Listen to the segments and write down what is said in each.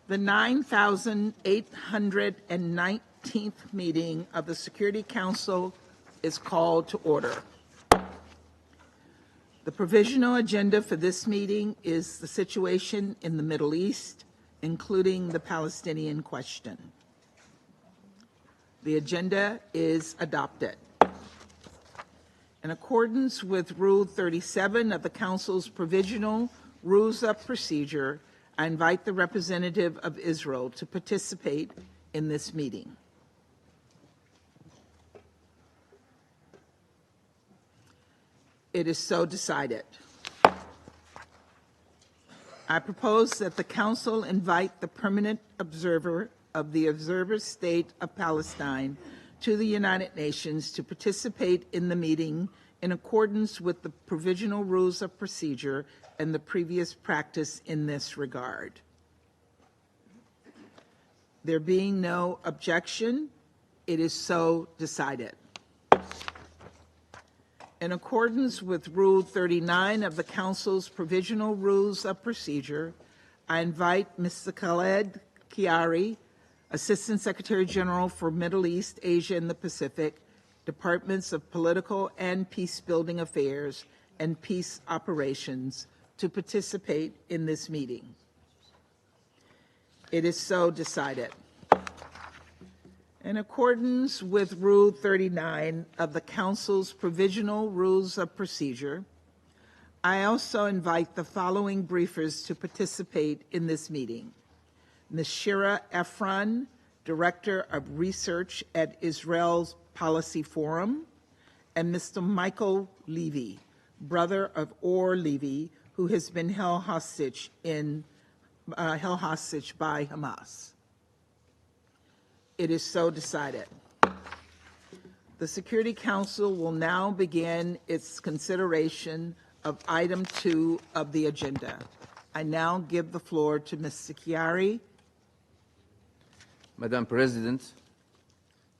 The 9,819th meeting of the Security Council is called to order. The provisional agenda for this meeting is the situation in the Middle East, including the Palestinian question. The agenda is adopted. In accordance with Rule 37 of the Council's Provisional Rules of Procedure, I invite the representative of Israel to participate in this meeting. It is so decided. I propose that the Council invite the permanent observer of the Observer State of Palestine to the United Nations to participate in the meeting in accordance with the Provisional Rules of Procedure and the previous practice in this regard. There being no objection, it is so decided. In accordance with Rule 39 of the Council's Provisional Rules of Procedure, I invite Mr. Khaled Kiari, Assistant Secretary General for Middle East, Asia, and the Pacific, Departments of Political and Peace-Building Affairs and Peace Operations, to participate in this meeting. It is so decided. In accordance with Rule 39 of the Council's Provisional Rules of Procedure, I also invite the following briefers to participate in this meeting. Ms. Shira Efron, Director of Research at Israel's Policy Forum, and Mr. Michael Levy, brother of Or Levy, who has been held hostage by Hamas. It is so decided. The Security Council will now begin its consideration of item 2 of the agenda. I now give the floor to Mr. Chiari. Madam President,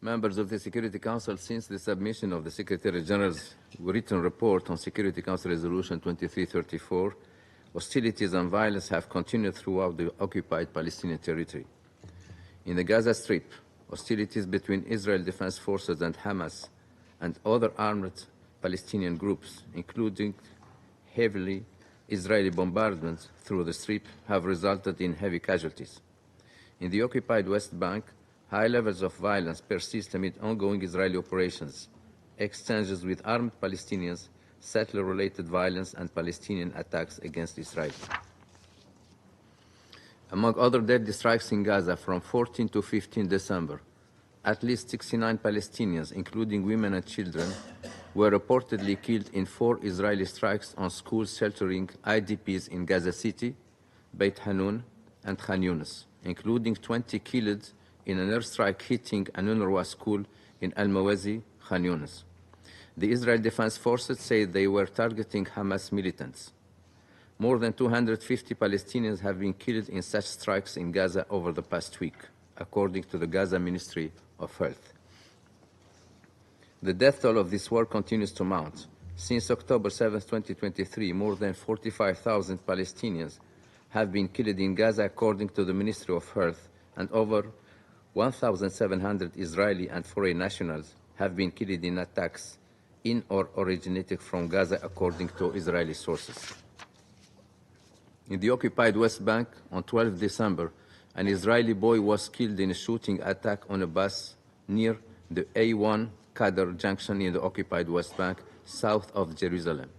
members of the Security Council, since the submission of the Secretary General's written report on Security Council Resolution 2334, hostilities and violence have continued throughout the occupied Palestinian territory. In the Gaza Strip, hostilities between Israel Defense Forces and Hamas and other armed Palestinian groups, including heavily Israeli bombardments through the Strip, have resulted in heavy casualties. In the occupied West Bank, high levels of violence persist amid ongoing Israeli operations, exchanges with armed Palestinians, settler-related violence, and Palestinian attacks against Israel. Among other deadly strikes in Gaza from 14 to 15 December, at least 69 Palestinians, including women and children, were reportedly killed in 4 Israeli strikes on schools sheltering IDPs in Gaza City, Beit Hanun, and Khan Yunis, including 20 killed in an airstrike hitting an UNRWA school in Al-Mawazi, Khan Yunis. The Israel Defense Forces say they were targeting Hamas militants. More than 250 Palestinians have been killed in such strikes in Gaza over the past week, according to the Gaza Ministry of Health. The death toll of this war continues to mount. Since October 7, 2023, more than 45,000 Palestinians have been killed in Gaza, according to the Ministry of Health, and over 1,700 Israeli and foreign nationals have been killed in attacks in or originating from Gaza, according to Israeli sources. In the occupied West Bank, on 12 December, an Israeli boy was killed in a shooting attack on a bus near the A1 Qadr junction in the occupied West Bank, south of Jerusalem.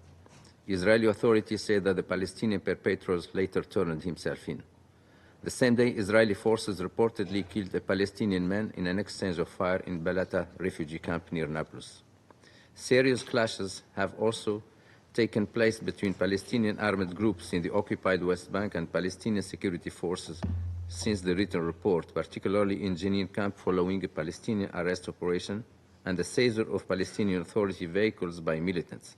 Israeli authorities say that the Palestinian perpetrator later turned himself in. The same day, Israeli forces reportedly killed a Palestinian man in an exchange of fire in Balata refugee camp near Nablus. Serious clashes have also taken place between Palestinian armed groups in the occupied West Bank and Palestinian security forces since the written report, particularly in Jenin camp following a Palestinian arrest operation and the seizure of Palestinian Authority vehicles by militants.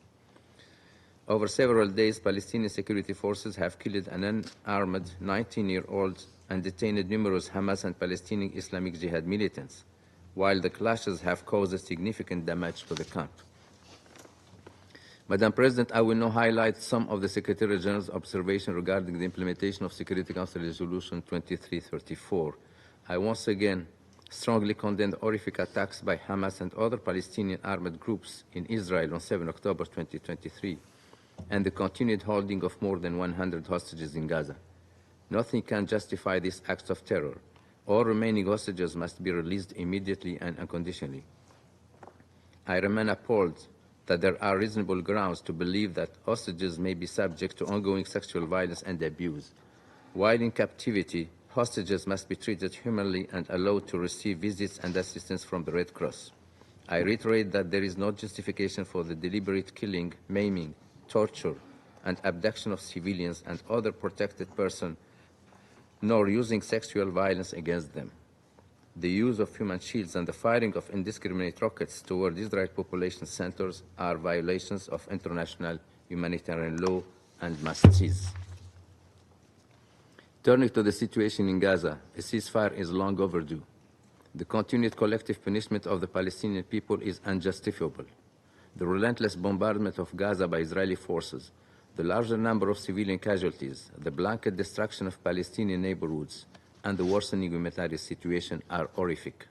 Over several days, Palestinian security forces have killed an unarmed 19-year-old and detained numerous Hamas and Palestinian Islamic Jihad militants, while the clashes have caused significant damage to the camp. Madam President, I will now highlight some of the Secretary General's observations regarding the implementation of Security Council Resolution 2334. I once again strongly condemn the horrific attacks by Hamas and other Palestinian armed groups in Israel on 7 October 2023 and the continued holding of more than 100 hostages in Gaza. Nothing can justify these acts of terror. All remaining hostages must be released immediately and unconditionally. I remain appalled that there are reasonable grounds to believe that hostages may be subject to ongoing sexual violence and abuse. While in captivity, hostages must be treated humanly and allowed to receive visits and assistance from the Red Cross. I reiterate that there is no justification for the deliberate killing, maiming, torture, and abduction of civilians and other protected persons, nor using sexual violence against them. The use of human shields and the firing of indiscriminate rockets toward Israeli population centers are violations of international humanitarian law and must cease. Turning to the situation in Gaza, a ceasefire is long overdue. The continued collective punishment of the Palestinian people is unjustifiable. The relentless bombardment of Gaza by Israeli forces, the larger number of civilian casualties, the blanket destruction of Palestinian neighborhoods, and the worsening humanitarian situation are horrific.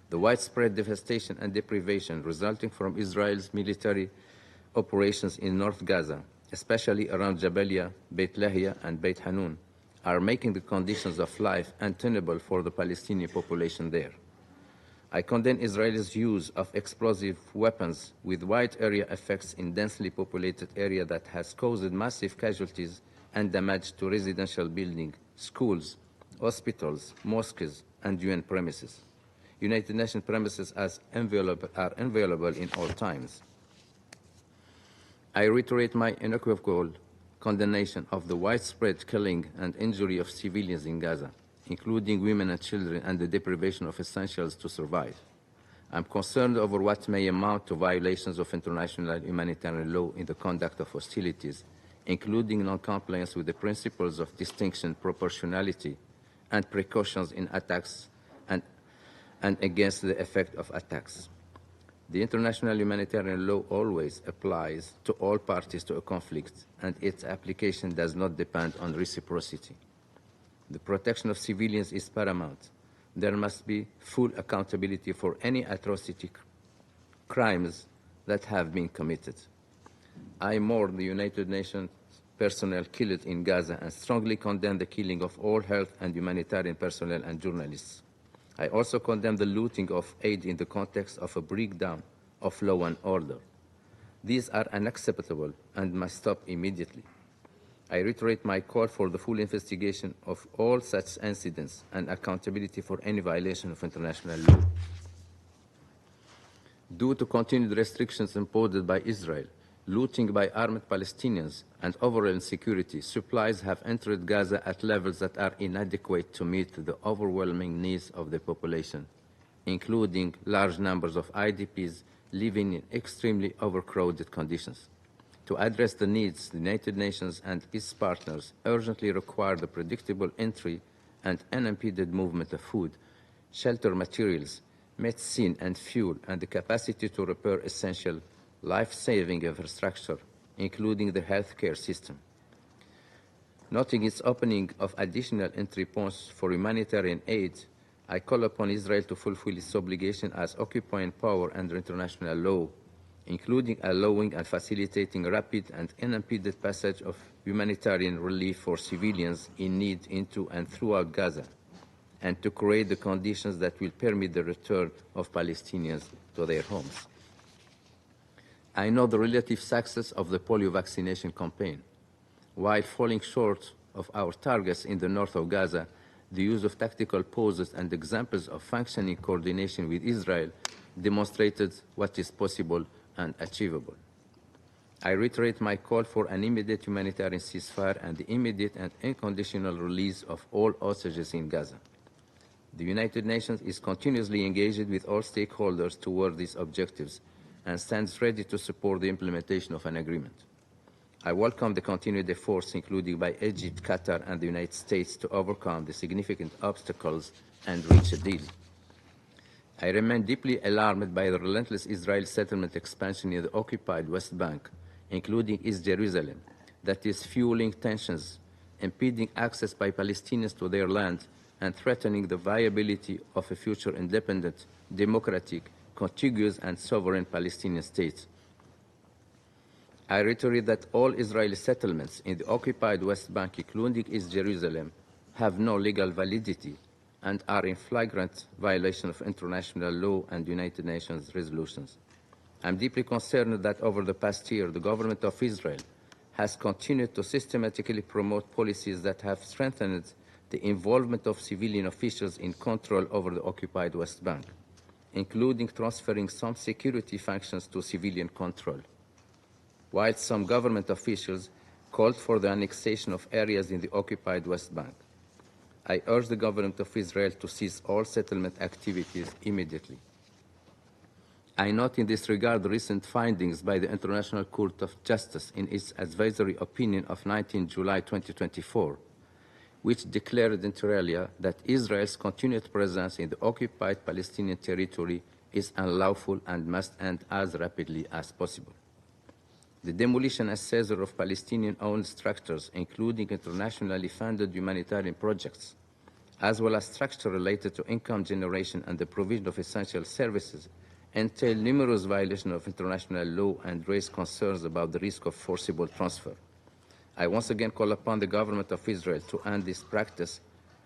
The widespread devastation and deprivation resulting from Israel's military operations in North Gaza, especially around Jabalia, Beit Lahia, and Beit Hanun, are making the conditions of life untenable for the Palestinian population there. I condemn Israel's use of explosive weapons with wide area effects in densely populated area that has caused massive casualties and damage to residential buildings, schools, hospitals, mosques, and UN premises. United Nations premises are inviolable in all times. I reiterate my unequivocal condemnation of the widespread killing and injury of civilians in Gaza, including women and children, and the deprivation of essentials to survive. I'm concerned over what may amount to violations of international humanitarian law in the conduct of hostilities, including non-compliance with the principles of distinction, proportionality, and precautions in attacks and against the effect of attacks. The international humanitarian law always applies to all parties to a conflict, and its application does not depend on reciprocity. The protection of civilians is paramount. There must be full accountability for any atrocity crimes that have been committed. I mourn the United Nations personnel killed in Gaza and strongly condemn the killing of all health and humanitarian personnel and journalists. I also condemn the looting of aid in the context of a breakdown of law and order. These are unacceptable and must stop immediately. I reiterate my call for the full investigation of all such incidents and accountability for any violation of international law. Due to continued restrictions imposed by Israel, looting by armed Palestinians, and overall insecurity, supplies have entered Gaza at levels that are inadequate to meet the overwhelming needs of the population, including large numbers of IDPs living in extremely overcrowded conditions. To address the needs, the United Nations and its partners urgently require the predictable entry and unimpeded movement of food, shelter materials, medicine and fuel, and the capacity to repair essential life-saving infrastructure, including the healthcare system. Noting its opening of additional entry points for humanitarian aid, I call upon Israel to fulfill its obligation as occupying power under international law, including allowing and facilitating rapid and unimpeded passage of humanitarian relief for civilians in need into and throughout Gaza, and to create the conditions that will permit the return of Palestinians to their homes. I know the relative success of the polio vaccination campaign. While falling short of our targets in the north of Gaza, the use of tactical pauses and examples of functioning coordination with Israel demonstrated what is possible and achievable. I reiterate my call for an immediate humanitarian ceasefire and the immediate and unconditional release of all hostages in Gaza. The United Nations is continuously engaged with all stakeholders toward these objectives and stands ready to support the implementation of an agreement. I welcome the continued efforts, including by Egypt, Qatar, and the United States, to overcome the significant obstacles and reach a deal. I remain deeply alarmed by the relentless Israeli settlement expansion in the occupied West Bank, including East Jerusalem, that is fueling tensions, impeding access by Palestinians to their land, and threatening the viability of a future independent, democratic, contiguous, and sovereign Palestinian state. I reiterate that all Israeli settlements in the occupied West Bank, including East Jerusalem, have no legal validity and are in flagrant violation of international law and United Nations resolutions. I'm deeply concerned that over the past year, the government of Israel has continued to systematically promote policies that have strengthened the involvement of civilian officials in control over the occupied West Bank, including transferring some security functions to civilian control, while some government officials called for the annexation of areas in the occupied West Bank. I urge the government of Israel to cease all settlement activities immediately. I note in this regard the recent findings by the International Court of Justice in its advisory opinion of 19 July 2024, which declared inter alia that Israel's continued presence in the occupied Palestinian territory is unlawful and must end as rapidly as possible. The demolition and seizure of Palestinian-owned structures, including internationally funded humanitarian projects, as well as structures related to income generation and the provision of essential services, entail numerous violations of international law and raise concerns about the risk of forcible transfer. I once again call upon the government of Israel to end this practice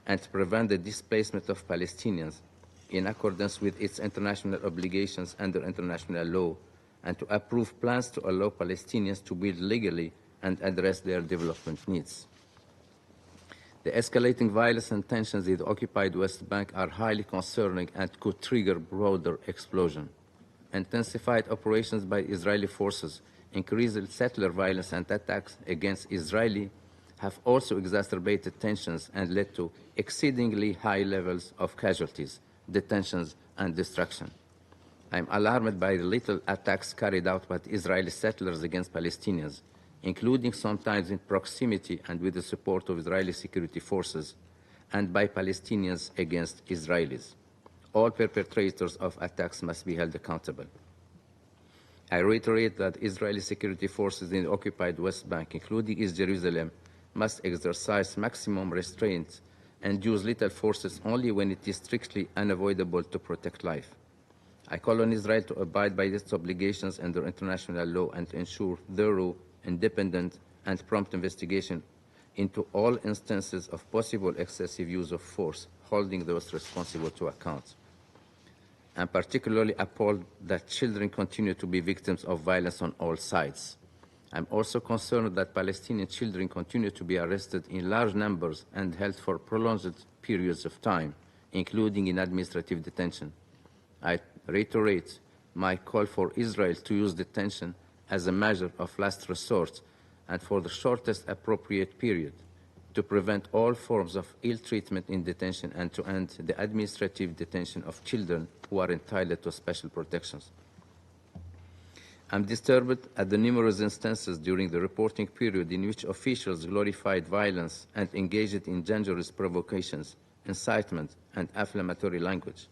and to prevent the displacement of Palestinians in accordance with its international obligations under international law, and to approve plans to allow Palestinians to build legally and address their development needs. The escalating violence and tensions in the occupied West Bank are highly concerning and could trigger broader explosion. Intensified operations by Israeli forces, increased settler violence and attacks against Israeli have also exacerbated tensions and led to exceedingly high levels of casualties, detentions, and destruction. I am alarmed by the lethal attacks carried out by Israeli settlers against Palestinians, including sometimes in proximity and with the support of Israeli security forces, and by Palestinians against Israelis. All perpetrators of attacks must be held accountable. I reiterate that Israeli security forces in the occupied West Bank, including East Jerusalem, must exercise maximum restraint and use lethal forces only when it is strictly unavoidable to protect life. I call on Israel to abide by its obligations under international law and to ensure thorough, independent, and prompt investigation into all instances of possible excessive use of force, holding those responsible to account. I'm particularly appalled that children continue to be victims of violence on all sides. I'm also concerned that Palestinian children continue to be arrested in large numbers and held for prolonged periods of time, including in administrative detention. I reiterate my call for Israel to use detention as a measure of last resort and for the shortest appropriate period, to prevent all forms of ill treatment in detention and to end the administrative detention of children who are entitled to special protections. I'm disturbed at the numerous instances during the reporting period in which officials glorified violence and engaged in dangerous provocations, incitement, and inflammatory language,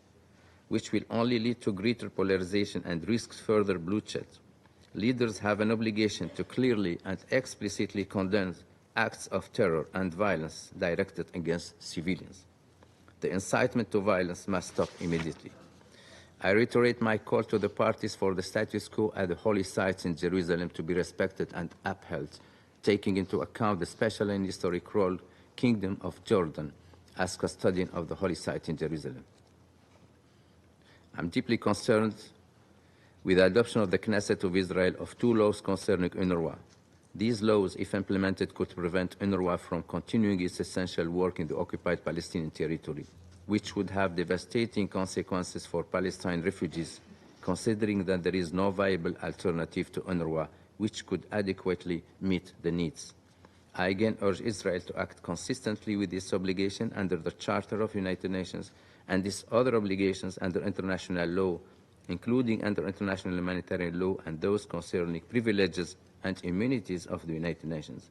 which will only lead to greater polarization and risks further bloodshed. Leaders have an obligation to clearly and explicitly condemn acts of terror and violence directed against civilians. The incitement to violence must stop immediately. I reiterate my call to the parties for the status quo at the holy sites in Jerusalem to be respected and upheld, taking into account the special and historic role Kingdom of Jordan as custodian of the holy site in Jerusalem. I'm deeply concerned with the adoption of the Knesset of Israel of 2 laws concerning UNRWA. These laws, if implemented, could prevent UNRWA from continuing its essential work in the occupied Palestinian territory, which would have devastating consequences for Palestine refugees, considering that there is no viable alternative to UNRWA which could adequately meet the needs. I again urge Israel to act consistently with its obligation under the Charter of the United Nations and its other obligations under international law, including under international humanitarian law and those concerning privileges and immunities of the United Nations.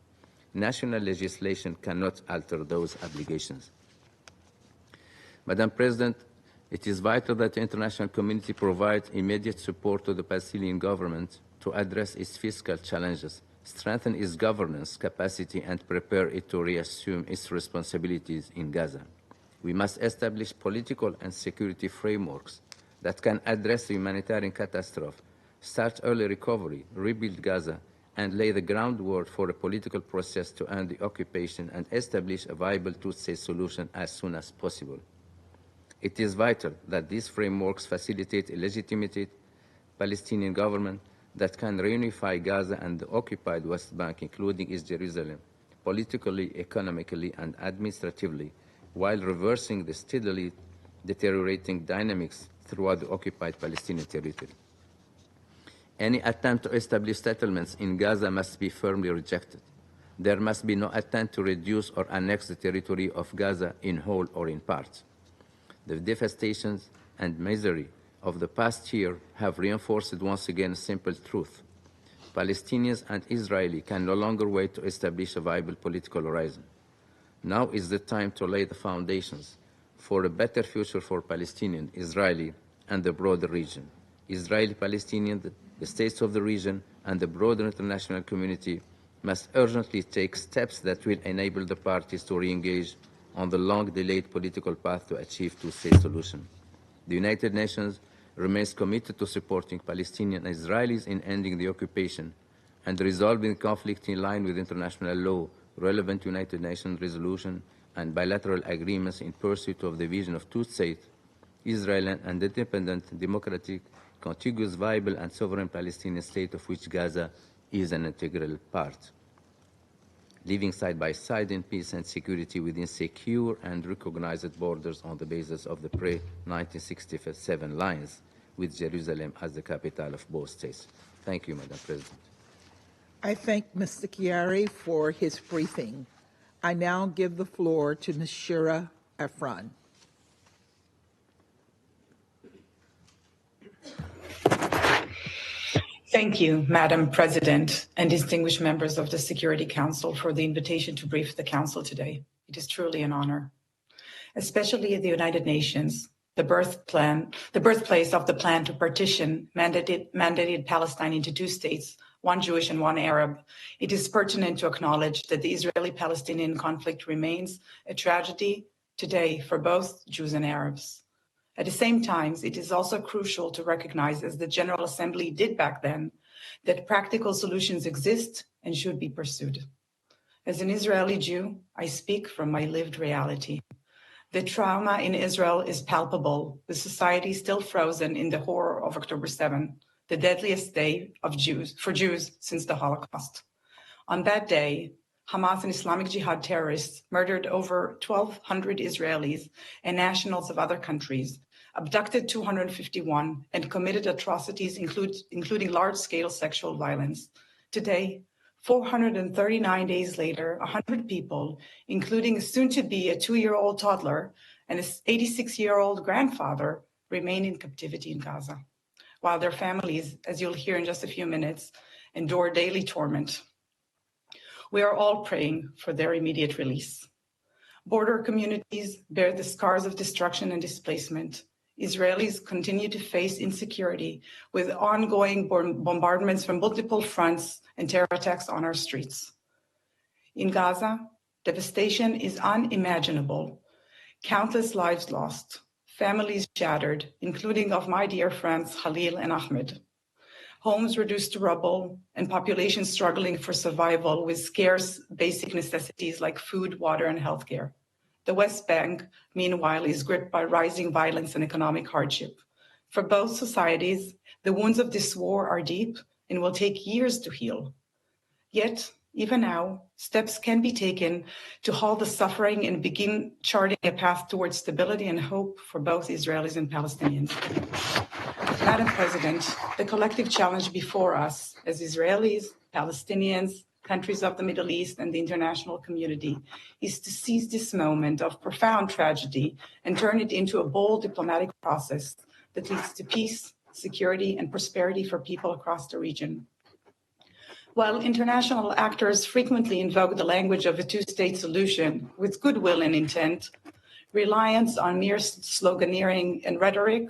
National legislation cannot alter those obligations. Madam President, it is vital that the international community provide immediate support to the Palestinian government to address its fiscal challenges, strengthen its governance capacity, and prepare it to reassume its responsibilities in Gaza. We must establish political and security frameworks that can address the humanitarian catastrophe, start early recovery, rebuild Gaza, and lay the groundwork for a political process to end the occupation and establish a viable two-state solution as soon as possible. It is vital that these frameworks facilitate a legitimate Palestinian government that can reunify Gaza and the occupied West Bank, including East Jerusalem, politically, economically, and administratively, while reversing the steadily deteriorating dynamics throughout the occupied Palestinian territory. Any attempt to establish settlements in Gaza must be firmly rejected. There must be no attempt to reduce or annex the territory of Gaza in whole or in part. The devastations and misery of the past year have reinforced once again a simple truth. Palestinians and Israelis can no longer wait to establish a viable political horizon. Now is the time to lay the foundations for a better future for Palestinians, Israeli, and the broader region. Israeli-Palestinian, the states of the region, and the broader international community must urgently take steps that will enable the parties to re-engage on the long-delayed political path to achieve two-state solution. The United Nations remains committed to supporting Palestinians and Israelis in ending the occupation and resolving conflict in line with international law, relevant United Nations resolution, and bilateral agreements in pursuit of the vision of two-state, Israel and independent, democratic, contiguous, viable, and sovereign Palestinian state of which Gaza is an integral part, living side by side in peace and security within secure and recognized borders on the basis of the pre-1967 lines, with Jerusalem as the capital of both states. Thank you, Madam President. I thank Mr. Chiari for his briefing. I now give the floor to Ms. Shira Efron. Thank you, Madam President, and distinguished members of the Security Council for the invitation to brief the Council today. It is truly an honor. Especially at the United Nations, the birthplace of the plan to partition mandated Palestine into two states, one Jewish and one Arab, it is pertinent to acknowledge that the Israeli-Palestinian conflict remains a tragedy today for both Jews and Arabs. At the same time, it is also crucial to recognize, as the General Assembly did back then, that practical solutions exist and should be pursued. As an Israeli Jew, I speak from my lived reality. The trauma in Israel is palpable, the society still frozen in the horror of October 7, the deadliest day for Jews since the Holocaust. On that day, Hamas and Islamic Jihad terrorists murdered over 1,200 Israelis and nationals of other countries, abducted 251, and committed atrocities, including large-scale sexual violence. Today, 439 days later, 100 people, including soon-to-be a 2-year-old toddler and an 86-year-old grandfather, remain in captivity in Gaza, while their families, as you'll hear in just a few minutes, endure daily torment. We are all praying for their immediate release. Border communities bear the scars of destruction and displacement. Israelis continue to face insecurity with ongoing bombardments from multiple fronts and terror attacks on our streets. In Gaza, devastation is unimaginable. Countless lives lost, families shattered, including of my dear friends Khalil and Ahmed. Homes reduced to rubble, and populations struggling for survival with scarce basic necessities like food, water, and healthcare. The West Bank, meanwhile, is gripped by rising violence and economic hardship. For both societies, the wounds of this war are deep and will take years to heal. Yet, even now, steps can be taken to halt the suffering and begin charting a path towards stability and hope for both Israelis and Palestinians. Madam President, the collective challenge before us as Israelis, Palestinians, countries of the Middle East, and the international community is to seize this moment of profound tragedy and turn it into a bold diplomatic process that leads to peace, security, and prosperity for people across the region. While international actors frequently invoke the language of a two-state solution with goodwill and intent, reliance on mere sloganeering and rhetoric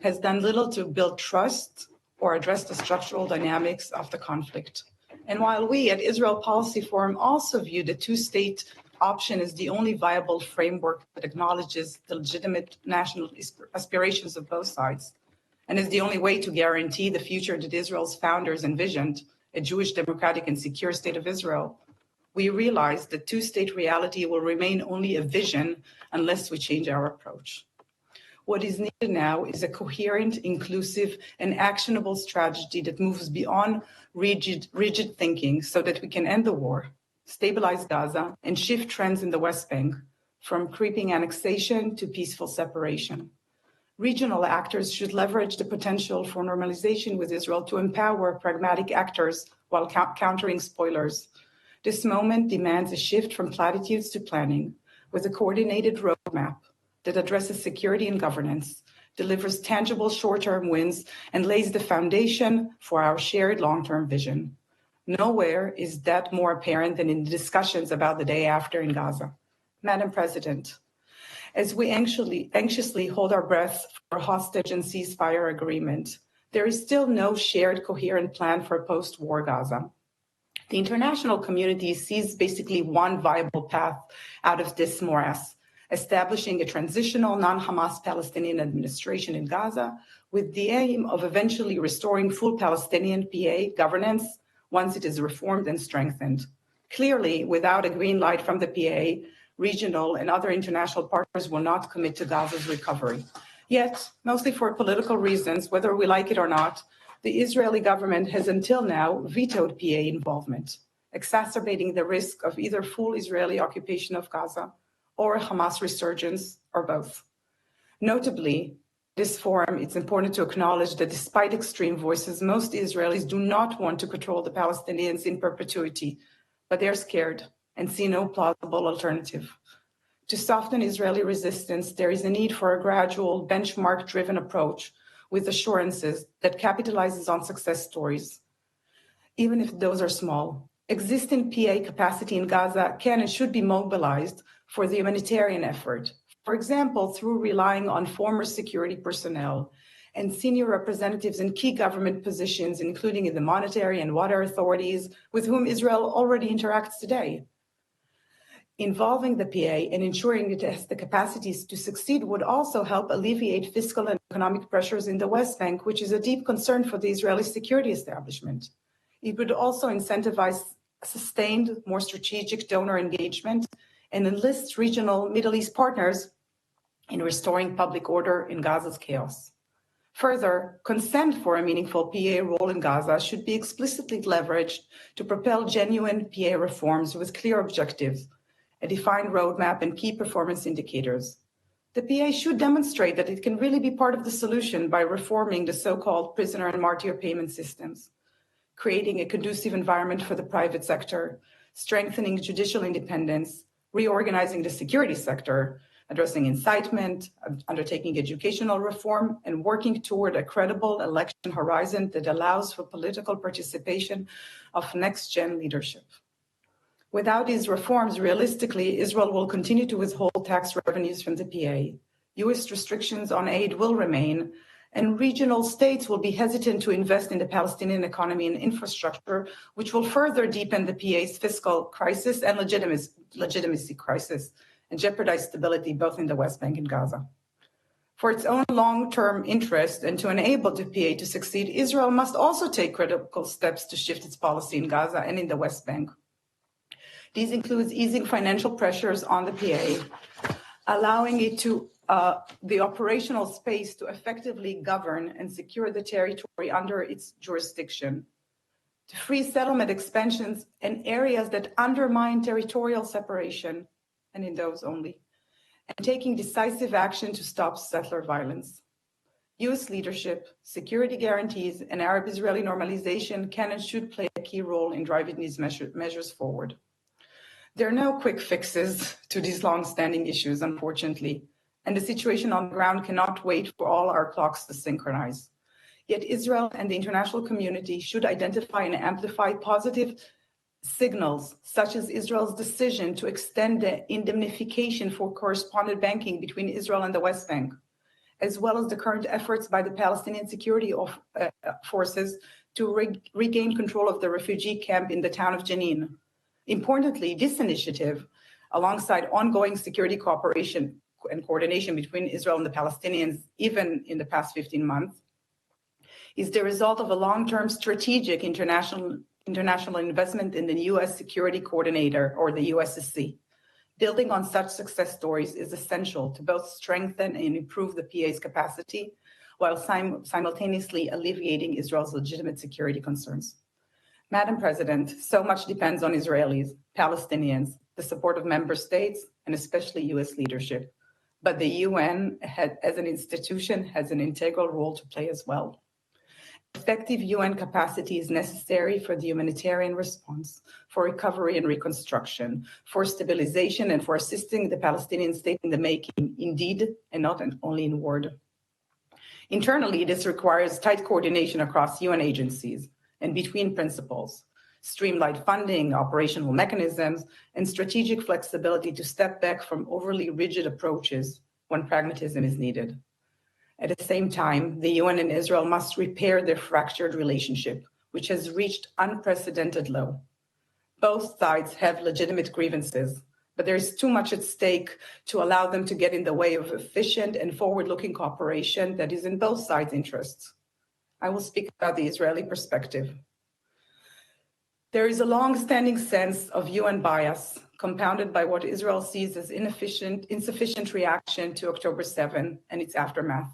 has done little to build trust or address the structural dynamics of the conflict. And while we at Israel Policy Forum also view the two-state option as the only viable framework that acknowledges the legitimate national aspirations of both sides, and is the only way to guarantee the future that Israel's founders envisioned, a Jewish, democratic, and secure state of Israel, we realize that two-state reality will remain only a vision unless we change our approach. What is needed now is a coherent, inclusive, and actionable strategy that moves beyond rigid thinking so that we can end the war, stabilize Gaza, and shift trends in the West Bank from creeping annexation to peaceful separation. Regional actors should leverage the potential for normalization with Israel to empower pragmatic actors while countering spoilers. This moment demands a shift from platitudes to planning with a coordinated roadmap that addresses security and governance, delivers tangible short-term wins, and lays the foundation for our shared long-term vision. Nowhere is that more apparent than in the discussions about the day after in Gaza. Madam President, as we anxiously hold our breath for a hostage and ceasefire agreement, there is still no shared coherent plan for a post-war Gaza. The international community sees basically one viable path out of this morass, establishing a transitional non-Hamas Palestinian administration in Gaza with the aim of eventually restoring full Palestinian PA governance once it is reformed and strengthened. Clearly, without a green light from the PA, regional and other international partners will not commit to Gaza's recovery. Yet, mostly for political reasons, whether we like it or not, the Israeli government has until now vetoed PA involvement, exacerbating the risk of either full Israeli occupation of Gaza or Hamas resurgence, or both. Notably, this forum, it's important to acknowledge that despite extreme voices, most Israelis do not want to control the Palestinians in perpetuity, but they're scared and see no plausible alternative. To soften Israeli resistance, there is a need for a gradual, benchmark-driven approach with assurances that capitalizes on success stories, even if those are small. Existing PA capacity in Gaza can and should be mobilized for the humanitarian effort, for example, through relying on former security personnel and senior representatives in key government positions, including in the monetary and water authorities, with whom Israel already interacts today. Involving the PA and ensuring it has the capacities to succeed would also help alleviate fiscal and economic pressures in the West Bank, which is a deep concern for the Israeli security establishment. It would also incentivize sustained, more strategic donor engagement and enlist regional Middle East partners in restoring public order in Gaza's chaos. Further, consent for a meaningful PA role in Gaza should be explicitly leveraged to propel genuine PA reforms with clear objectives, a defined roadmap, and key performance indicators. The PA should demonstrate that it can really be part of the solution by reforming the so-called prisoner and martyr payment systems, creating a conducive environment for the private sector, strengthening judicial independence, reorganizing the security sector, addressing incitement, undertaking educational reform, and working toward a credible election horizon that allows for political participation of next-gen leadership. Without these reforms, realistically, Israel will continue to withhold tax revenues from the PA. US restrictions on aid will remain, and regional states will be hesitant to invest in the Palestinian economy and infrastructure, which will further deepen the PA's fiscal crisis and legitimacy crisis and jeopardize stability both in the West Bank and Gaza. For its own long-term interest and to enable the PA to succeed, Israel must also take critical steps to shift its policy in Gaza and in the West Bank. These include easing financial pressures on the PA, allowing it to the operational space to effectively govern and secure the territory under its jurisdiction, to free settlement expansions in areas that undermine territorial separation, and in those only, and taking decisive action to stop settler violence. US leadership, security guarantees, and Arab-Israeli normalization can and should play a key role in driving these measures forward. There are no quick fixes to these long-standing issues, unfortunately, and the situation on the ground cannot wait for all our clocks to synchronize. Yet Israel and the international community should identify and amplify positive signals, such as Israel's decision to extend the indemnification for correspondent banking between Israel and the West Bank, as well as the current efforts by the Palestinian security forces to regain control of the refugee camp in the town of Jenin. Importantly, this initiative, alongside ongoing security cooperation and coordination between Israel and the Palestinians, even in the past 15 months, is the result of a long-term strategic international investment in the U.S. Security Coordinator, or the USSC. Building on such success stories is essential to both strengthen and improve the PA's capacity while simultaneously alleviating Israel's legitimate security concerns. Madam President, so much depends on Israelis, Palestinians, the support of member states, and especially U.S. leadership. But the UN, as an institution, has an integral role to play as well. Effective UN capacity is necessary for the humanitarian response, for recovery and reconstruction, for stabilization, and for assisting the Palestinian state in the making, indeed, and not only in word. Internally, this requires tight coordination across UN agencies and between principles, streamlined funding, operational mechanisms, and strategic flexibility to step back from overly rigid approaches when pragmatism is needed. At the same time, the UN and Israel must repair their fractured relationship, which has reached unprecedented low. Both sides have legitimate grievances, but there is too much at stake to allow them to get in the way of efficient and forward-looking cooperation that is in both sides' interests. I will speak about the Israeli perspective. There is a long-standing sense of UN bias, compounded by what Israel sees as insufficient reaction to October 7 and its aftermath,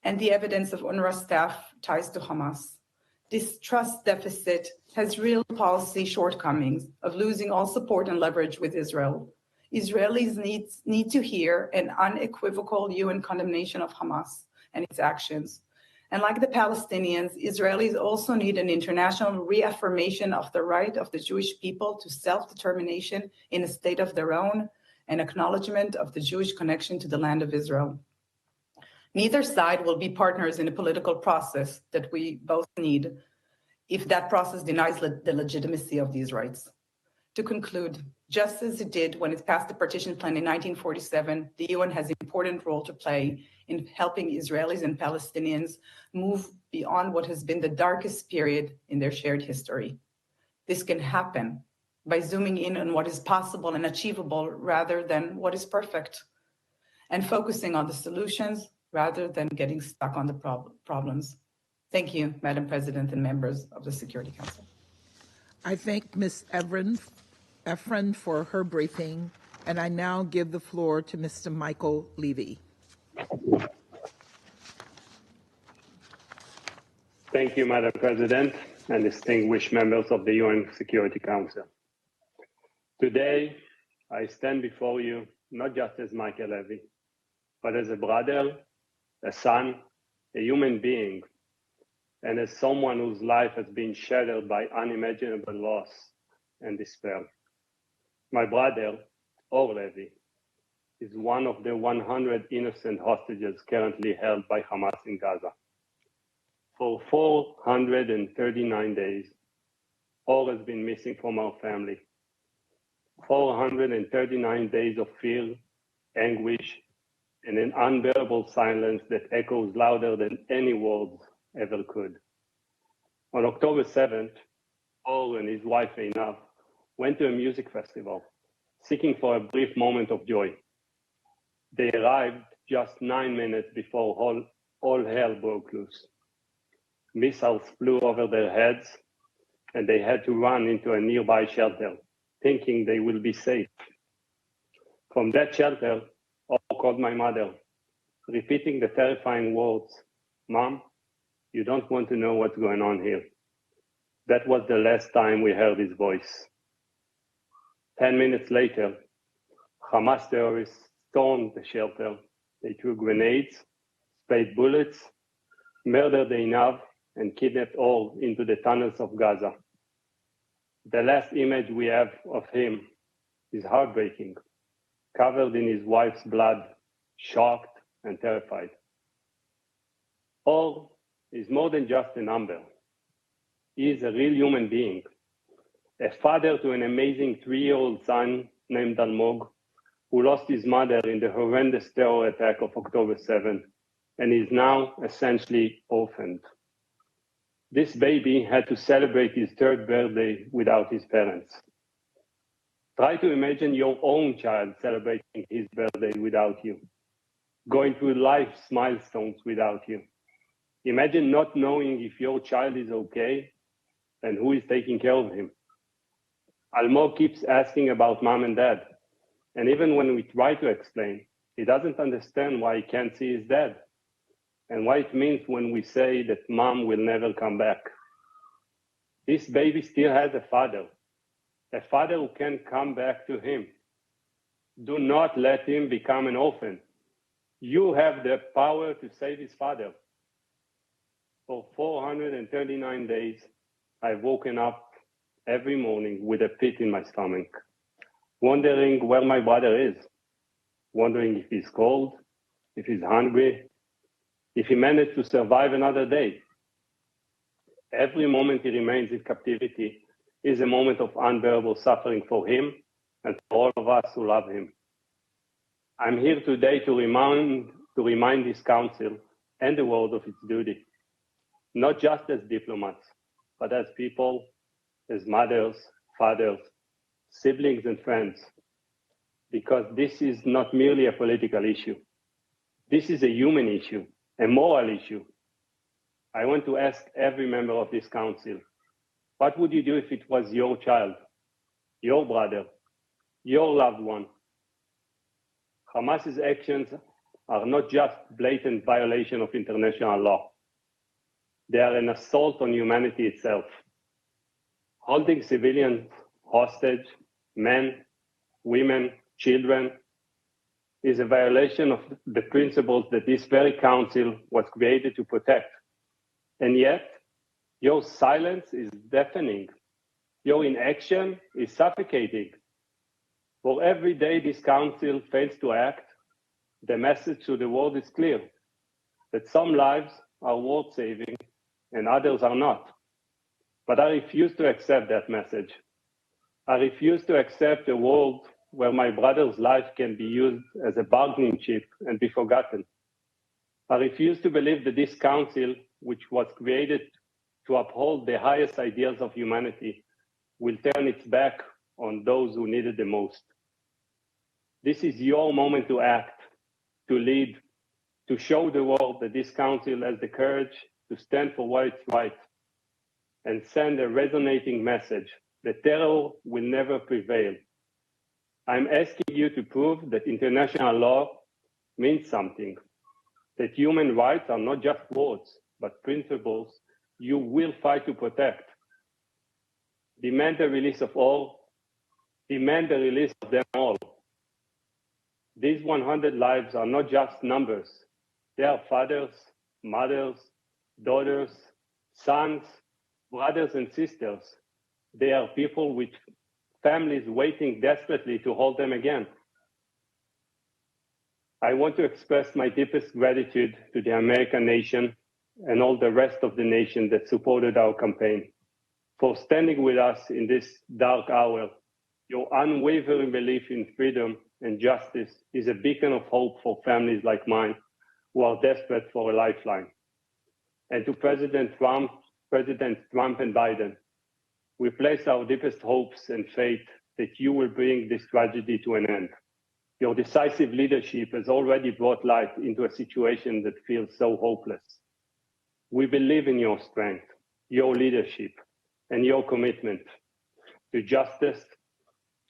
and the evidence of UNRWA staff ties to Hamas. This trust deficit has real policy shortcomings of losing all support and leverage with Israel. Israelis need to hear an unequivocal UN condemnation of Hamas and its actions. And like the Palestinians, Israelis also need an international reaffirmation of the right of the Jewish people to self-determination in a state of their own, and acknowledgement of the Jewish connection to the land of Israel. Neither side will be partners in a political process that we both need if that process denies the legitimacy of these rights. To conclude, just as it did when it passed the partition plan in 1947, the UN has an important role to play in helping Israelis and Palestinians move beyond what has been the darkest period in their shared history. This can happen by zooming in on what is possible and achievable rather than what is perfect, and focusing on the solutions rather than getting stuck on the problems. Thank you, Madam President and members of the Security Council. I thank Ms. Efren for her briefing, and I now give the floor to Mr. Michael Levy. Thank you, Madam President, and distinguished members of the UN Security Council. Today, I stand before you not just as Michael Levy, but as a brother, a son, a human being, and as someone whose life has been shattered by unimaginable loss and despair. My brother, Or Levy, is one of the 100 innocent hostages currently held by Hamas in Gaza. For 439 days, Or has been missing from our family. 439 days of fear, anguish, and an unbearable silence that echoes louder than any words ever could. On October 7th, Or and his wife Einab went to a music festival, seeking for a brief moment of joy. They arrived just 9 minutes before all hell broke loose. Missiles flew over their heads, and they had to run into a nearby shelter, thinking they will be safe. From that shelter, Or called my mother, repeating the terrifying words, "Mom, you don't want to know what's going on here." That was the last time we heard his voice. 10 minutes later, Hamas terrorists stormed the shelter. They threw grenades, sprayed bullets, murdered Einab, and kidnapped Or into the tunnels of Gaza. The last image we have of him is heartbreaking, covered in his wife's blood, shocked and terrified. Or is more than just a number. He is a real human being, a father to an amazing 3-year-old son named Almog, who lost his mother in the horrendous terror attack of October 7, and is now essentially orphaned. This baby had to celebrate his third birthday without his parents. Try to imagine your own child celebrating his birthday without you, going through life's milestones without you. Imagine not knowing if your child is okay and who is taking care of him. Almog keeps asking about mom and dad, and even when we try to explain, he doesn't understand why he can't see his dad and what it means when we say that mom will never come back. This baby still has a father who can come back to him. Do not let him become an orphan. You have the power to save his father. For 439 days, I've woken up every morning with a pit in my stomach, wondering where my brother is, wondering if he's cold, if he's hungry, if he managed to survive another day. Every moment he remains in captivity is a moment of unbearable suffering for him and for all of us who love him. I'm here today to remind this council and the world of its duty, not just as diplomats, but as people, as mothers, fathers, siblings, and friends, because this is not merely a political issue. This is a human issue, a moral issue. I want to ask every member of this council, what would you do if it was your child, your brother, your loved one? Hamas's actions are not just blatant violation of international law. They are an assault on humanity itself. Holding civilians hostage, men, women, children, is a violation of the principles that this very council was created to protect. And yet, your silence is deafening. Your inaction is suffocating. For every day this council fails to act, the message to the world is clear, that some lives are worth saving and others are not. But I refuse to accept that message. I refuse to accept a world where my brother's life can be used as a bargaining chip and be forgotten. I refuse to believe that this council, which was created to uphold the highest ideals of humanity, will turn its back on those who need it the most. This is your moment to act, to lead, to show the world that this council has the courage to stand for what is right and send a resonating message that terror will never prevail. I'm asking you to prove that international law means something, that human rights are not just words, but principles you will fight to protect. Demand the release of all, demand the release of them all. These 100 lives are not just numbers. They are fathers, mothers, daughters, sons, brothers and sisters. They are people with families waiting desperately to hold them again. I want to express my deepest gratitude to the American nation and all the rest of the nation that supported our campaign for standing with us in this dark hour. Your unwavering belief in freedom and justice is a beacon of hope for families like mine who are desperate for a lifeline. And to President Trump and Biden, we place our deepest hopes and faith that you will bring this tragedy to an end. Your decisive leadership has already brought light into a situation that feels so hopeless. We believe in your strength, your leadership, and your commitment to justice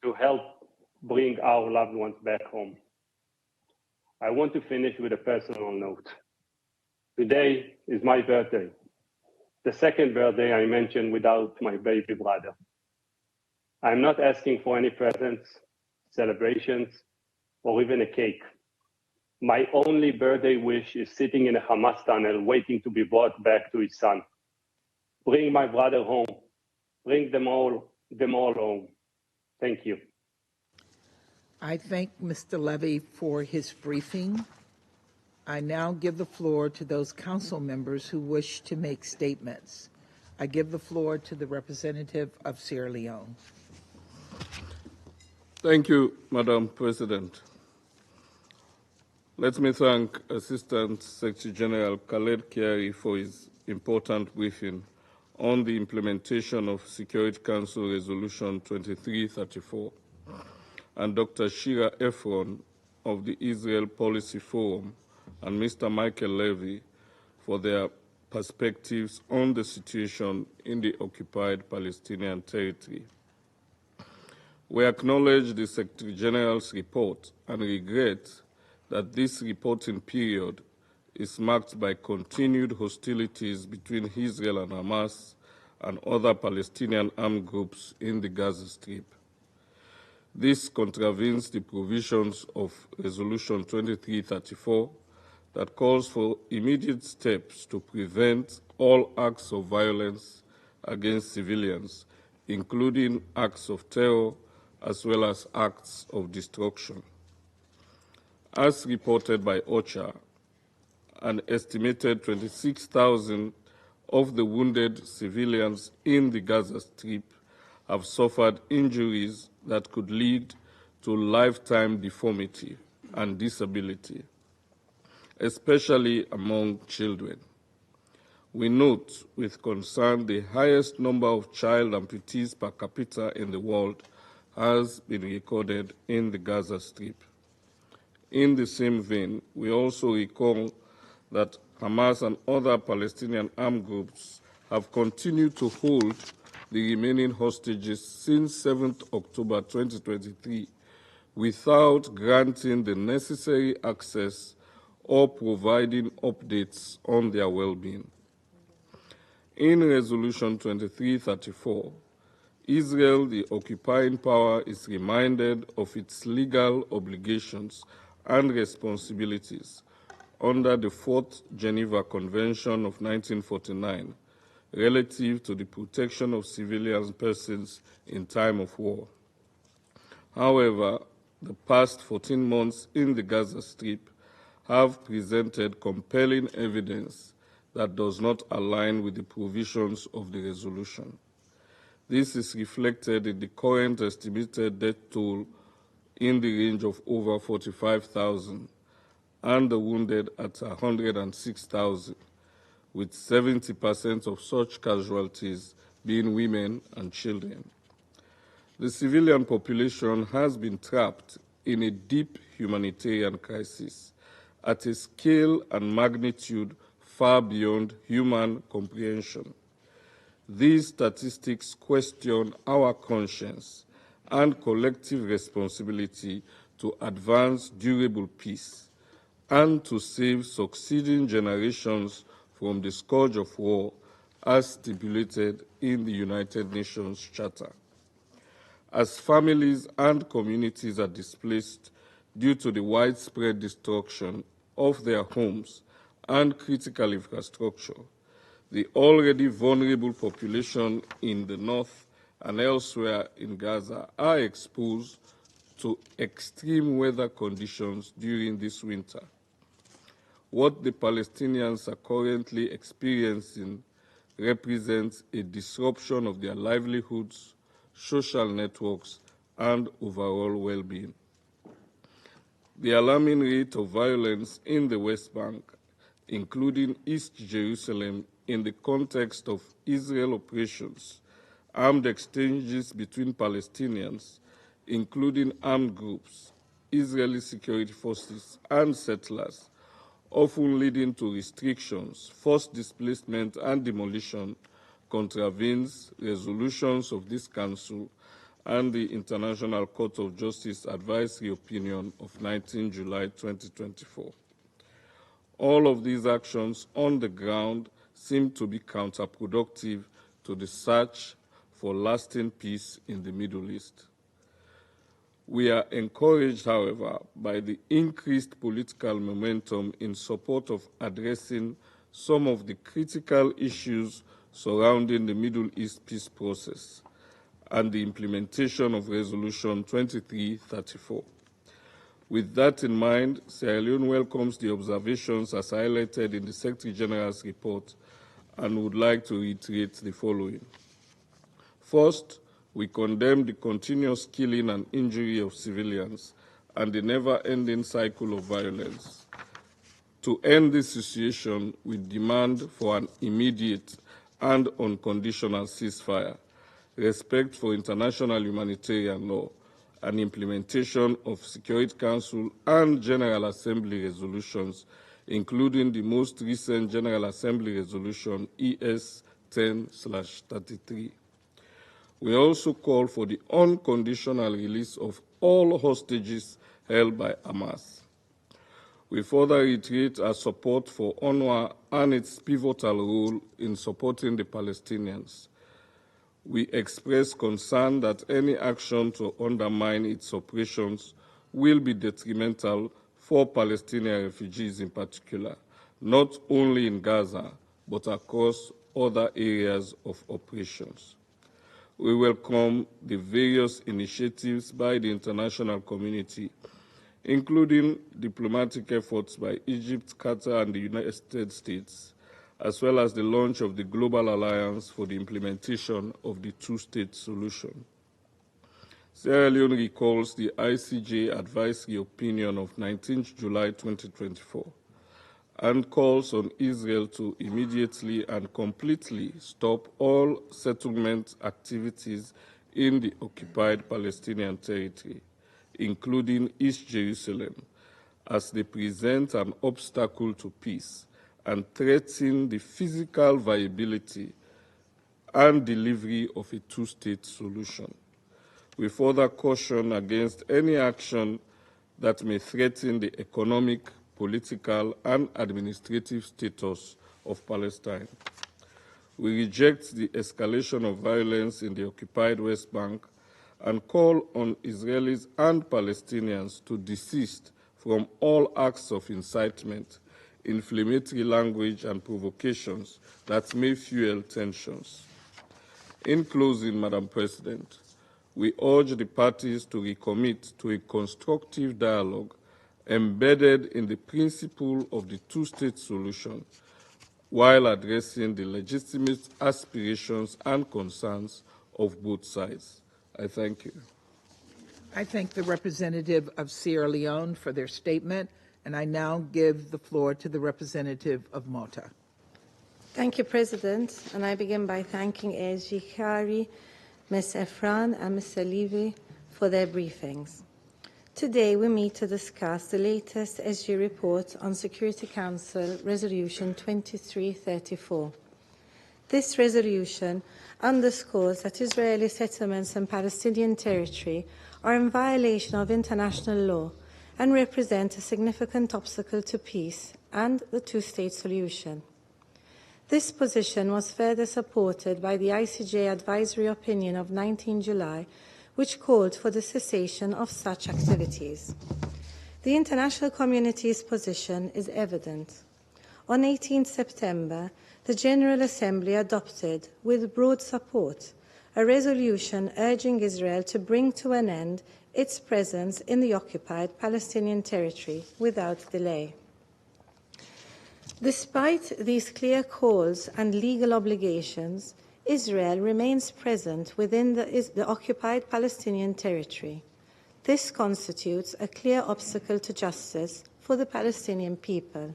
to help bring our loved ones back home. I want to finish with a personal note. Today is my birthday, the second birthday I mentioned without my baby brother. I'm not asking for any presents, celebrations, or even a cake. My only birthday wish is sitting in a Hamas tunnel waiting to be brought back to his son. Bring my brother home. Bring them all home. Thank you. I thank Mr. Levy for his briefing. I now give the floor to those council members who wish to make statements. I give the floor to the representative of Sierra Leone. Thank you, Madam President. Let me thank Assistant Secretary General Khaled Kiari for his important briefing on the implementation of Security Council Resolution 2334, and Dr. Shira Efron of the Israel Policy Forum and Mr. Michael Levy for their perspectives on the situation in the occupied Palestinian territory. We acknowledge the Secretary General's report and regret that this reporting period is marked by continued hostilities between Israel and Hamas and other Palestinian armed groups in the Gaza Strip. This contravenes the provisions of Resolution 2334 that calls for immediate steps to prevent all acts of violence against civilians, including acts of terror as well as acts of destruction. As reported by OCHA, an estimated 26,000 of the wounded civilians in the Gaza Strip have suffered injuries that could lead to lifetime deformity and disability, especially among children. We note with concern the highest number of child amputees per capita in the world has been recorded in the Gaza Strip. In the same vein, we also recall that Hamas and other Palestinian armed groups have continued to hold the remaining hostages since 7th October 2023 without granting the necessary access or providing updates on their well-being. In Resolution 2334, Israel, the occupying power, is reminded of its legal obligations and responsibilities under the Fourth Geneva Convention of 1949 relative to the protection of civilian persons in time of war. However, the past 14 months in the Gaza Strip have presented compelling evidence that does not align with the provisions of the resolution. This is reflected in the current estimated death toll in the range of over 45,000 and the wounded at 106,000, with 70% of such casualties being women and children. The civilian population has been trapped in a deep humanitarian crisis at a scale and magnitude far beyond human comprehension. These statistics question our conscience and collective responsibility to advance durable peace and to save succeeding generations from the scourge of war as stipulated in the United Nations Charter. As families and communities are displaced due to the widespread destruction of their homes and critical infrastructure, the already vulnerable population in the north and elsewhere in Gaza are exposed to extreme weather conditions during this winter. What the Palestinians are currently experiencing represents a disruption of their livelihoods, social networks, and overall well-being. The alarming rate of violence in the West Bank, including East Jerusalem, in the context of Israel operations, armed exchanges between Palestinians, including armed groups, Israeli security forces, and settlers, often leading to restrictions, forced displacement, and demolition, contravenes resolutions of this Council and the International Court of Justice Advisory Opinion of 19 July 2024. All of these actions on the ground seem to be counterproductive to the search for lasting peace in the Middle East. We are encouraged, however, by the increased political momentum in support of addressing some of the critical issues surrounding the Middle East peace process and the implementation of Resolution 2334. With that in mind, Sierra Leone welcomes the observations as highlighted in the Secretary General's report and would like to reiterate the following. First, we condemn the continuous killing and injury of civilians and the never-ending cycle of violence To end this situation, we demand for an immediate and unconditional ceasefire, respect for international humanitarian law, and implementation of Security Council and General Assembly resolutions, including the most recent General Assembly resolution ES 10/33. We also call for the unconditional release of all hostages held by Hamas. We further reiterate our support for UNRWA and its pivotal role in supporting the Palestinians. We express concern that any action to undermine its operations will be detrimental for Palestinian refugees in particular, not only in Gaza, but across other areas of operations. We welcome the various initiatives by the international community, including diplomatic efforts by Egypt, Qatar, and the United States, as well as the launch of the Global Alliance for the Implementation of the Two-State Solution. Sierra Leone recalls the ICJ advisory opinion of 19 July 2024 and calls on Israel to immediately and completely stop all settlement activities in the occupied Palestinian territory, including East Jerusalem, as they present an obstacle to peace and threaten the physical viability and delivery of a two-state solution. We further caution against any action that may threaten the economic, political, and administrative status of Palestine. We reject the escalation of violence in the occupied West Bank and call on Israelis and Palestinians to desist from all acts of incitement, inflammatory language, and provocations that may fuel tensions. In closing, Madam President, we urge the parties to recommit to a constructive dialogue embedded in the principle of the two-state solution while addressing the legitimate aspirations and concerns of both sides. I thank you. I thank the representative of Sierra Leone for their statement, and I now give the floor to the representative of Malta. Thank you, President. And I begin by thanking ASG Khari, Ms. Efran, and Mr. Levy for their briefings. Today, we meet to discuss the latest SG report on Security Council Resolution 2334. This resolution underscores that Israeli settlements in Palestinian territory are in violation of international law and represent a significant obstacle to peace and the two-state solution. This position was further supported by the ICJ advisory opinion of 19 July, which called for the cessation of such activities. The international community's position is evident. On 18 September, the General Assembly adopted, with broad support, a resolution urging Israel to bring to an end its presence in the occupied Palestinian territory without delay. Despite these clear calls and legal obligations, Israel remains present within the occupied Palestinian territory. This constitutes a clear obstacle to justice for the Palestinian people.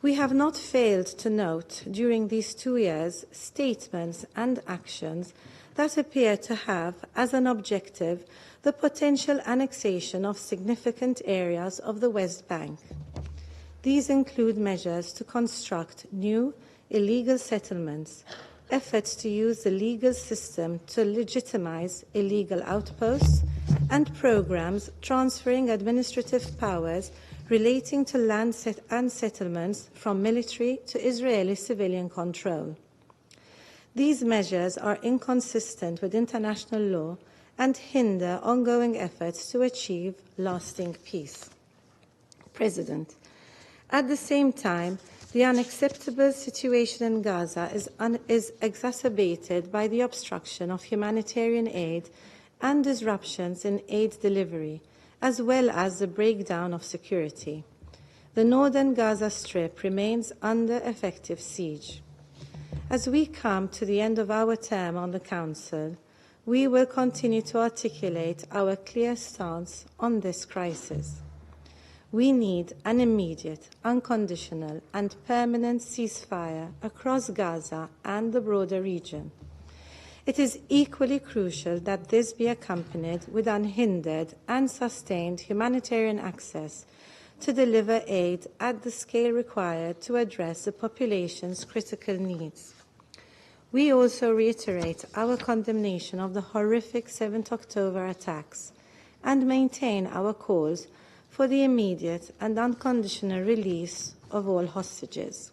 We have not failed to note during these 2 years statements and actions that appear to have as an objective the potential annexation of significant areas of the West Bank. These include measures to construct new illegal settlements, efforts to use the legal system to legitimize illegal outposts, and programs transferring administrative powers relating to land and settlements from military to Israeli civilian control. These measures are inconsistent with international law and hinder ongoing efforts to achieve lasting peace. President, at the same time, the unacceptable situation in Gaza is exacerbated by the obstruction of humanitarian aid and disruptions in aid delivery, as well as the breakdown of security. The northern Gaza Strip remains under effective siege. As we come to the end of our term on the Council, we will continue to articulate our clear stance on this crisis. We need an immediate, unconditional, and permanent ceasefire across Gaza and the broader region. It is equally crucial that this be accompanied with unhindered and sustained humanitarian access to deliver aid at the scale required to address the population's critical needs. We also reiterate our condemnation of the horrific 7th October attacks and maintain our calls for the immediate and unconditional release of all hostages.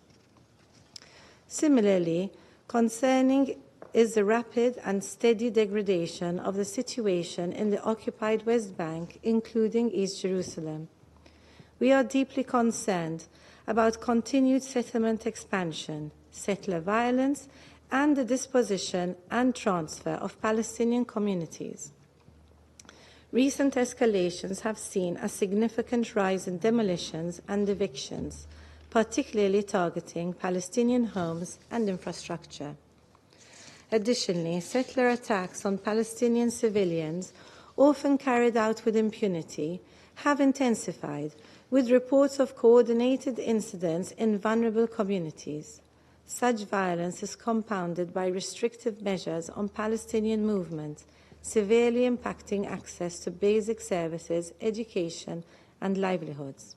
Similarly, concerning is the rapid and steady degradation of the situation in the occupied West Bank, including East Jerusalem. We are deeply concerned about continued settlement expansion, settler violence, and the disposition and transfer of Palestinian communities. Recent escalations have seen a significant rise in demolitions and evictions, particularly targeting Palestinian homes and infrastructure. Additionally, settler attacks on Palestinian civilians, often carried out with impunity, have intensified, with reports of coordinated incidents in vulnerable communities. Such violence is compounded by restrictive measures on Palestinian movement, severely impacting access to basic services, education, and livelihoods.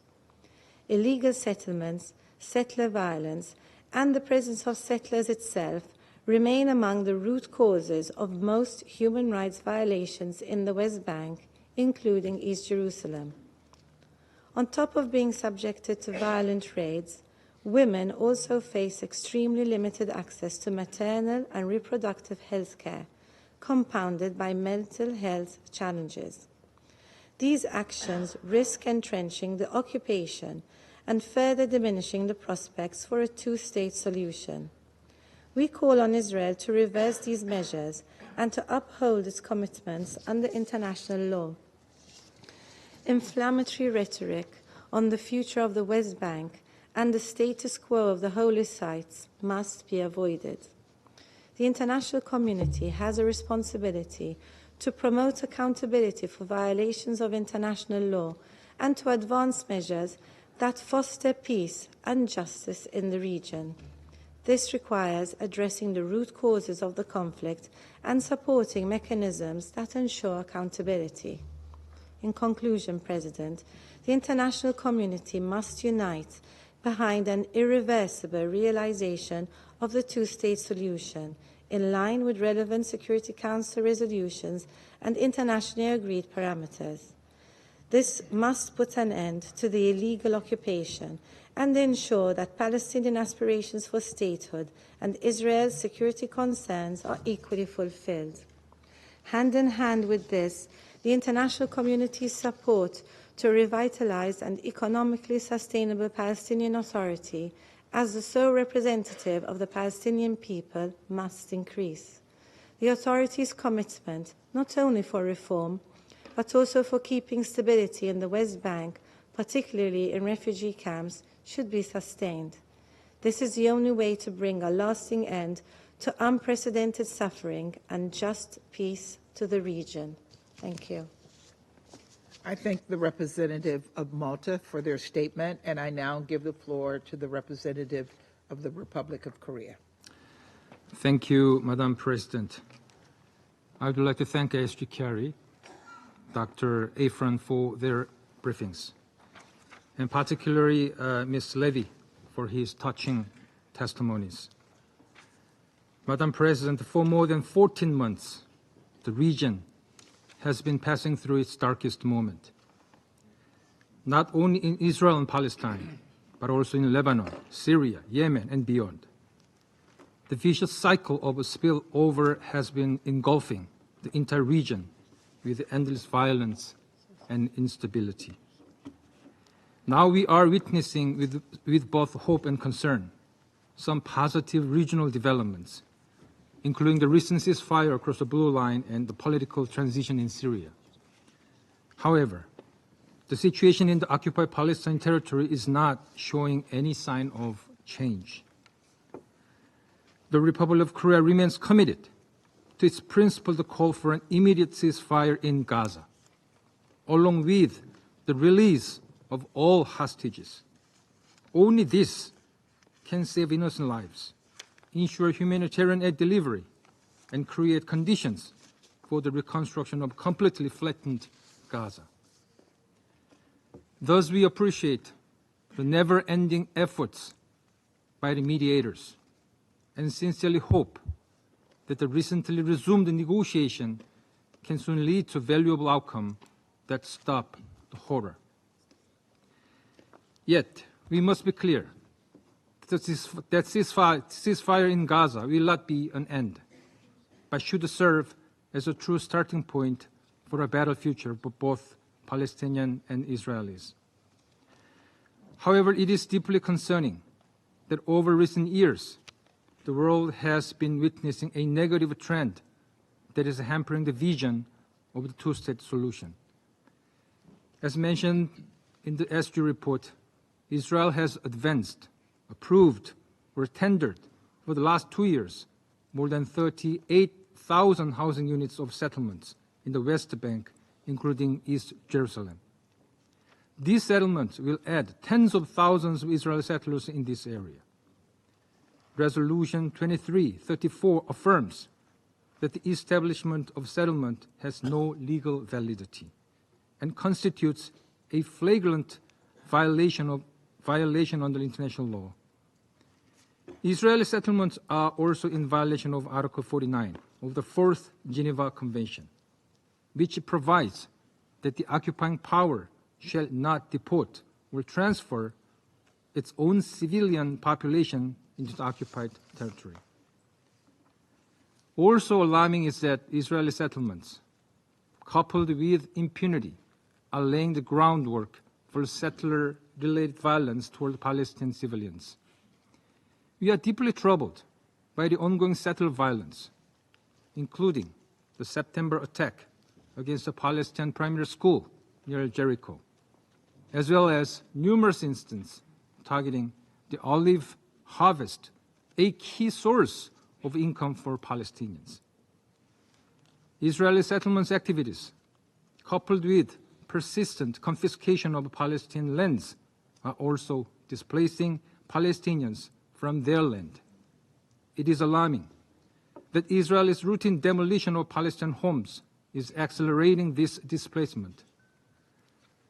Illegal settlements, settler violence, and the presence of settlers itself remain among the root causes of most human rights violations in the West Bank, including East Jerusalem. On top of being subjected to violent raids, women also face extremely limited access to maternal and reproductive health care, compounded by mental health challenges. These actions risk entrenching the occupation and further diminishing the prospects for a two-state solution. We call on Israel to reverse these measures and to uphold its commitments under international law. Inflammatory rhetoric on the future of the West Bank and the status quo of the holy sites must be avoided. The international community has a responsibility to promote accountability for violations of international law and to advance measures that foster peace and justice in the region. This requires addressing the root causes of the conflict and supporting mechanisms that ensure accountability. In conclusion, President, the international community must unite behind an irreversible realization of the two-state solution, in line with relevant Security Council resolutions and internationally agreed parameters. This must put an end to the illegal occupation and ensure that Palestinian aspirations for statehood and Israel's security concerns are equally fulfilled. Hand in hand with this, the international community's support to revitalize an economically sustainable Palestinian Authority as the sole representative of the Palestinian people must increase. The Authority's commitment, not only for reform, but also for keeping stability in the West Bank, particularly in refugee camps, should be sustained. This is the only way to bring a lasting end to unprecedented suffering and just peace to the region. Thank you. I thank the representative of Malta for their statement, and I now give the floor to the representative of the Republic of Korea. Thank you, Madam President. I would like to thank ASG Carey, Dr. Afran for their briefings, and particularly Ms. Levy for his touching testimonies. Madam President, for more than 14 months, the region has been passing through its darkest moment, not only in Israel and Palestine, but also in Lebanon, Syria, Yemen, and beyond. The vicious cycle of a spillover has been engulfing the entire region with endless violence and instability. Now we are witnessing with both hope and concern some positive regional developments, including the recent ceasefire across the Blue Line and the political transition in Syria. However, the situation in the occupied Palestinian territory is not showing any sign of change. The Republic of Korea remains committed to its principle to call for an immediate ceasefire in Gaza, along with the release of all hostages. Only this can save innocent lives, ensure humanitarian aid delivery, and create conditions for the reconstruction of completely flattened Gaza. Thus, we appreciate the never-ending efforts by the mediators and sincerely hope that the recently resumed negotiation can soon lead to a valuable outcome that stop the horror. Yet, we must be clear that ceasefire in Gaza will not be an end, but should serve as a true starting point for a better future for both Palestinians and Israelis. However, it is deeply concerning that over recent years, the world has been witnessing a negative trend that is hampering the vision of the two-state solution. As mentioned in the SG report, Israel has advanced, approved, or tendered for the last 2 years more than 38,000 housing units of settlements in the West Bank, including East Jerusalem. These settlements will add tens of thousands of Israeli settlers in this area. Resolution 2334 affirms that the establishment of settlement has no legal validity and constitutes a flagrant violation under international law. Israeli settlements are also in violation of Article 49 of the Fourth Geneva Convention, which provides that the occupying power shall not deport or transfer its own civilian population into the occupied territory. Also alarming is that Israeli settlements, coupled with impunity, are laying the groundwork for settler-related violence toward Palestinian civilians. We are deeply troubled by the ongoing settler violence, including the September attack against a Palestinian primary school near Jericho, as well as numerous instances targeting the olive harvest, a key source of income for Palestinians. Israeli settlements activities, coupled with persistent confiscation of Palestinian lands, are also displacing Palestinians from their land. It is alarming that Israel's routine demolition of Palestinian homes is accelerating this displacement.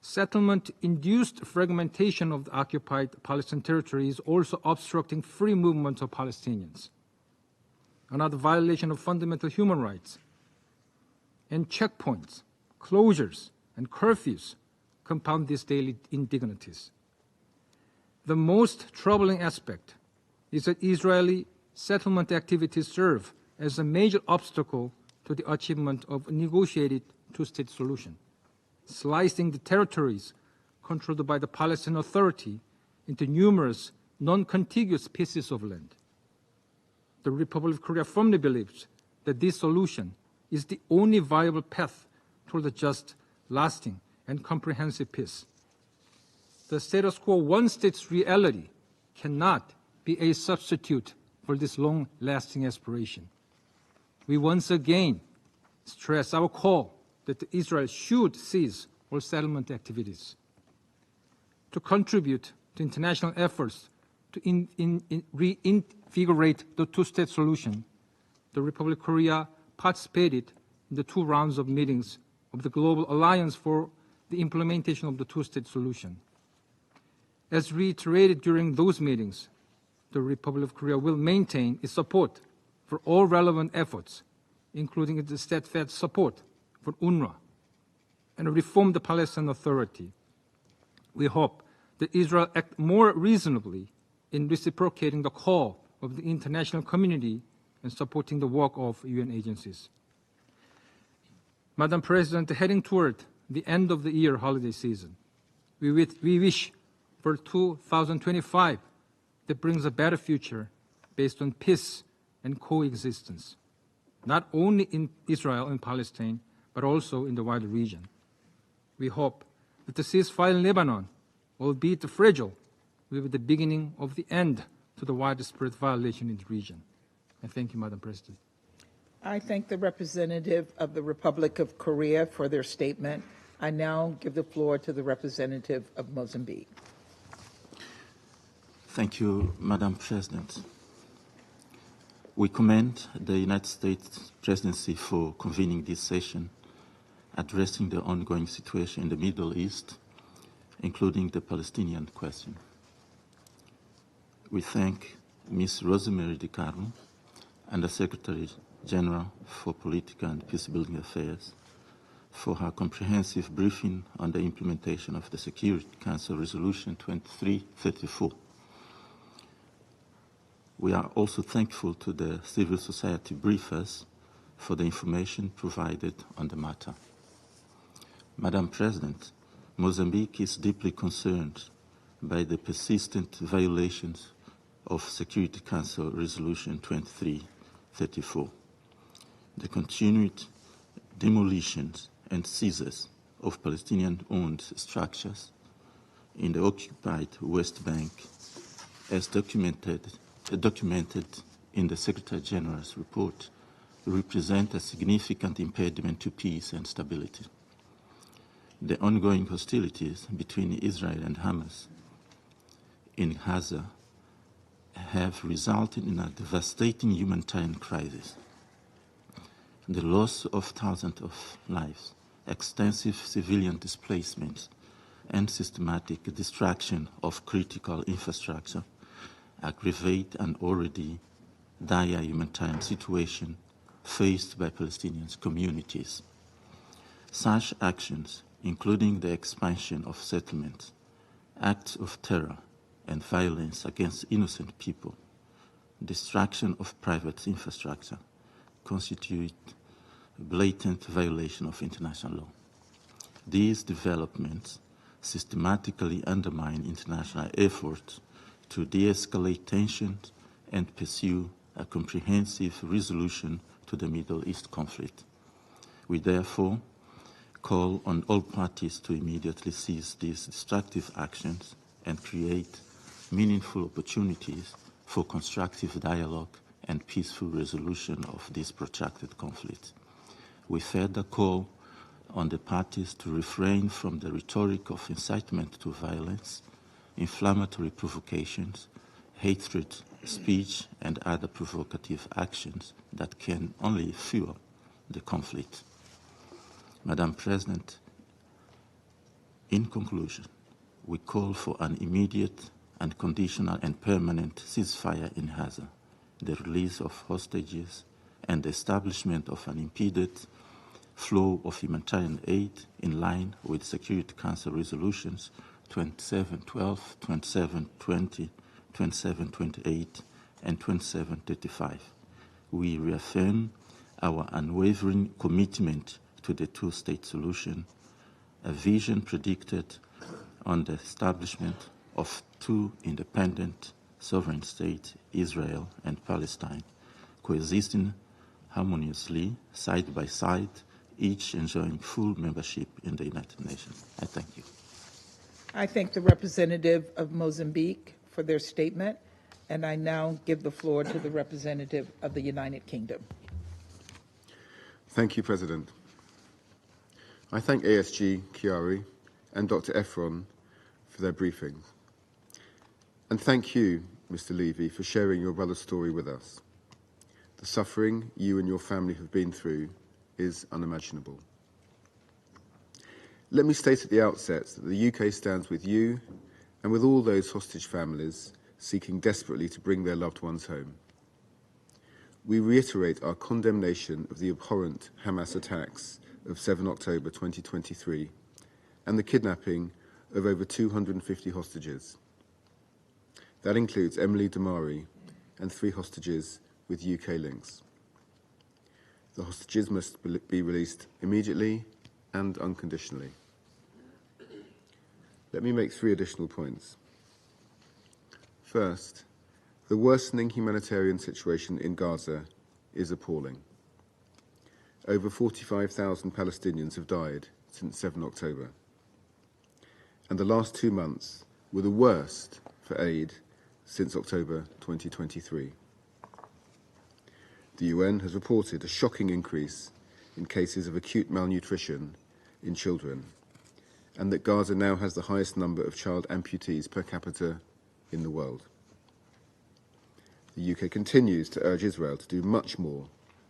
Settlement-induced fragmentation of the occupied Palestinian territory is also obstructing free movement of Palestinians, another violation of fundamental human rights. And checkpoints, closures, and curfews compound these daily indignities. The most troubling aspect is that Israeli settlement activities serve as a major obstacle to the achievement of a negotiated two-state solution, slicing the territories controlled by the Palestinian Authority into numerous non-contiguous pieces of land. The Republic of Korea firmly believes that this solution is the only viable path toward a just, lasting, and comprehensive peace. The status quo one-state reality cannot be a substitute for this long-lasting aspiration. We once again stress our call that Israel should cease all settlement activities. To contribute to international efforts to reinvigorate the two-state solution, the Republic of Korea participated in the 2 rounds of meetings of the Global Alliance for the Implementation of the Two-State Solution. As reiterated during those meetings, the Republic of Korea will maintain its support for all relevant efforts, including its steadfast support for UNRWA, and reform the Palestinian Authority. We hope that Israel act more reasonably in reciprocating the call of the international community and supporting the work of UN agencies. Madam President, heading toward the end of the year holiday season, we wish for 2025 that brings a better future based on peace and coexistence, not only in Israel and Palestine, but also in the wider region. We hope that the ceasefire in Lebanon, albeit fragile, will be the beginning of the end to the widespread violation in the region. I thank you, Madam President. I thank the representative of the Republic of Korea for their statement. I now give the floor to the representative of Mozambique. Thank you, Madam President. We commend the United States presidency for convening this session, addressing the ongoing situation in the Middle East, including the Palestinian question. We thank Ms. Rosemary DiCarlo and the Secretary General for Political and Peacebuilding Affairs for her comprehensive briefing on the implementation of the Security Council Resolution 2334. We are also thankful to the civil society briefers for the information provided on the matter. Madam President, Mozambique is deeply concerned by the persistent violations of Security Council Resolution 2334, the continued demolitions and seizures of Palestinian-owned structures in the occupied West Bank, as documented in the Secretary General's report, represent a significant impediment to peace and stability. The ongoing hostilities between Israel and Hamas in Gaza have resulted in a devastating humanitarian crisis. The loss of thousands of lives, extensive civilian displacements, and systematic destruction of critical infrastructure aggravate an already dire humanitarian situation faced by Palestinian communities. Such actions, including the expansion of settlements, acts of terror and violence against innocent people, destruction of private infrastructure, constitute a blatant violation of international law. These developments systematically undermine international efforts to de-escalate tensions and pursue a comprehensive resolution to the Middle East conflict. We therefore call on all parties to immediately cease these destructive actions and create meaningful opportunities for constructive dialogue and peaceful resolution of this protracted conflict. We further call on the parties to refrain from the rhetoric of incitement to violence, inflammatory provocations, hatred, speech, and other provocative actions that can only fuel the conflict. Madam President, in conclusion, we call for an immediate, unconditional, and permanent ceasefire in Gaza, the release of hostages, and the establishment of an impeded flow of humanitarian aid in line with Security Council resolutions 2712, 2720, 2728, and 2735. We reaffirm our unwavering commitment to the two-state solution, a vision predicted on the establishment of two independent sovereign states, Israel and Palestine, coexisting harmoniously side by side, each enjoying full membership in the United Nations. I thank you. I thank the representative of Mozambique for their statement, and I now give the floor to the representative of the United Kingdom. Thank you, President. I thank ASG Chiari and Dr. Efron for their briefings. And thank you, Mr. Levy, for sharing your brother's story with us. The suffering you and your family have been through is unimaginable. Let me state at the outset that the UK stands with you and with all those hostage families seeking desperately to bring their loved ones home. We reiterate our condemnation of the abhorrent Hamas attacks of 7 October 2023 and the kidnapping of over 250 hostages. That includes Emily Damari and 3 hostages with UK links. The hostages must be released immediately and unconditionally. Let me make 3 additional points. First, the worsening humanitarian situation in Gaza is appalling. Over 45,000 Palestinians have died since 7 October. And the last 2 months were the worst for aid since October 2023. The UN has reported a shocking increase in cases of acute malnutrition in children, and that Gaza now has the highest number of child amputees per capita in the world. The UK continues to urge Israel to do much more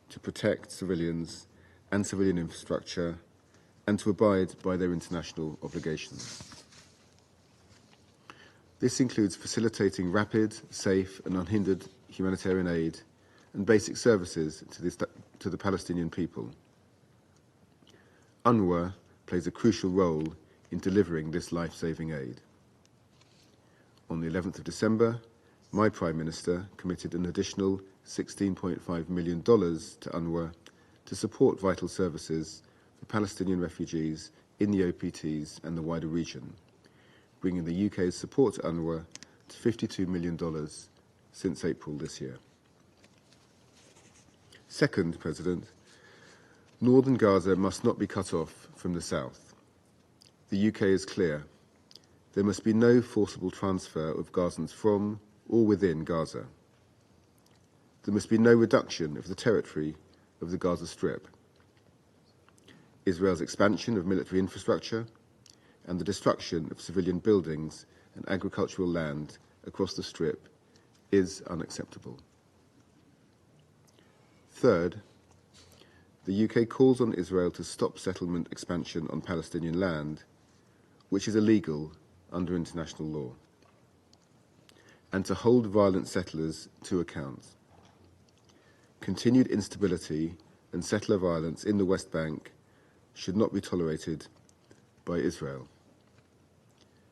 to protect civilians and civilian infrastructure and to abide by their international obligations. This includes facilitating rapid, safe and unhindered humanitarian aid and basic services to the Palestinian people. UNRWA plays a crucial role in delivering this life-saving aid. On the 11th of December, my Prime Minister committed an additional $16.5 million to UNRWA to support vital services for Palestinian refugees in the OPTs and the wider region, bringing the UK's support to UNRWA to $52 million since April this year. Second, President, northern Gaza must not be cut off from the south. The UK is clear. There must be no forcible transfer of Gazans from or within Gaza. There must be no reduction of the territory of the Gaza Strip. Israel's expansion of military infrastructure and the destruction of civilian buildings and agricultural land across the Strip is unacceptable. Third, the UK calls on Israel to stop settlement expansion on Palestinian land, which is illegal under international law, and to hold violent settlers to account. Continued instability and settler violence in the West Bank should not be tolerated by Israel,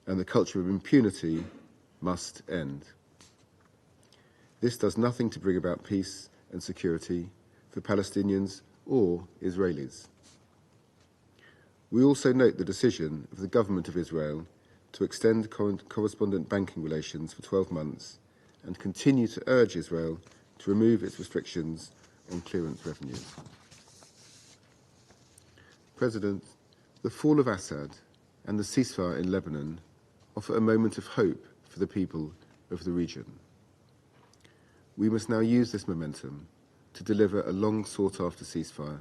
and the culture of impunity must end. This does nothing to bring about peace and security for Palestinians or Israelis. We also note the decision of the government of Israel to extend correspondent banking relations for 12 months and continue to urge Israel to remove its restrictions on clearance revenues. President, the fall of Assad and the ceasefire in Lebanon offer a moment of hope for the people of the region. We must now use this momentum to deliver a long sought-after ceasefire,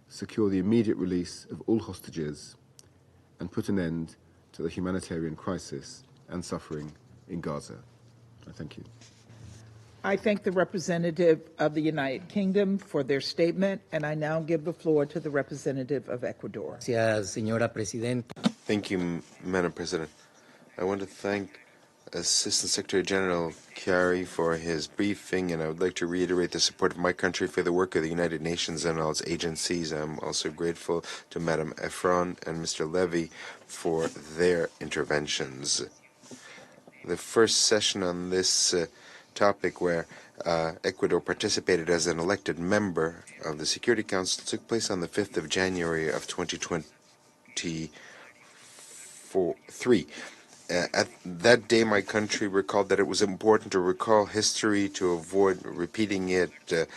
secure the immediate release of all hostages, and put an end to the humanitarian crisis and suffering in Gaza. I thank you. I thank the representative of the United Kingdom for their statement, and I now give the floor to the representative of Ecuador. Gracias, señora Presidenta. Thank you, Madam President. I want to thank Assistant Secretary General Chiari for his briefing, and I would like to reiterate the support of my country for the work of the United Nations and all its agencies. I'm also grateful to Madam Efron and Mr. Levy for their interventions. The first session on this topic where Ecuador participated as an elected member of the Security Council took place on the 5th of January of 2023. At that day, my country recalled that it was important to recall history to avoid repeating it, that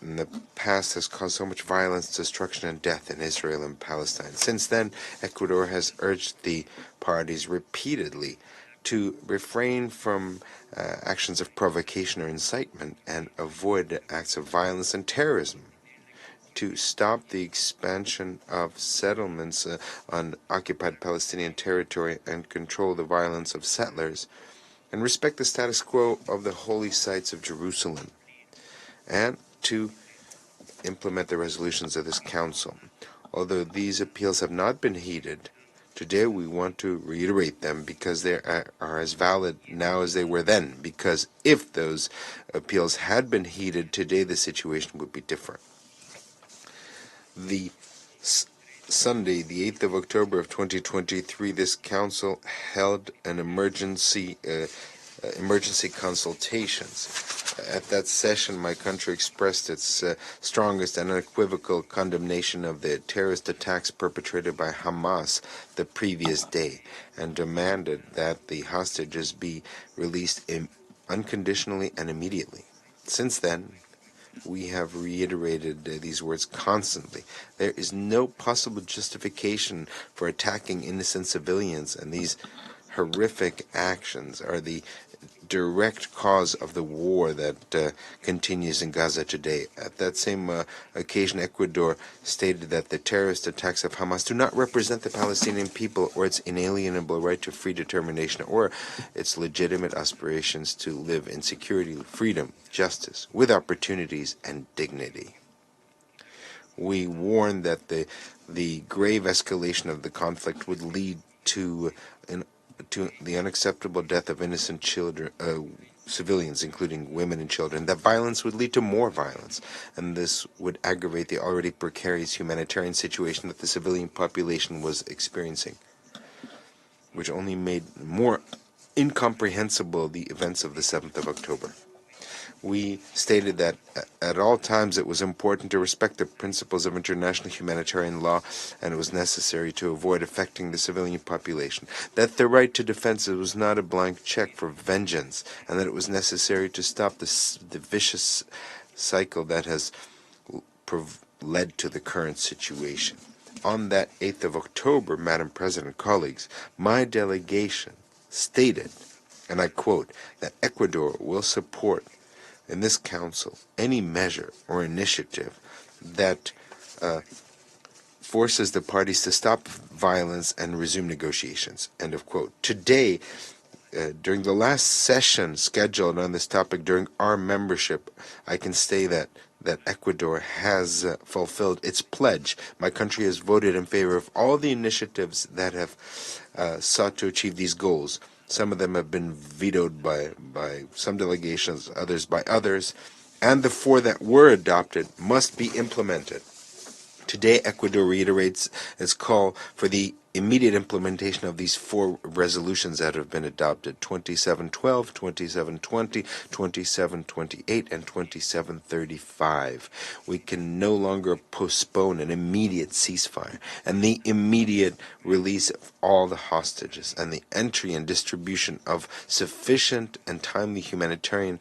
in the past has caused so much violence, destruction, and death in Israel and Palestine. Since then, Ecuador has urged the parties repeatedly to refrain from actions of provocation or incitement and avoid acts of violence and terrorism, to stop the expansion of settlements on occupied Palestinian territory and control the violence of settlers, and respect the status quo of the holy sites of Jerusalem, and to implement the resolutions of this Council. Although these appeals have not been heeded, today we want to reiterate them because they are as valid now as they were then, because if those appeals had been heeded, today the situation would be different. The Sunday, the 8th of October of 2023, this Council held an emergency consultations. At that session, my country expressed its strongest and unequivocal condemnation of the terrorist attacks perpetrated by Hamas the previous day and demanded that the hostages be released unconditionally and immediately. Since then, we have reiterated these words constantly. There is no possible justification for attacking innocent civilians, and these horrific actions are the direct cause of the war that continues in Gaza today. At that same occasion, Ecuador stated that the terrorist attacks of Hamas do not represent the Palestinian people or its inalienable right to free determination or its legitimate aspirations to live in security, freedom, justice, with opportunities and dignity. We warned that the grave escalation of the conflict would lead to the unacceptable death of innocent children, civilians, including women and children, that violence would lead to more violence, and this would aggravate the already precarious humanitarian situation that the civilian population was experiencing, which only made more incomprehensible the events of the 7th of October. We stated that at all times it was important to respect the principles of international humanitarian law, and it was necessary to avoid affecting the civilian population, that the right to defense was not a blank check for vengeance, and that it was necessary to stop the vicious cycle that has led to the current situation. On that 8th of October, Madam President, colleagues, my delegation stated, and I quote, that Ecuador will support in this council any measure or initiative that forces the parties to stop violence and resume negotiations. End of quote. Today, during the last session scheduled on this topic during our membership, I can say that Ecuador has fulfilled its pledge. My country has voted in favor of all the initiatives that have sought to achieve these goals. Some of them have been vetoed by some delegations, others by others, and the 4 that were adopted must be implemented. Today, Ecuador reiterates its call for the immediate implementation of these 4 resolutions that have been adopted: 2712, 2720, 2728, and 2735. We can no longer postpone an immediate ceasefire and the immediate release of all the hostages and the entry and distribution of sufficient and timely humanitarian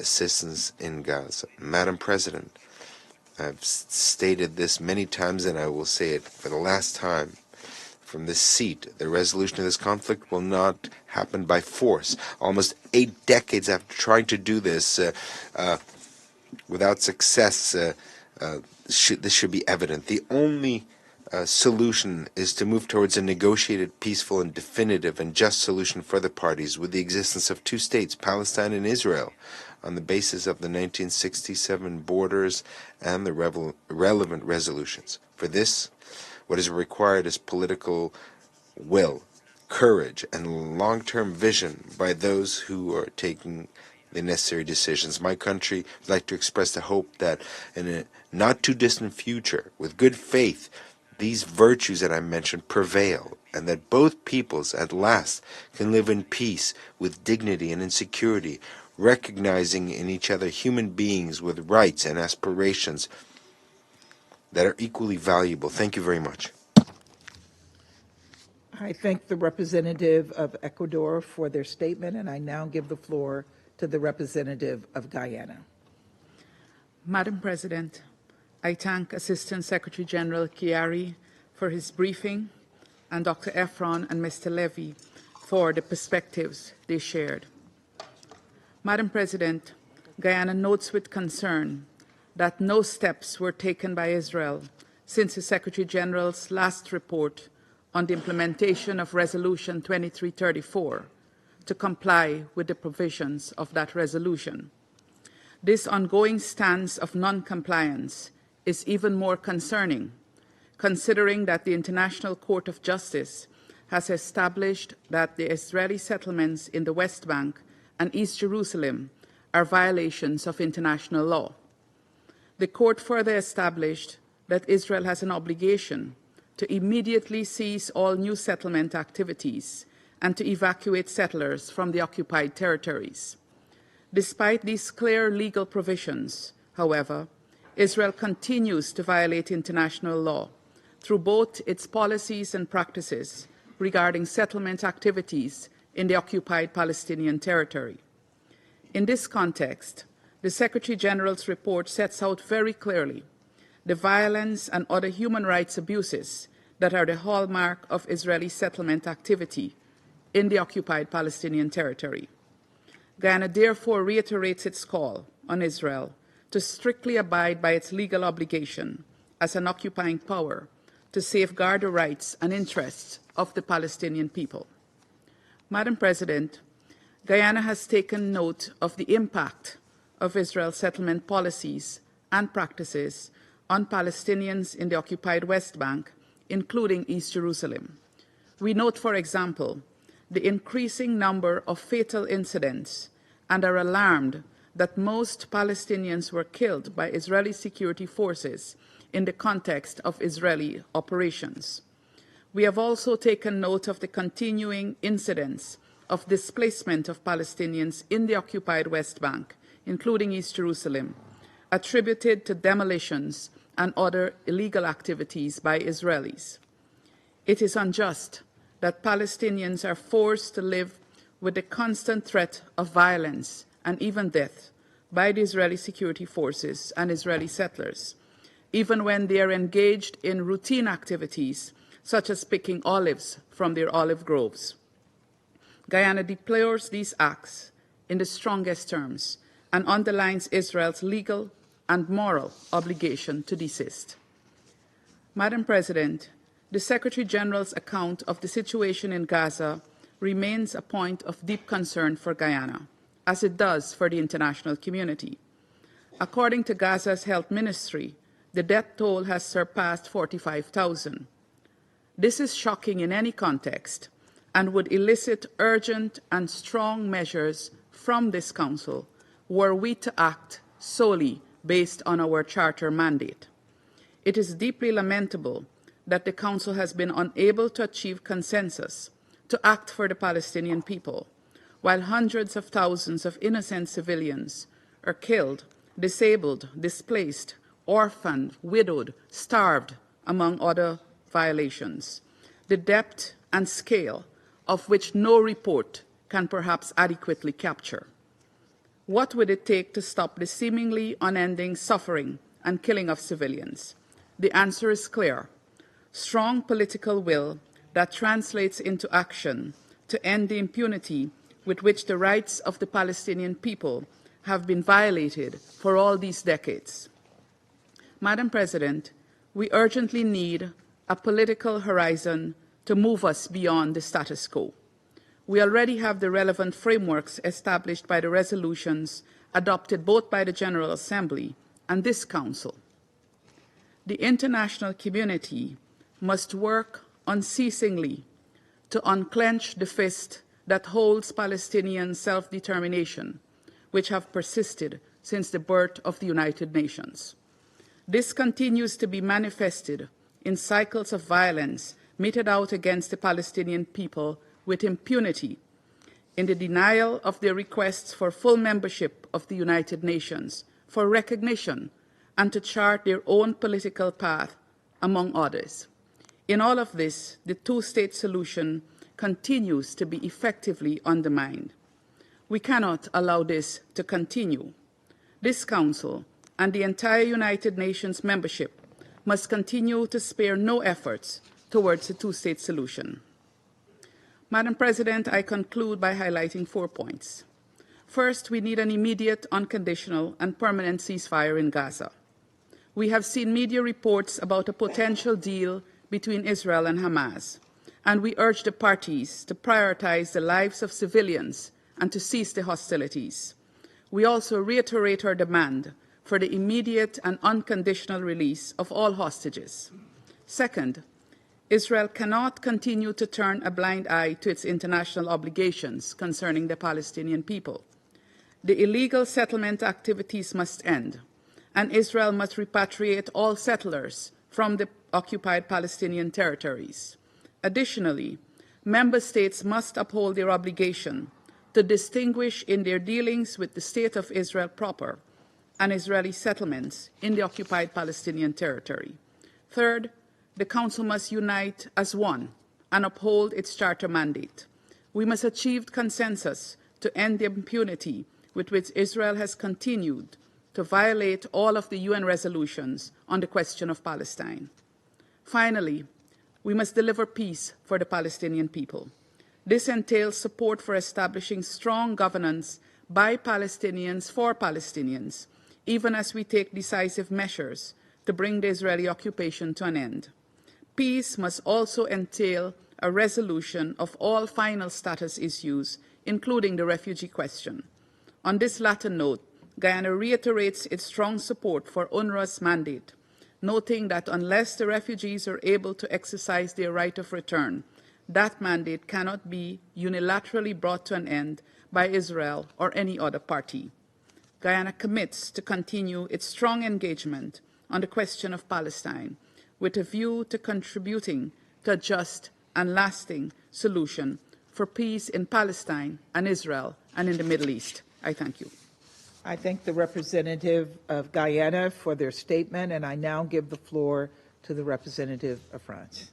assistance in Gaza. Madam President, I've stated this many times, and I will say it for the last time from this seat. The resolution of this conflict will not happen by force. Almost 8 decades after trying to do this without success, this should be evident. The only solution is to move towards a negotiated, peaceful, and definitive and just solution for the parties with the existence of 2 states, Palestine and Israel, on the basis of the 1967 borders and the relevant resolutions. For this, what is required is political will, courage, and long-term vision by those who are taking the necessary decisions. My country would like to express the hope that in a not-too-distant future, with good faith, these virtues that I mentioned prevail, and that both peoples at last can live in peace with dignity and in security, recognizing in each other human beings with rights and aspirations that are equally valuable. Thank you very much. I thank the representative of Ecuador for their statement, and I now give the floor to the representative of Guyana. Madam President, I thank Assistant Secretary General Chiari for his briefing and Dr. Efron and Mr. Levy for the perspectives they shared. Madam President, Guyana notes with concern that no steps were taken by Israel since the Secretary General's last report on the implementation of Resolution 2334 to comply with the provisions of that resolution. This ongoing stance of non-compliance is even more concerning, considering that the International Court of Justice has established that the Israeli settlements in the West Bank and East Jerusalem are violations of international law. The court further established that Israel has an obligation to immediately cease all new settlement activities and to evacuate settlers from the occupied territories. Despite these clear legal provisions, however, Israel continues to violate international law through both its policies and practices regarding settlement activities in the occupied Palestinian territory. In this context, the Secretary General's report sets out very clearly the violence and other human rights abuses that are the hallmark of Israeli settlement activity in the occupied Palestinian territory. Guyana therefore reiterates its call on Israel to strictly abide by its legal obligation as an occupying power to safeguard the rights and interests of the Palestinian people. Madam President, Guyana has taken note of the impact of Israel's settlement policies and practices on Palestinians in the occupied West Bank, including East Jerusalem. We note, for example, the increasing number of fatal incidents and are alarmed that most Palestinians were killed by Israeli security forces in the context of Israeli operations. We have also taken note of the continuing incidents of displacement of Palestinians in the occupied West Bank, including East Jerusalem, attributed to demolitions and other illegal activities by Israelis. It is unjust that Palestinians are forced to live with the constant threat of violence and even death by the Israeli security forces and Israeli settlers, even when they are engaged in routine activities such as picking olives from their olive groves. Guyana deplores these acts in the strongest terms and underlines Israel's legal and moral obligation to desist. Madam President, the Secretary General's account of the situation in Gaza remains a point of deep concern for Guyana, as it does for the international community. According to Gaza's health ministry, the death toll has surpassed 45,000. This is shocking in any context and would elicit urgent and strong measures from this Council were we to act solely based on our Charter mandate. It is deeply lamentable that the Council has been unable to achieve consensus to act for the Palestinian people, while hundreds of thousands of innocent civilians are killed, disabled, displaced, orphaned, widowed, starved, among other violations, the depth and scale of which no report can perhaps adequately capture. What would it take to stop the seemingly unending suffering and killing of civilians? The answer is clear: strong political will that translates into action to end the impunity with which the rights of the Palestinian people have been violated for all these decades. Madam President, we urgently need a political horizon to move us beyond the status quo. We already have the relevant frameworks established by the resolutions adopted both by the General Assembly and this Council. The international community must work unceasingly to unclench the fist that holds Palestinian self-determination, which have persisted since the birth of the United Nations. This continues to be manifested in cycles of violence meted out against the Palestinian people with impunity, in the denial of their requests for full membership of the United Nations, for recognition, and to chart their own political path, among others. In all of this, the two-state solution continues to be effectively undermined. We cannot allow this to continue. This Council and the entire United Nations membership must continue to spare no efforts towards a two-state solution. Madam President, I conclude by highlighting 4 points. First, we need an immediate, unconditional, and permanent ceasefire in Gaza. We have seen media reports about a potential deal between Israel and Hamas, and we urge the parties to prioritize the lives of civilians and to cease the hostilities. We also reiterate our demand for the immediate and unconditional release of all hostages. Second, Israel cannot continue to turn a blind eye to its international obligations concerning the Palestinian people. The illegal settlement activities must end, and Israel must repatriate all settlers from the occupied Palestinian territories. Additionally, member states must uphold their obligation to distinguish in their dealings with the State of Israel proper and Israeli settlements in the occupied Palestinian territory. Third, the Council must unite as one and uphold its Charter mandate. We must achieve consensus to end the impunity with which Israel has continued to violate all of the UN resolutions on the question of Palestine. Finally, we must deliver peace for the Palestinian people. This entails support for establishing strong governance by Palestinians for Palestinians, even as we take decisive measures to bring the Israeli occupation to an end. Peace must also entail a resolution of all final status issues, including the refugee question. On this latter note, Guyana reiterates its strong support for UNRWA's mandate, noting that unless the refugees are able to exercise their right of return, that mandate cannot be unilaterally brought to an end by Israel or any other party. Guyana commits to continue its strong engagement on the question of Palestine, with a view to contributing to a just and lasting solution for peace in Palestine and Israel and in the Middle East. I thank you. I thank the representative of Guyana for their statement, and I now give the floor to the representative of France.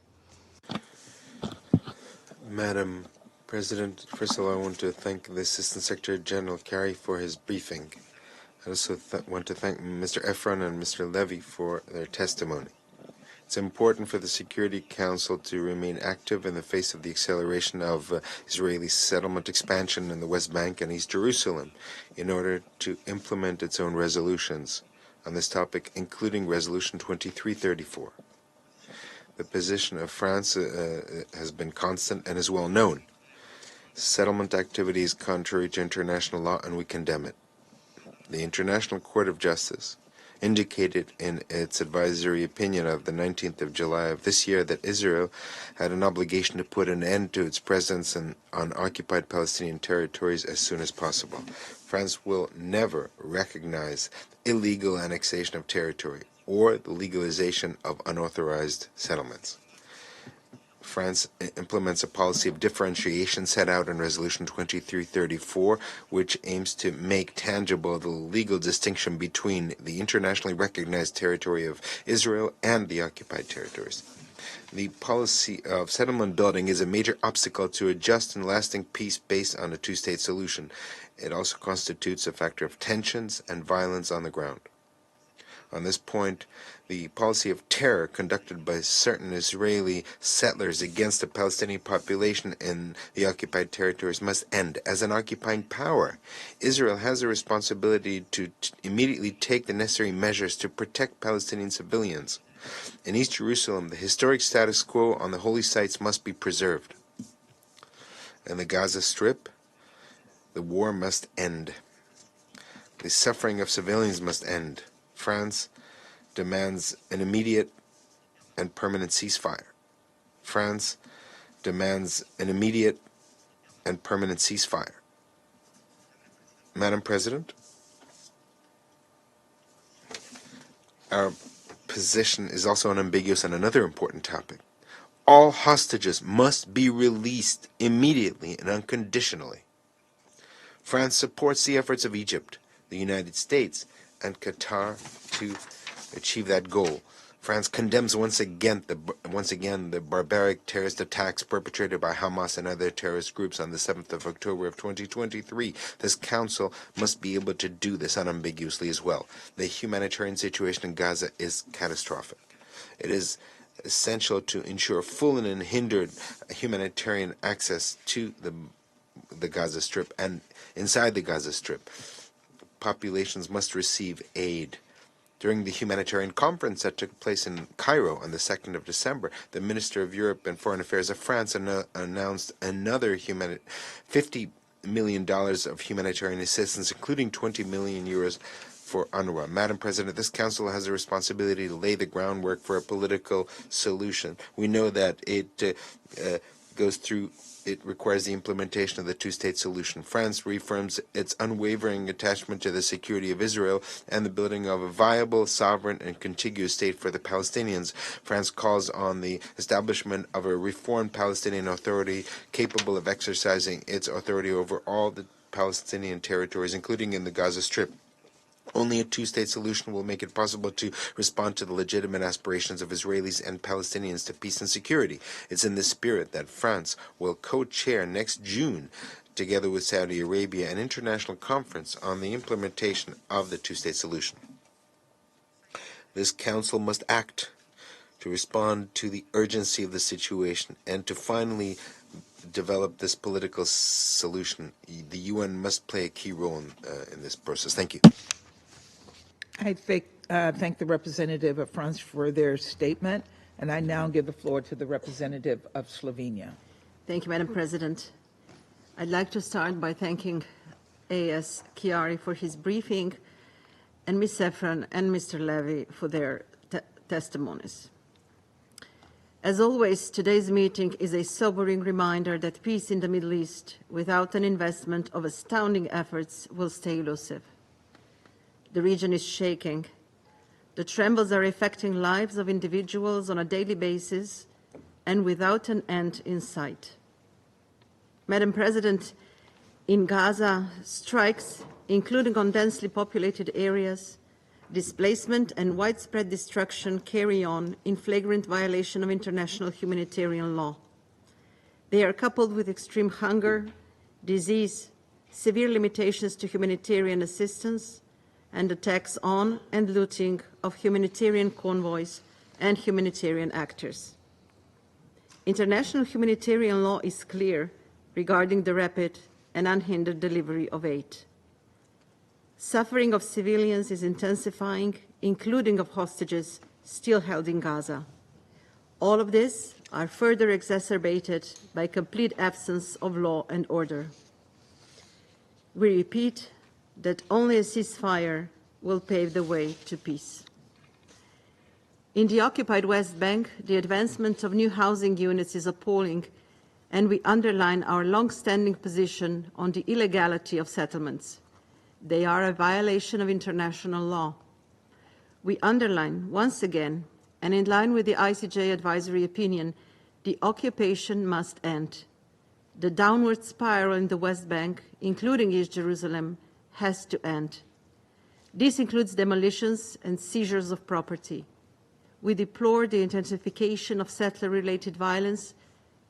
Madam President, first of all, I want to thank the Assistant Secretary General Kerry for his briefing. I also want to thank Mr. Efron and Mr. Levy for their testimony. It's important for the Security Council to remain active in the face of the acceleration of Israeli settlement expansion in the West Bank and East Jerusalem in order to implement its own resolutions on this topic, including Resolution 2334. The position of France has been constant and is well known. Settlement activity is contrary to international law, and we condemn it. The International Court of Justice indicated in its advisory opinion of the 19th of July of this year that Israel had an obligation to put an end to its presence on occupied Palestinian territories as soon as possible. France will never recognize illegal annexation of territory or the legalization of unauthorized settlements. France implements a policy of differentiation set out in Resolution 2334, which aims to make tangible the legal distinction between the internationally recognized territory of Israel and the occupied territories. The policy of settlement building is a major obstacle to a just and lasting peace based on a two-state solution. It also constitutes a factor of tensions and violence on the ground. On this point, the policy of terror conducted by certain Israeli settlers against the Palestinian population in the occupied territories must end. As an occupying power, Israel has a responsibility to immediately take the necessary measures to protect Palestinian civilians. In East Jerusalem, the historic status quo on the holy sites must be preserved. In the Gaza Strip, the war must end. The suffering of civilians must end. France demands an immediate and permanent ceasefire. France demands an immediate and permanent ceasefire. Madam President, our position is also unambiguous on another important topic. All hostages must be released immediately and unconditionally. France supports the efforts of Egypt, the United States, and Qatar to achieve that goal. France condemns once again the barbaric terrorist attacks perpetrated by Hamas and other terrorist groups on the 7th of October of 2023. This Council must be able to do this unambiguously as well. The humanitarian situation in Gaza is catastrophic. It is essential to ensure full and unhindered humanitarian access to the Gaza Strip and inside the Gaza Strip. Populations must receive aid. During the humanitarian conference that took place in Cairo on the 2nd of December, the Minister of Europe and Foreign Affairs of France announced another $50 million of humanitarian assistance, including 20 million euros for UNRWA. Madam President, this Council has a responsibility to lay the groundwork for a political solution. We know that it requires the implementation of the two-state solution. France reaffirms its unwavering attachment to the security of Israel and the building of a viable, sovereign, and contiguous state for the Palestinians. France calls on the establishment of a reformed Palestinian Authority capable of exercising its authority over all the Palestinian territories, including in the Gaza Strip. Only a two-state solution will make it possible to respond to the legitimate aspirations of Israelis and Palestinians to peace and security. It's in this spirit that France will co-chair next June, together with Saudi Arabia, an international conference on the implementation of the two-state solution. This Council must act to respond to the urgency of the situation and to finally develop this political solution. The UN must play a key role in this process. Thank you. I thank the representative of France for their statement, and I now give the floor to the representative of Slovenia. Thank you, Madam President. I'd like to start by thanking A.S. Chiari for his briefing and Ms. Efron and Mr. Levy for their testimonies. As always, today's meeting is a sobering reminder that peace in the Middle East, without an investment of astounding efforts, will stay elusive. The region is shaking. The trembles are affecting lives of individuals on a daily basis and without an end in sight. Madam President, in Gaza, strikes, including on densely populated areas, displacement and widespread destruction carry on in flagrant violation of international humanitarian law. They are coupled with extreme hunger, disease, severe limitations to humanitarian assistance, and attacks on and looting of humanitarian convoys and humanitarian actors. International humanitarian law is clear regarding the rapid and unhindered delivery of aid. Suffering of civilians is intensifying, including of hostages still held in Gaza. All of this are further exacerbated by complete absence of law and order. We repeat that only a ceasefire will pave the way to peace. In the occupied West Bank, the advancement of new housing units is appalling, and we underline our long-standing position on the illegality of settlements. They are a violation of international law. We underline once again, and in line with the ICJ advisory opinion, the occupation must end. The downward spiral in the West Bank, including East Jerusalem, has to end. This includes demolitions and seizures of property. We deplore the intensification of settler-related violence,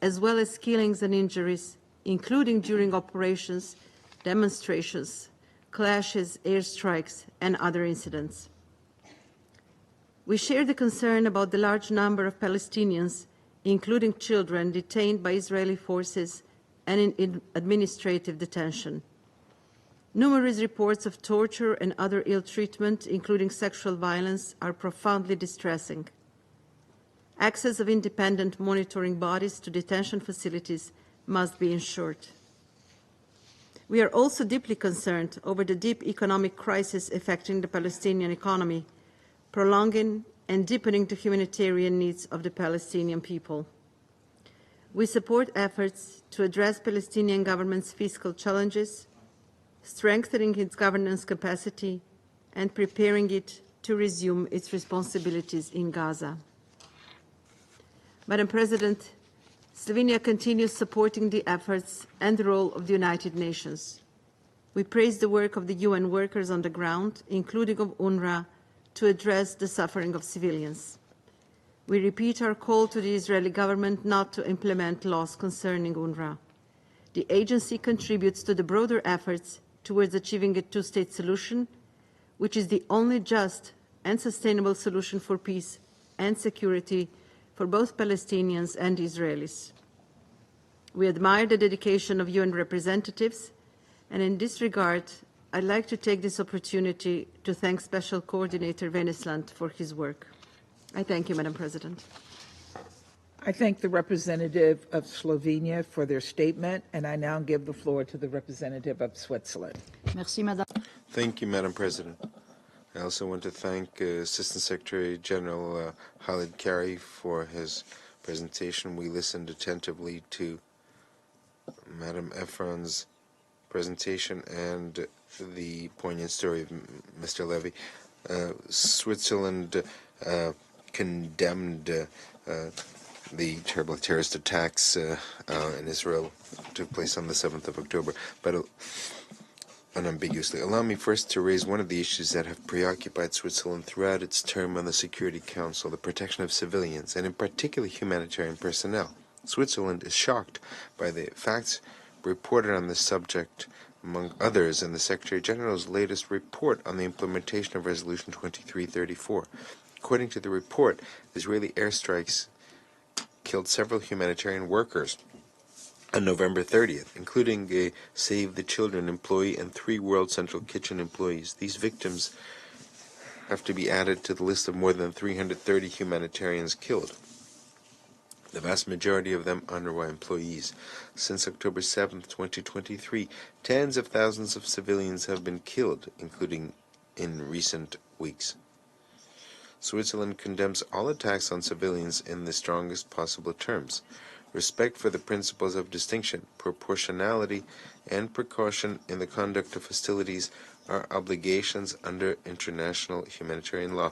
as well as killings and injuries, including during operations, demonstrations, clashes, airstrikes, and other incidents. We share the concern about the large number of Palestinians, including children, detained by Israeli forces and in administrative detention. Numerous reports of torture and other ill treatment, including sexual violence, are profoundly distressing. Access of independent monitoring bodies to detention facilities must be ensured. We are also deeply concerned over the deep economic crisis affecting the Palestinian economy, prolonging and deepening the humanitarian needs of the Palestinian people. We support efforts to address Palestinian government's fiscal challenges, strengthening its governance capacity, and preparing it to resume its responsibilities in Gaza. Madam President, Slovenia continues supporting the efforts and the role of the United Nations. We praise the work of the UN workers on the ground, including of UNRWA, to address the suffering of civilians. We repeat our call to the Israeli government not to implement laws concerning UNRWA. The agency contributes to the broader efforts towards achieving a two-state solution, which is the only just and sustainable solution for peace and security for both Palestinians and Israelis. We admire the dedication of UN representatives, and in this regard, I'd like to take this opportunity to thank Special Coordinator Venesland for his work. I thank you, Madam President. I thank the representative of Slovenia for their statement, and I now give the floor to the representative of Switzerland. Merci, Madame. Thank you, Madam President. I also want to thank Assistant Secretary General Khalid Kari for his presentation. We listened attentively to Madam Efron's presentation and the poignant story of Mr. Levy. Switzerland condemned the terrible terrorist attacks in Israel took place on the 7th of October, but unambiguously. Allow me first to raise one of the issues that have preoccupied Switzerland throughout its term on the Security Council, the protection of civilians, and in particular humanitarian personnel. Switzerland is shocked by the facts reported on this subject, among others, in the Secretary General's latest report on the implementation of Resolution 2334. According to the report, Israeli airstrikes killed several humanitarian workers on November 30th, including a Save the Children employee and 3 World Central Kitchen employees. These victims have to be added to the list of more than 330 humanitarians killed, the vast majority of them UNRWA employees. Since October 7, 2023, tens of thousands of civilians have been killed, including in recent weeks. Switzerland condemns all attacks on civilians in the strongest possible terms. Respect for the principles of distinction, proportionality, and precaution in the conduct of hostilities are obligations under international humanitarian law.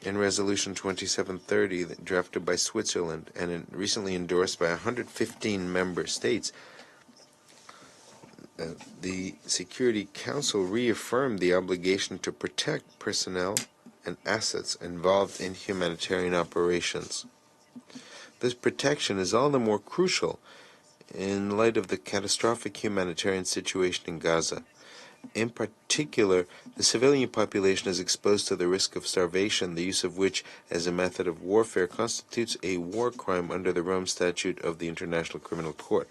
In Resolution 2730, drafted by Switzerland and recently endorsed by 115 member states, the Security Council reaffirmed the obligation to protect personnel and assets involved in humanitarian operations. This protection is all the more crucial in light of the catastrophic humanitarian situation in Gaza. In particular, the civilian population is exposed to the risk of starvation, the use of which as a method of warfare constitutes a war crime under the Rome Statute of the International Criminal Court.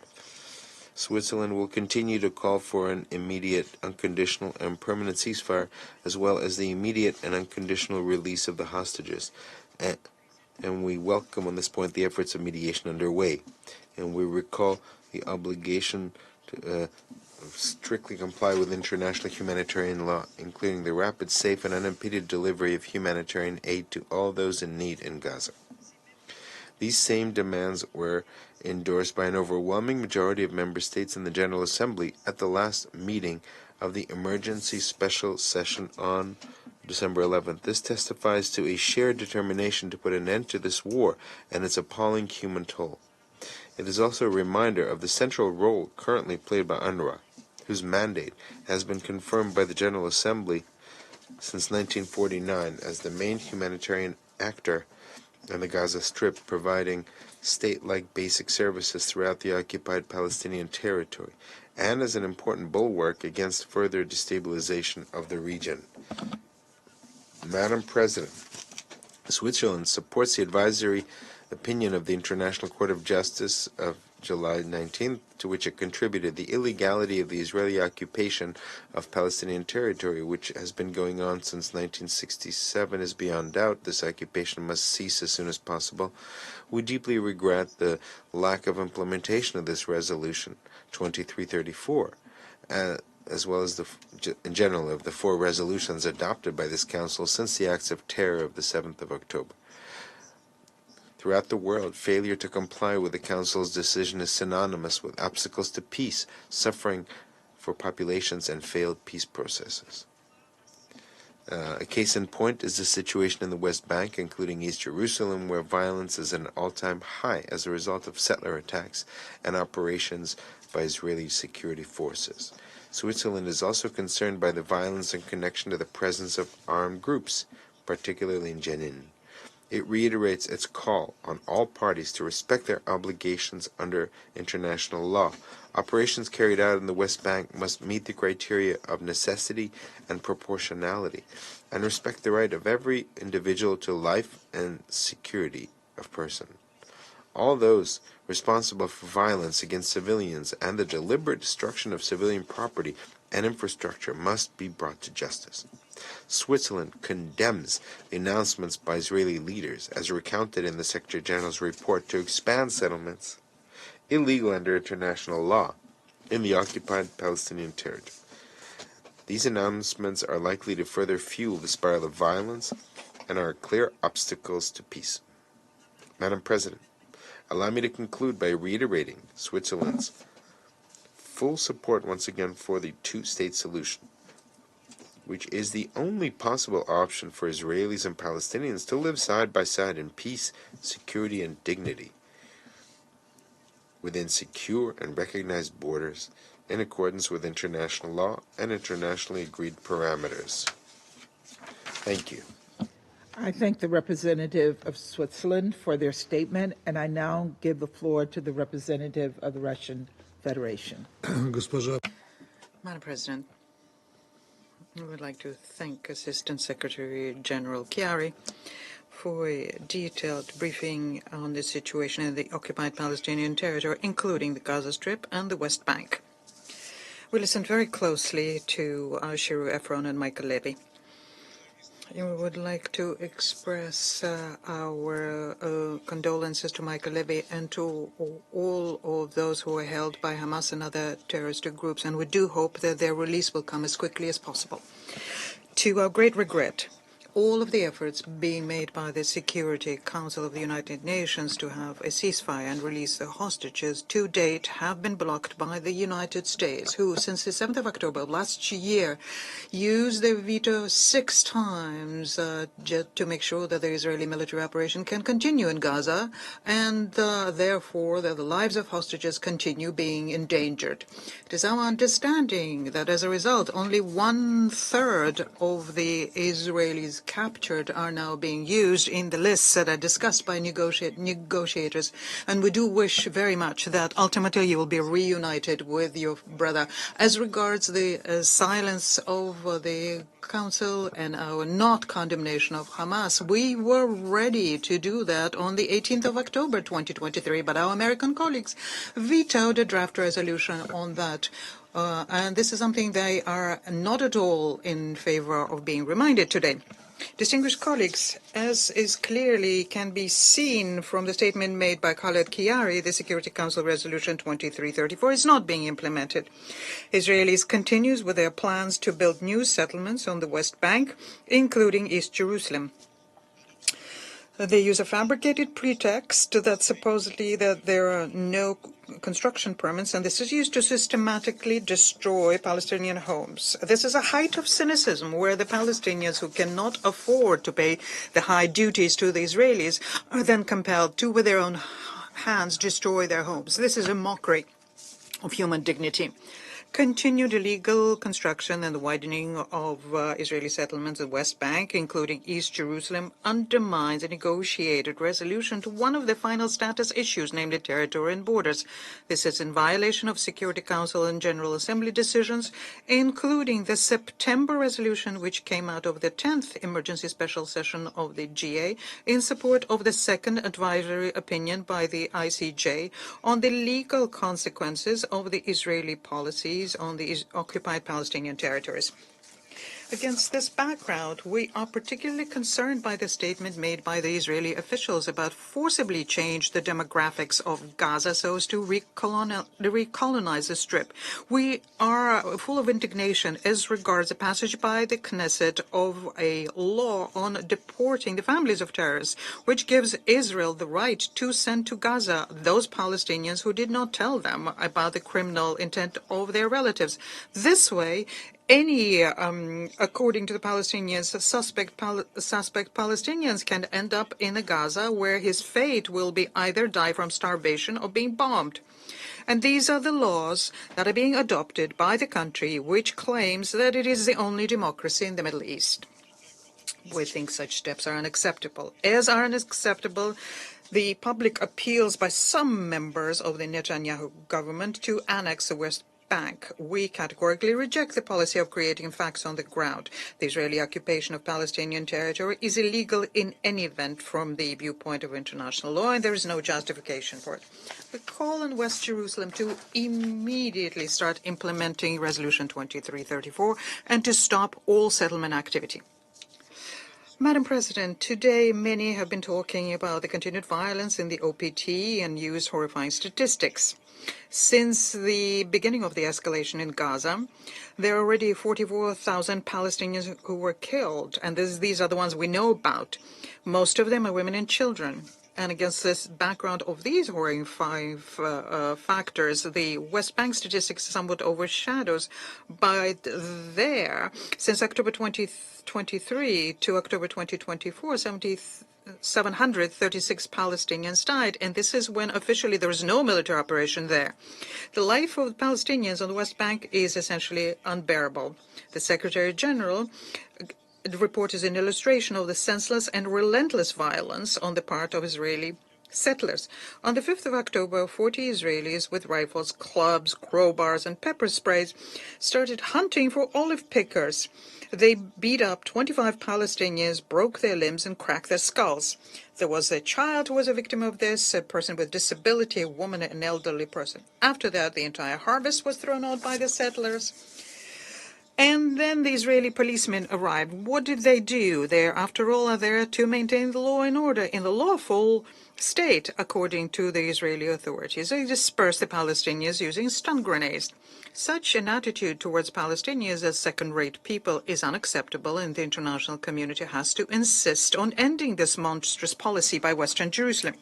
Switzerland will continue to call for an immediate, unconditional, and permanent ceasefire, as well as the immediate and unconditional release of the hostages. And we welcome on this point the efforts of mediation underway. And we recall the obligation to strictly comply with international humanitarian law, including the rapid, safe, and unimpeded delivery of humanitarian aid to all those in need in Gaza. These same demands were endorsed by an overwhelming majority of member states in the General Assembly at the last meeting of the Emergency Special Session on December 11th. This testifies to a shared determination to put an end to this war and its appalling human toll. It is also a reminder of the central role currently played by UNRWA, whose mandate has been confirmed by the General Assembly since 1949 as the main humanitarian actor in the Gaza Strip, providing state-like basic services throughout the occupied Palestinian territory, and as an important bulwark against further destabilization of the region. Madam President, Switzerland supports the advisory opinion of the International Court of Justice of July 19th, to which it contributed. The illegality of the Israeli occupation of Palestinian territory, which has been going on since 1967, is beyond doubt. This occupation must cease as soon as possible. We deeply regret the lack of implementation of this resolution 2334, as well as in general of the 4 resolutions adopted by this Council since the acts of terror of the 7th of October. Throughout the world, failure to comply with the Council's decision is synonymous with obstacles to peace, suffering for populations, and failed peace processes. A case in point is the situation in the West Bank, including East Jerusalem, where violence is at an all-time high as a result of settler attacks and operations by Israeli security forces. Switzerland is also concerned by the violence in connection to the presence of armed groups, particularly in Jenin. It reiterates its call on all parties to respect their obligations under international law. Operations carried out in the West Bank must meet the criteria of necessity and proportionality, and respect the right of every individual to life and security of person. All those responsible for violence against civilians and the deliberate destruction of civilian property and infrastructure must be brought to justice. Switzerland condemns the announcements by Israeli leaders, as recounted in the Secretary General's report, to expand settlements illegal under international law in the occupied Palestinian territory. These announcements are likely to further fuel the spiral of violence and are clear obstacles to peace. Madam President, allow me to conclude by reiterating Switzerland's full support once again for the two-state solution, which is the only possible option for Israelis and Palestinians to live side by side in peace, security, and dignity within secure and recognized borders in accordance with international law and internationally agreed parameters. Thank you. I thank the representative of Switzerland for their statement, and I now give the floor to the representative of the Russian Federation. Madam President, I would like to thank Assistant Secretary General Chiari for a detailed briefing on the situation in the occupied Palestinian territory, including the Gaza Strip and the West Bank. We listened very closely to Shiru Efron and Michael Levy. We would like to express our condolences to Michael Levy and to all of those who are held by Hamas and other terrorist groups, and we do hope that their release will come as quickly as possible. To our great regret, all of the efforts being made by the Security Council of the United Nations to have a ceasefire and release the hostages to date have been blocked by the United States, who, since the 7th of October last year, used their veto 6 times just to make sure that the Israeli military operation can continue in Gaza, and therefore that the lives of hostages continue being endangered. It is our understanding that as a result, only 1/3 of the Israelis captured are now being used in the lists that are discussed by negotiators, and we do wish very much that ultimately you will be reunited with your brother. As regards the silence of the Council and our not condemnation of Hamas, we were ready to do that on the 18th of October 2023, but our American colleagues vetoed a draft resolution on that. And this is something they are not at all in favor of being reminded today. Distinguished colleagues, as is clearly can be seen from the statement made by Khaled Kiari, the Security Council Resolution 2334 is not being implemented. Israelis continues with their plans to build new settlements on the West Bank, including East Jerusalem. They use a fabricated pretext that supposedly that there are no construction permits, and this is used to systematically destroy Palestinian homes. This is a height of cynicism where the Palestinians who cannot afford to pay the high duties to the Israelis are then compelled to, with their own hands, destroy their homes. This is a mockery of human dignity. Continued illegal construction and the widening of Israeli settlements in the West Bank, including East Jerusalem, undermines a negotiated resolution to one of the final status issues, namely territory and borders. This is in violation of Security Council and General Assembly decisions, including the September resolution, which came out of the 10th Emergency Special Session of the GA in support of the second advisory opinion by the ICJ on the legal consequences of the Israeli policy on the occupied Palestinian territories. Against this background, we are particularly concerned by the statement made by the Israeli officials about forcibly change the demographics of Gaza so as to recolonize the Strip. We are full of indignation as regards the passage by the Knesset of a law on deporting the families of terrorists, which gives Israel the right to send to Gaza those Palestinians who did not tell them about the criminal intent of their relatives. This way, any, according to the Palestinians, suspect Palestinians can end up in Gaza, where his fate will be either die from starvation or being bombed. And these are the laws that are being adopted by the country which claims that it is the only democracy in the Middle East. We think such steps are unacceptable, as are unacceptable the public appeals by some members of the Netanyahu government to annex the West Bank. We categorically reject the policy of creating facts on the ground. The Israeli occupation of Palestinian territory is illegal in any event from the viewpoint of international law, and there is no justification for it. We call on West Jerusalem to immediately start implementing Resolution 2334 and to stop all settlement activity. Madam President, today many have been talking about the continued violence in the OPT and used horrifying statistics. Since the beginning of the escalation in Gaza, there are already 44,000 Palestinians who were killed, and these are the ones we know about. Most of them are women and children. And against this background of these horrifying factors, the West Bank statistics somewhat overshadows. But there, since October 2023 to October 2024, 736 Palestinians died, and this is when officially there is no military operation there. The life of the Palestinians on the West Bank is essentially unbearable. The Secretary General report is an illustration of the senseless and relentless violence on the part of Israeli settlers. On the 5th of October, 40 Israelis with rifles, clubs, crowbars, and pepper sprays started hunting for olive pickers. They beat up 25 Palestinians, broke their limbs, and cracked their skulls. There was a child who was a victim of this, a person with disability, a woman, an elderly person. After that, the entire harvest was thrown out by the settlers. And then the Israeli policemen arrived. What did they do? They, after all, are there to maintain the law and order in the lawful state, according to the Israeli authorities. They dispersed the Palestinians using stun grenades. Such an attitude towards Palestinians as second-rate people is unacceptable, and the international community has to insist on ending this monstrous policy by Western Jerusalem.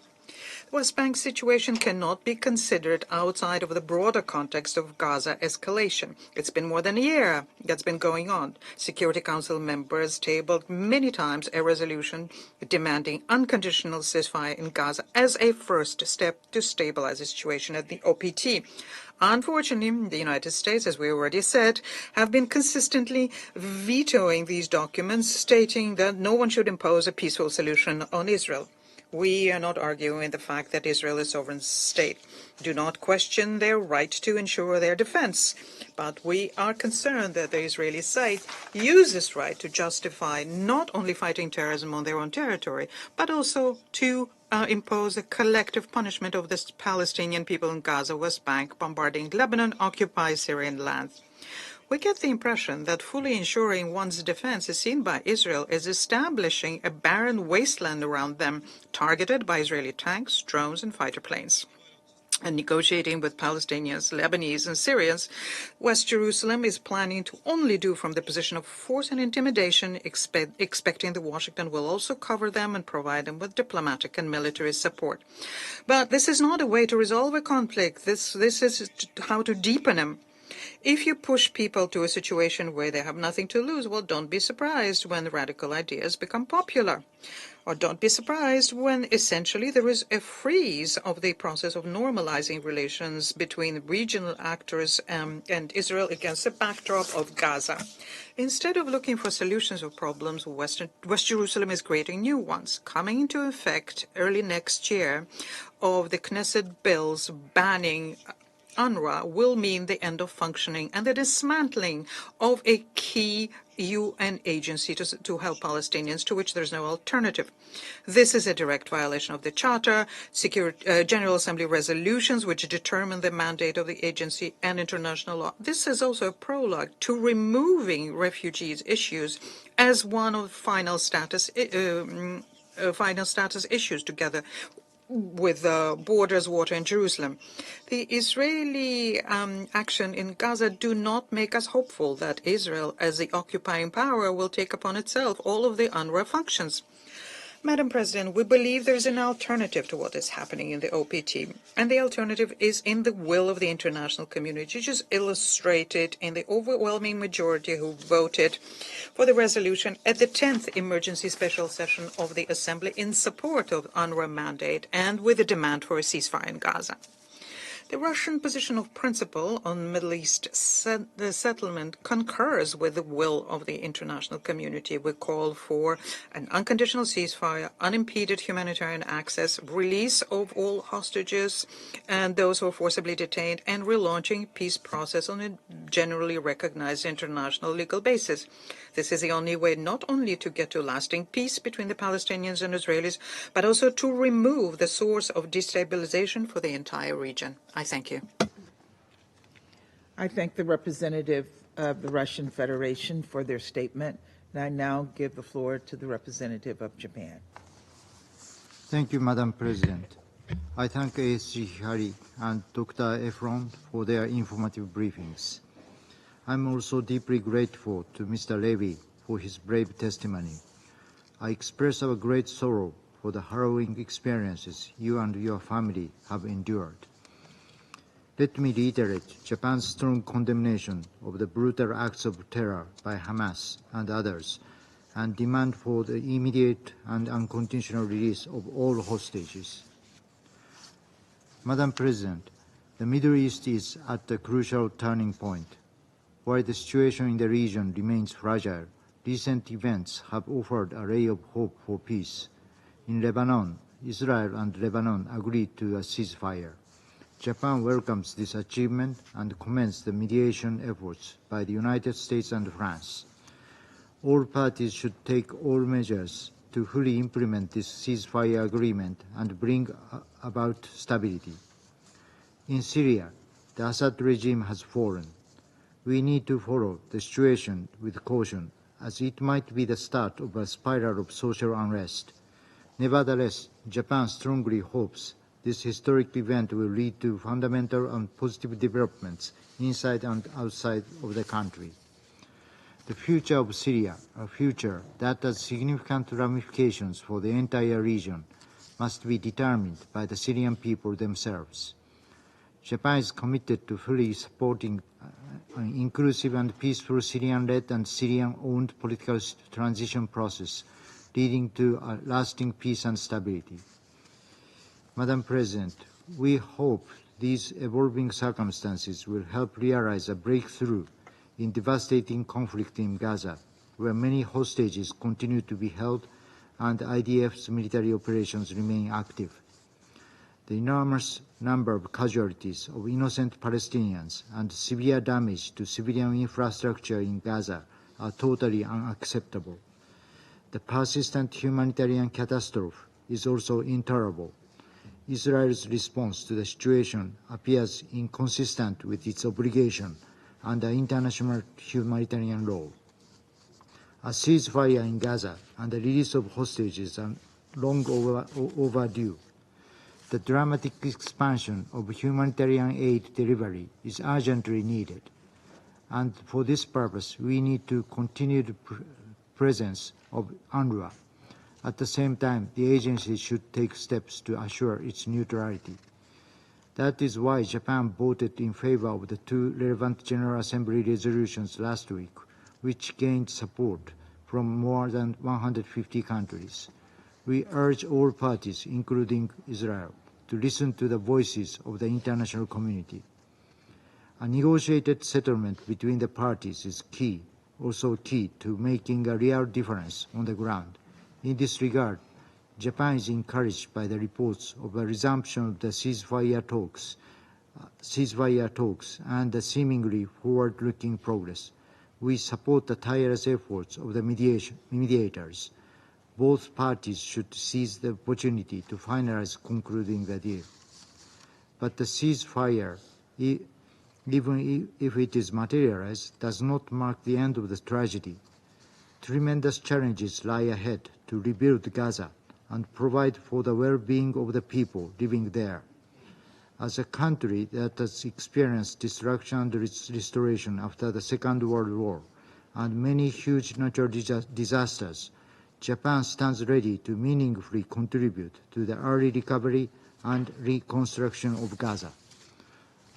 The West Bank situation cannot be considered outside of the broader context of Gaza escalation. It's been more than a year that's been going on. Security Council members tabled many times a resolution demanding unconditional ceasefire in Gaza as a first step to stabilize the situation at the OPT. Unfortunately, the United States, as we already said, have been consistently vetoing these documents, stating that no one should impose a peaceful solution on Israel. We are not arguing the fact that Israel is a sovereign state. Do not question their right to ensure their defense. But we are concerned that the Israeli side use this right to justify not only fighting terrorism on their own territory, but also to impose a collective punishment of the Palestinian people in Gaza, West Bank, bombarding Lebanon, occupied Syrian lands. We get the impression that fully ensuring one's defense is seen by Israel as establishing a barren wasteland around them, targeted by Israeli tanks, drones, and fighter planes. And negotiating with Palestinians, Lebanese, and Syrians, West Jerusalem is planning to only do from the position of force and intimidation, expecting that Washington will also cover them and provide them with diplomatic and military support. But this is not a way to resolve a conflict. This is how to deepen them. If you push people to a situation where they have nothing to lose, well, don't be surprised when radical ideas become popular. Or don't be surprised when essentially there is a freeze of the process of normalizing relations between regional actors and Israel against the backdrop of Gaza. Instead of looking for solutions of problems, West Jerusalem is creating new ones, coming into effect early next year of the Knesset bills banning UNRWA will mean the end of functioning and the dismantling of a key UN agency to help Palestinians, to which there's no alternative. This is a direct violation of the Charter, General Assembly resolutions which determine the mandate of the agency, and international law. This is also a prologue to removing refugees issues as one of final status issues together with borders, water, and Jerusalem. The Israeli action in Gaza do not make us hopeful that Israel, as the occupying power, will take upon itself all of the UNRWA functions. Madam President, we believe there is an alternative to what is happening in the OPT, and the alternative is in the will of the international community, which is illustrated in the overwhelming majority who voted for the resolution at the 10th emergency special session of the Assembly in support of UNRWA mandate and with a demand for a ceasefire in Gaza. The Russian position of principle on Middle East settlement concurs with the will of the international community. We call for an unconditional ceasefire, unimpeded humanitarian access, release of all hostages and those who are forcibly detained, and relaunching peace process on a generally recognized international legal basis. This is the only way not only to get to lasting peace between the Palestinians and Israelis, but also to remove the source of destabilization for the entire region. I thank you. I thank the representative of the Russian Federation for their statement, and I now give the floor to the representative of Japan. Thank you, Madam President. I thank ASG Hari and Dr. Efron for their informative briefings. I'm also deeply grateful to Mr. Levy for his brave testimony. I express our great sorrow for the harrowing experiences you and your family have endured. Let me reiterate Japan's strong condemnation of the brutal acts of terror by Hamas and others, and demand for the immediate and unconditional release of all hostages. Madam President, the Middle East is at a crucial turning point. While the situation in the region remains fragile, recent events have offered a ray of hope for peace. In Lebanon, Israel and Lebanon agreed to a ceasefire. Japan welcomes this achievement and commends the mediation efforts by the United States and France. All parties should take all measures to fully implement this ceasefire agreement and bring about stability. In Syria, the Assad regime has fallen. We need to follow the situation with caution, as it might be the start of a spiral of social unrest. Nevertheless, Japan strongly hopes this historic event will lead to fundamental and positive developments inside and outside of the country. The future of Syria, a future that has significant ramifications for the entire region, must be determined by the Syrian people themselves. Japan is committed to fully supporting an inclusive and peaceful Syrian-led and Syrian-owned political transition process leading to a lasting peace and stability. Madam President, we hope these evolving circumstances will help realize a breakthrough in devastating conflict in Gaza, where many hostages continue to be held and IDF's military operations remain active. The enormous number of casualties of innocent Palestinians and severe damage to civilian infrastructure in Gaza are totally unacceptable. The persistent humanitarian catastrophe is also intolerable. Israel's response to the situation appears inconsistent with its obligation under international humanitarian law. A ceasefire in Gaza and the release of hostages are long overdue. The dramatic expansion of humanitarian aid delivery is urgently needed, and for this purpose we need to continue the presence of UNRWA. At the same time, the agency should take steps to assure its neutrality. That is why Japan voted in favor of the two relevant General Assembly resolutions last week, which gained support from more than 150 countries. We urge all parties, including Israel, to listen to the voices of the international community. A negotiated settlement between the parties is also key to making a real difference on the ground. In this regard, Japan is encouraged by the reports of a resumption of the ceasefire talks and the seemingly forward-looking progress. We support the tireless efforts of the mediators. Both parties should seize the opportunity to finalize concluding the deal. But the ceasefire, even if it is materialized, does not mark the end of the tragedy. Tremendous challenges lie ahead to rebuild Gaza and provide for the well-being of the people living there. As a country that has experienced destruction and restoration after the Second World War and many huge natural disasters, Japan stands ready to meaningfully contribute to the early recovery and reconstruction of Gaza.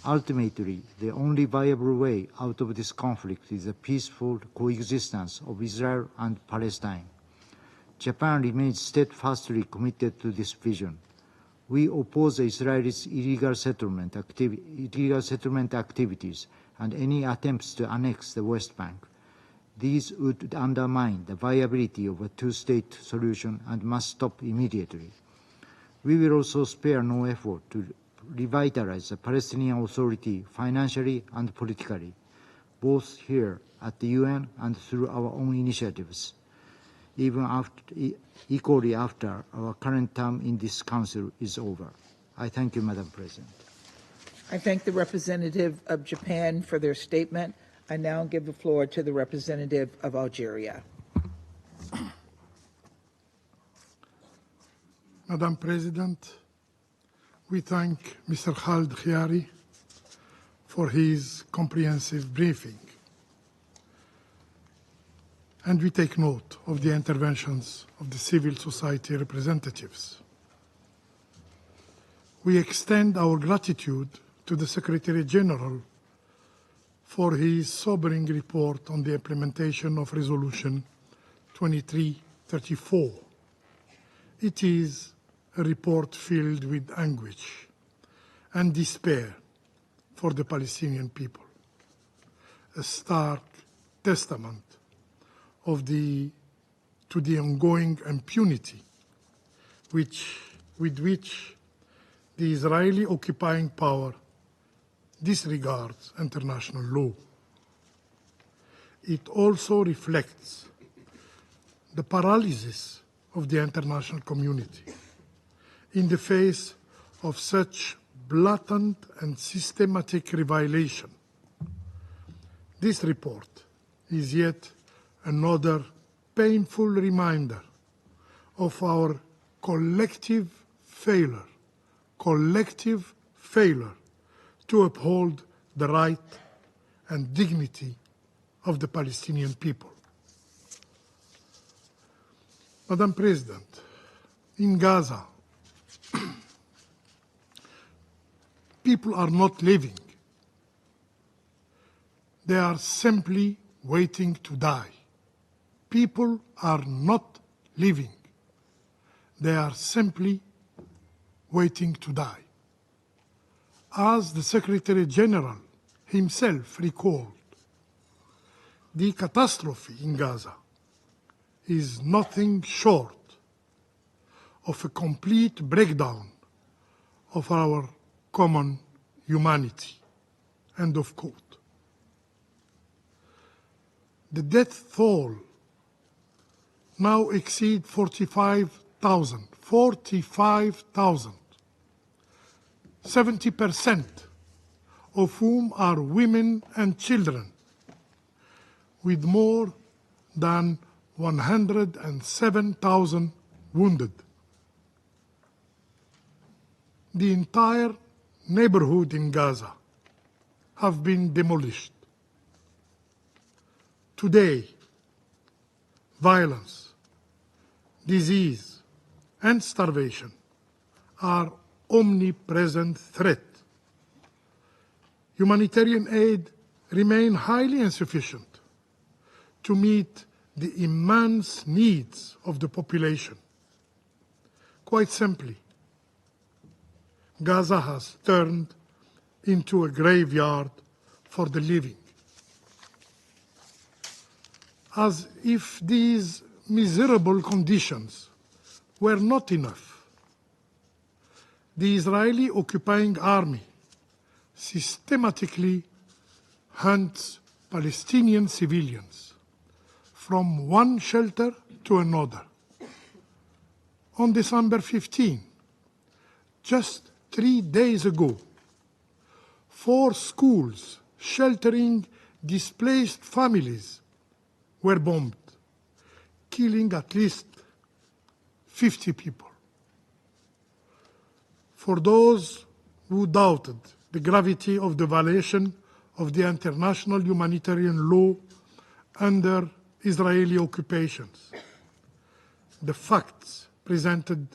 Ultimately, the only viable way out of this conflict is a peaceful coexistence of Israel and Palestine. Japan remains steadfastly committed to this vision. We oppose the Israelis' illegal settlement activities and any attempts to annex the West Bank. These would undermine the viability of a two-state solution and must stop immediately. We will also spare no effort to revitalize the Palestinian Authority financially and politically, both here at the UN and through our own initiatives, equally after our current term in this Council is over. I thank you, Madam President. I thank the representative of Japan for their statement. I now give the floor to the representative of Algeria. Madam President, we thank Mr. Khaled Khiari for his comprehensive briefing. And we take note of the interventions of the civil society representatives. We extend our gratitude to the Secretary General for his sobering report on the implementation of Resolution 2334. It is a report filled with anguish and despair for the Palestinian people, a stark testament to the ongoing impunity which with which the Israeli occupying power disregards international law. It also reflects the paralysis of the international community in the face of such blatant and systematic violation. This report is yet another painful reminder of our collective failure to uphold the right and dignity of the Palestinian people. Madam President, in Gaza, people are not living. They are simply waiting to die. People are not living. They are simply waiting to die. As the Secretary General himself recalled, the catastrophe in Gaza is nothing short of a complete breakdown of our common humanity. End of quote. The death toll now exceeds 45,000. 45,000. 70% of whom are women and children, with more than 107,000 wounded. The entire neighborhood in Gaza have been demolished. Today, violence, disease, and starvation are omnipresent threat. Humanitarian aid remain highly insufficient to meet the immense needs of the population. Quite simply, Gaza has turned into a graveyard for the living. As if these miserable conditions were not enough, the Israeli occupying army systematically hunts Palestinian civilians from one shelter to another. On December 15, just 3 days ago, 4 schools sheltering displaced families were bombed, killing at least 50 people. For those who doubted the gravity of the violation of the international humanitarian law under Israeli occupations, the facts presented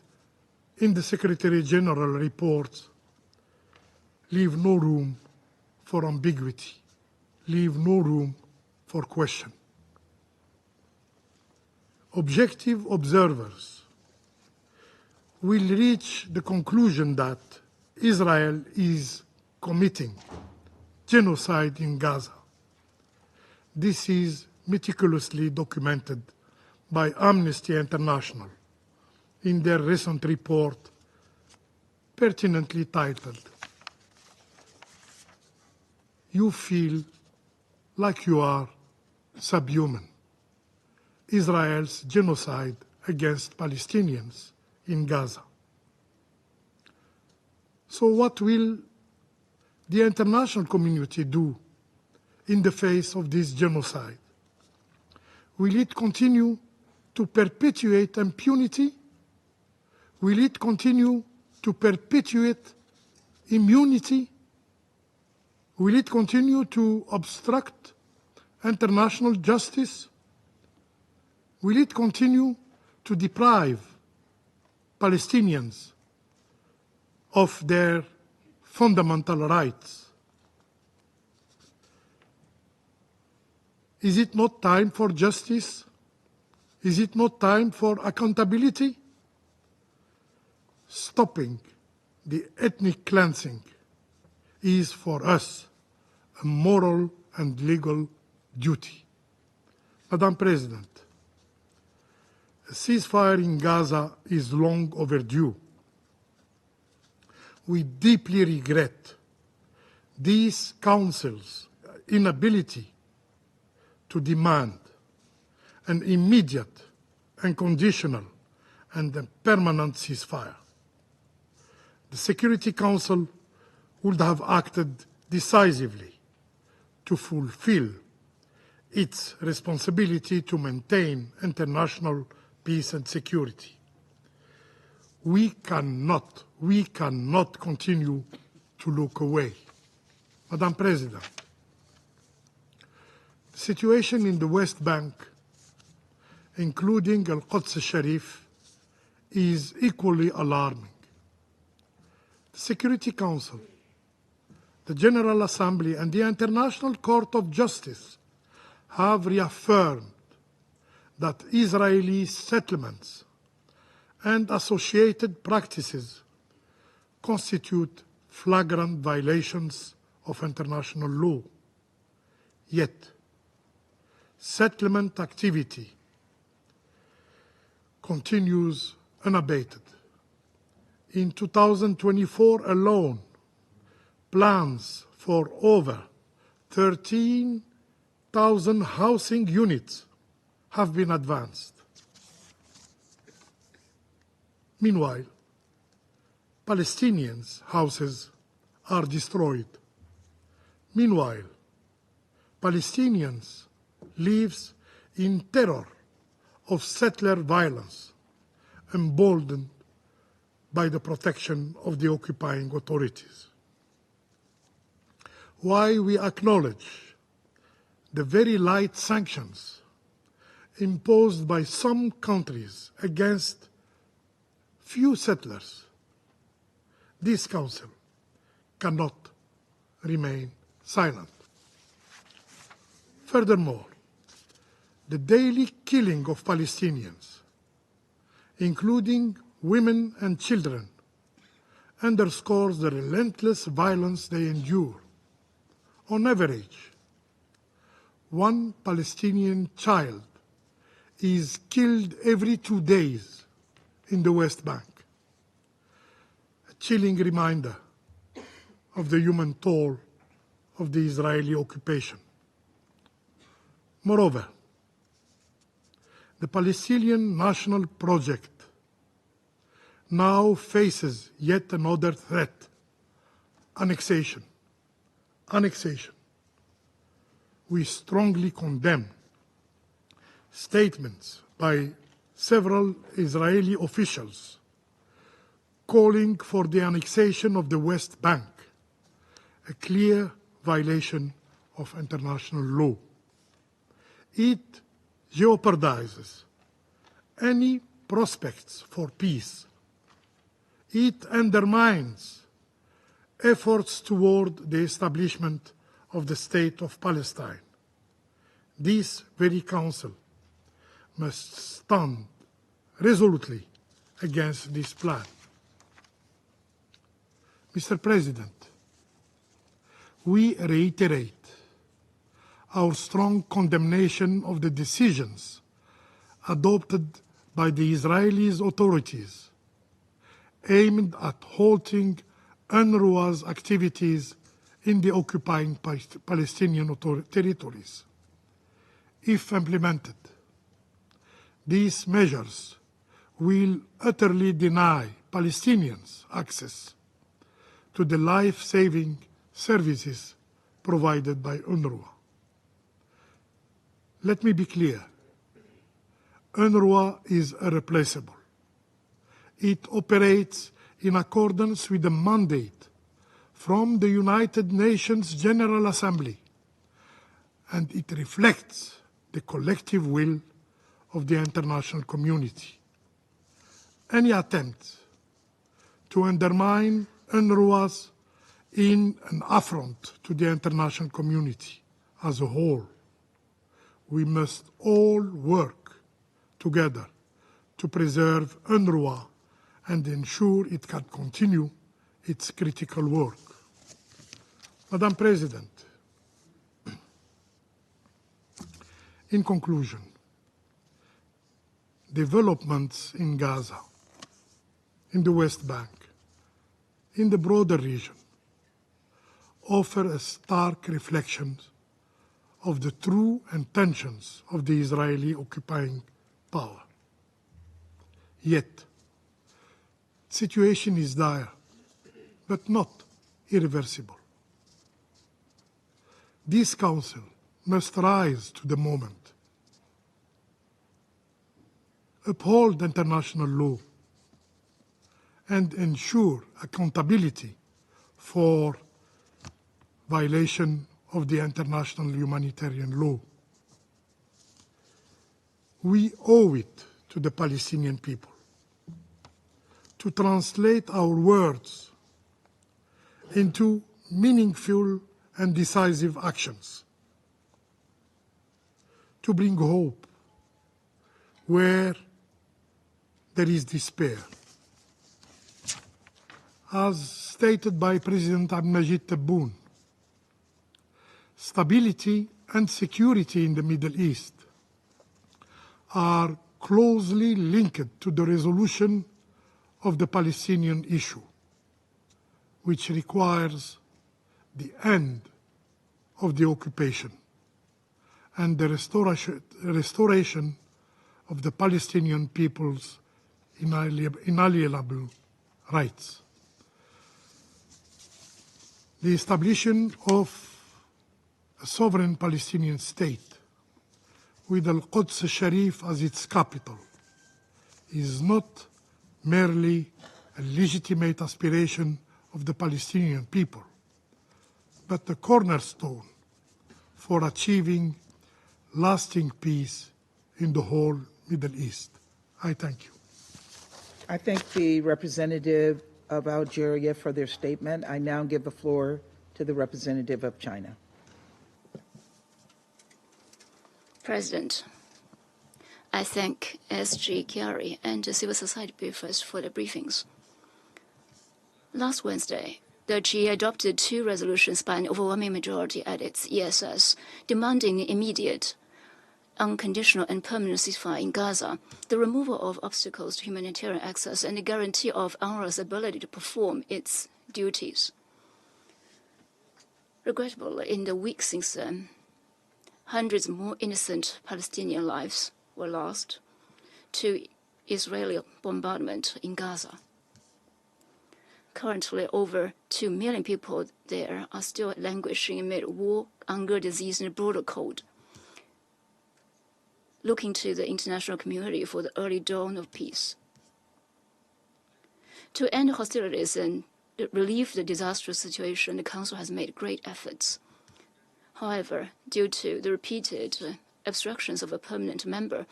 in the Secretary General reports leave no room for ambiguity, leave no room for question. Objective observers will reach the conclusion that Israel is committing genocide in Gaza. This is meticulously documented by Amnesty International in their recent report, pertinently titled, "You Feel Like You Are Subhuman: Israel's Genocide Against Palestinians in Gaza." So what will the international community do in the face of this genocide? Will it continue to perpetuate impunity? Will it continue to perpetuate immunity? Will it continue to obstruct international justice? Will it continue to deprive Palestinians of their fundamental rights? Is it not time for justice? Is it not time for accountability? Stopping the ethnic cleansing is for us a moral and legal duty. Madam President, a ceasefire in Gaza is long overdue. We deeply regret these councils' inability to demand an immediate, unconditional, and a permanent ceasefire. The Security Council would have acted decisively to fulfill its responsibility to maintain international peace and security. We cannot continue to look away. Madam President, the situation in the West Bank, including Al-Quds Sharif, is equally alarming. The Security Council, the General Assembly, and the International Court of Justice have reaffirmed that Israeli settlements and associated practices constitute flagrant violations of international law. Yet, settlement activity continues unabated. In 2024 alone, plans for over 13,000 housing units have been advanced. Meanwhile, Palestinians' houses are destroyed. Meanwhile, Palestinians live in terror of settler violence, emboldened by the protection of the occupying authorities. While we acknowledge the very light sanctions imposed by some countries against few settlers, this Council cannot remain silent. Furthermore, the daily killing of Palestinians, including women and children, underscores the relentless violence they endure. On average, one Palestinian child is killed every 2 days in the West Bank. A chilling reminder of the human toll of the Israeli occupation. Moreover, the Palestinian National Project now faces yet another threat: annexation. Annexation. We strongly condemn statements by several Israeli officials calling for the annexation of the West Bank, a clear violation of international law. It jeopardizes any prospects for peace. It undermines efforts toward the establishment of the State of Palestine. This very Council must stand resolutely against this plan. Mr. President, we reiterate our strong condemnation of the decisions adopted by the Israeli authorities aimed at halting UNRWA's activities in the occupying Palestinian territories. If implemented, these measures will utterly deny Palestinians access to the life-saving services provided by UNRWA. Let me be clear. UNRWA is irreplaceable. It operates in accordance with the mandate from the United Nations General Assembly, and it reflects the collective will of the international community. Any attempt to undermine UNRWA is an affront to the international community as a whole. We must all work together to preserve UNRWA and ensure it can continue its critical work. Madam President, in conclusion, developments in Gaza, in the West Bank, in the broader region offer a stark reflection of the true intentions of the Israeli occupying power. Yet, the situation is dire, but not irreversible. This Council must rise to the moment, uphold international law, and ensure accountability for violation of the international humanitarian law. We owe it to the Palestinian people to translate our words into meaningful and decisive actions, to bring hope where there is despair. As stated by President Abdulmajid Tebboune, stability and security in the Middle East are closely linked to the resolution of the Palestinian issue, which requires the end of the occupation and the restoration of the Palestinian people's inalienable rights. The establishment of a sovereign Palestinian state with Al-Quds al-Sharif as its capital is not merely a legitimate aspiration of the Palestinian people, but the cornerstone for achieving lasting peace in the whole Middle East. I thank you. I thank the representative of Algeria for their statement. I now give the floor to the representative of China. President, I thank SG Chiari and the civil society briefers for the briefings. Last Wednesday, the GA adopted 2 resolutions by an overwhelming majority at its ESS, demanding immediate, unconditional and permanent ceasefire in Gaza, the removal of obstacles to humanitarian access, and the guarantee of UNRWA's ability to perform its duties. Regrettably, in the weeks since then, hundreds more innocent Palestinian lives were lost to Israeli bombardment in Gaza. Currently, over 2 million people there are still languishing amid war, hunger, disease, and brutal cold, looking to the international community for the early dawn of peace. To end hostilities and relieve the disastrous situation, the Council has made great efforts. However, due to the repeated obstructions of a permanent member,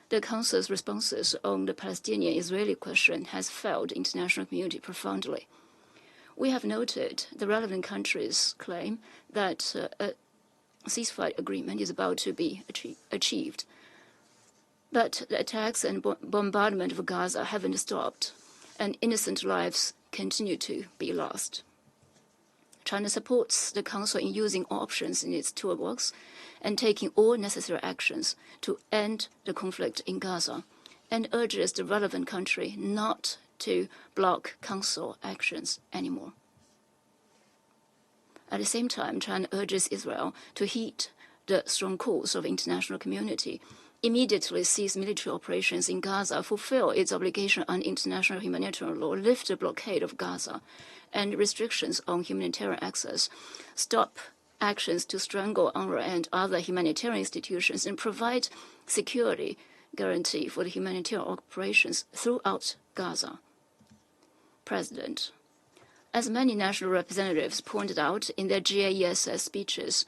the Council's responses on the Palestinian-Israeli question has failed the international community profoundly. We have noted the relevant countries' claim that a ceasefire agreement is about to be achieved. But the attacks and bombardment of Gaza haven't stopped, and innocent lives continue to be lost. China supports the Council in using all options in its toolbox and taking all necessary actions to end the conflict in Gaza, and urges the relevant country not to block Council actions anymore. At the same time, China urges Israel to heed the strong calls of the international community, immediately cease military operations in Gaza, fulfill its obligation on international humanitarian law, lift the blockade of Gaza and restrictions on humanitarian access, stop actions to strangle UNRWA and other humanitarian institutions, and provide security guarantee for the humanitarian operations throughout Gaza. President, as many national representatives pointed out in their GAESS speeches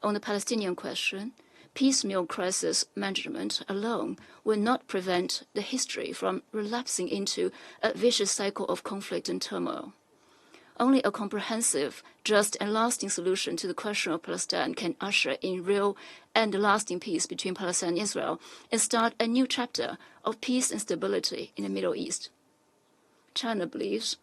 on the Palestinian question, piecemeal crisis management alone will not prevent the history from relapsing into a vicious cycle of conflict and turmoil. Only a comprehensive, just, and lasting solution to the question of Palestine can usher in real and lasting peace between Palestine and Israel and start a new chapter of peace and stability in the Middle East. China believes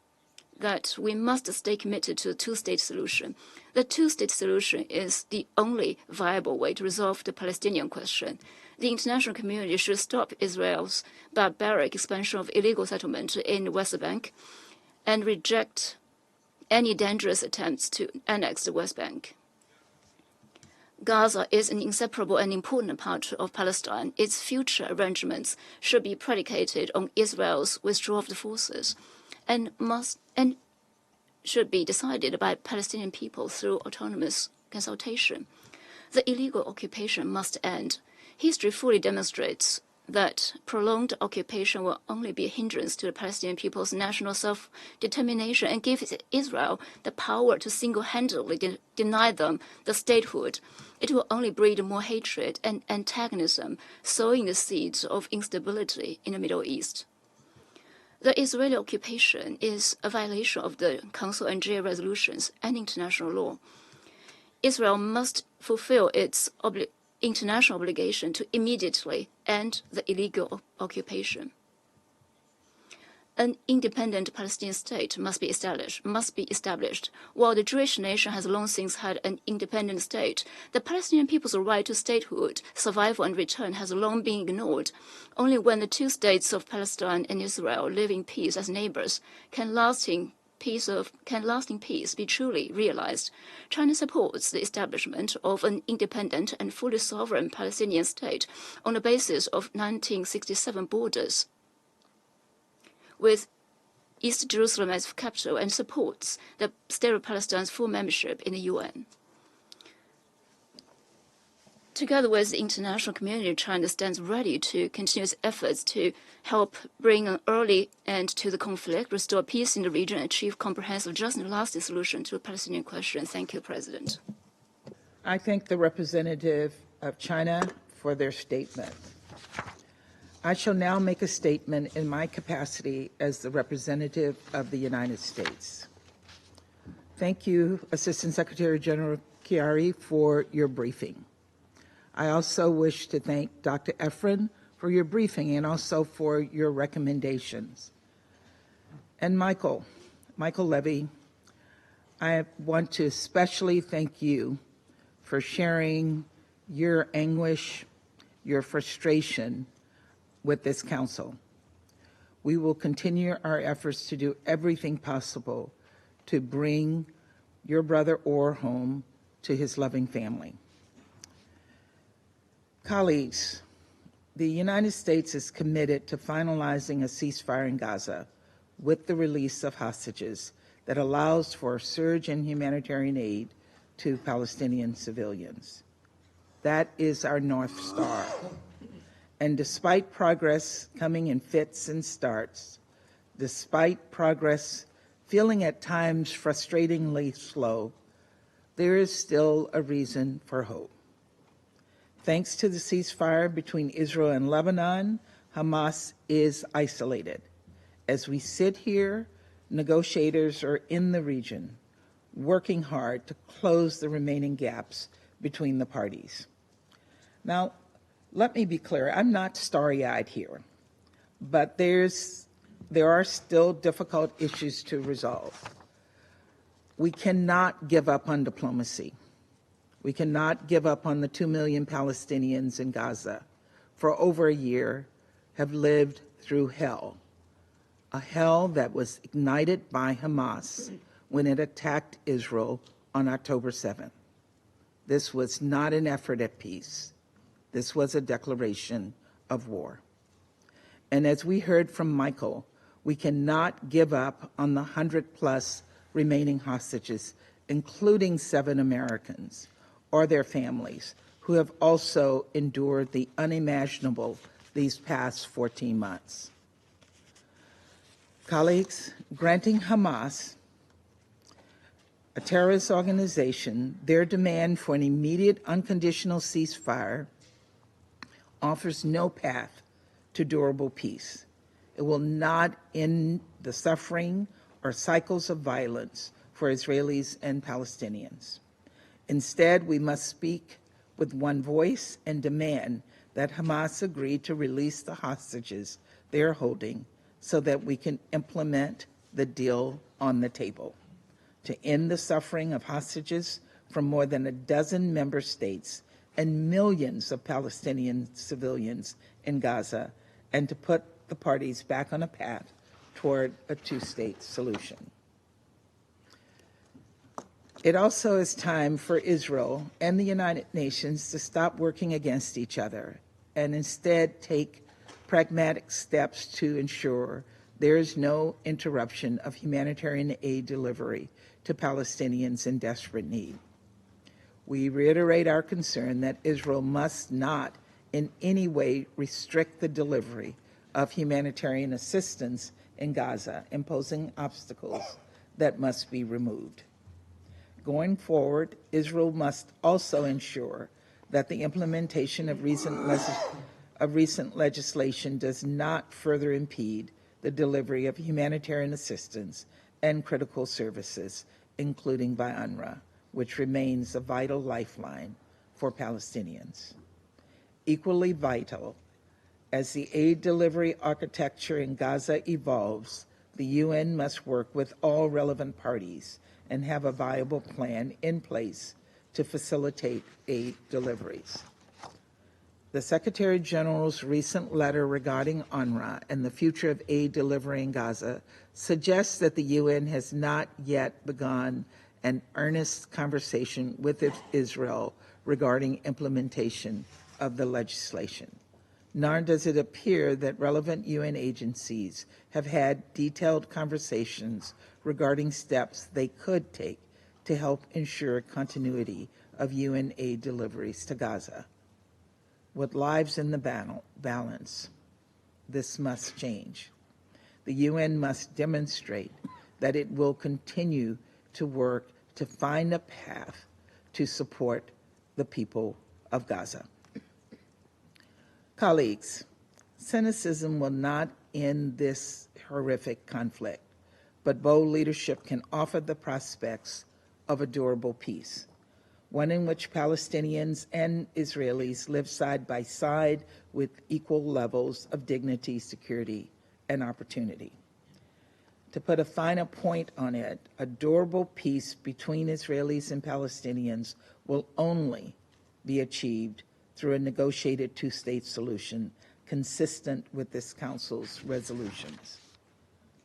that we must stay committed to a 2-state solution. The 2-state solution is the only viable way to resolve the Palestinian question. The international community should stop Israel's barbaric expansion of illegal settlement in the West Bank and reject any dangerous attempts to annex the West Bank. Gaza is an inseparable and important part of Palestine. Its future arrangements should be predicated on Israel's withdrawal of the forces and should be decided by Palestinian people through autonomous consultation. The illegal occupation must end. History fully demonstrates that prolonged occupation will only be a hindrance to the Palestinian people's national self-determination and give Israel the power to single-handedly deny them the statehood. It will only breed more hatred and antagonism, sowing the seeds of instability in the Middle East. The Israeli occupation is a violation of the Council and GA resolutions and international law. Israel must fulfill its international obligation to immediately end the illegal occupation. An independent Palestinian state must be established. While the Jewish nation has long since had an independent state, the Palestinian people's right to statehood, survival, and return has long been ignored. Only when the two states of Palestine and Israel live in peace as neighbors can lasting peace be truly realized. China supports the establishment of an independent and fully sovereign Palestinian state on the basis of 1967 borders, with East Jerusalem as capital, and supports the State of Palestine's full membership in the UN. Together with the international community, China stands ready to continue its efforts to help bring an early end to the conflict, restore peace in the region, and achieve comprehensive, just, and lasting solution to the Palestinian question. Thank you, President. I thank the representative of China for their statement. I shall now make a statement in my capacity as the representative of the United States. Thank you, Assistant Secretary General Chiari, for your briefing. I also wish to thank Dr. Efron for your briefing and also for your recommendations. And Michael Levy, I want to especially thank you for sharing your anguish, your frustration with this council. We will continue our efforts to do everything possible to bring your brother Or home to his loving family. Colleagues, the United States is committed to finalizing a ceasefire in Gaza with the release of hostages that allows for a surge in humanitarian aid to Palestinian civilians. That is our North Star. And despite progress coming in fits and starts, despite progress feeling at times frustratingly slow, there is still a reason for hope. Thanks to the ceasefire between Israel and Lebanon, Hamas is isolated. As we sit here, negotiators are in the region, working hard to close the remaining gaps between the parties. Now, let me be clear, I'm not starry-eyed here, but there are still difficult issues to resolve. We cannot give up on diplomacy. We cannot give up on the 2 million Palestinians in Gaza for over a year have lived through hell, a hell that was ignited by Hamas when it attacked Israel on October 7th. This was not an effort at peace. This was a declaration of war. And as we heard from Michael, we cannot give up on the 100+ remaining hostages, including 7 Americans, or their families, who have also endured the unimaginable these past 14 months. Colleagues, granting Hamas, a terrorist organization, their demand for an immediate unconditional ceasefire offers no path to durable peace. It will not end the suffering or cycles of violence for Israelis and Palestinians. Instead, we must speak with one voice and demand that Hamas agree to release the hostages they are holding so that we can implement the deal on the table, to end the suffering of hostages from more than a dozen member states and millions of Palestinian civilians in Gaza, and to put the parties back on a path toward a 2-state solution. It also is time for Israel and the United Nations to stop working against each other and instead take pragmatic steps to ensure there is no interruption of humanitarian aid delivery to Palestinians in desperate need. We reiterate our concern that Israel must not in any way restrict the delivery of humanitarian assistance in Gaza, imposing obstacles that must be removed. Going forward, Israel must also ensure that the implementation of recent legislation does not further impede the delivery of humanitarian assistance and critical services, including by UNRWA, which remains a vital lifeline for Palestinians. Equally vital, as the aid delivery architecture in Gaza evolves, the UN must work with all relevant parties and have a viable plan in place to facilitate aid deliveries. The Secretary General's recent letter regarding UNRWA and the future of aid delivery in Gaza suggests that the UN has not yet begun an earnest conversation with Israel regarding implementation of the legislation. Nor does it appear that relevant UN agencies have had detailed conversations regarding steps they could take to help ensure continuity of UN aid deliveries to Gaza. With lives in the balance, this must change. The UN must demonstrate that it will continue to work to find a path to support the people of Gaza. Colleagues, cynicism will not end this horrific conflict, but bold leadership can offer the prospects of a durable peace, one in which Palestinians and Israelis live side by side with equal levels of dignity, security, and opportunity. To put a finer point on it, a durable peace between Israelis and Palestinians will only be achieved through a negotiated two-state solution consistent with this Council's resolutions.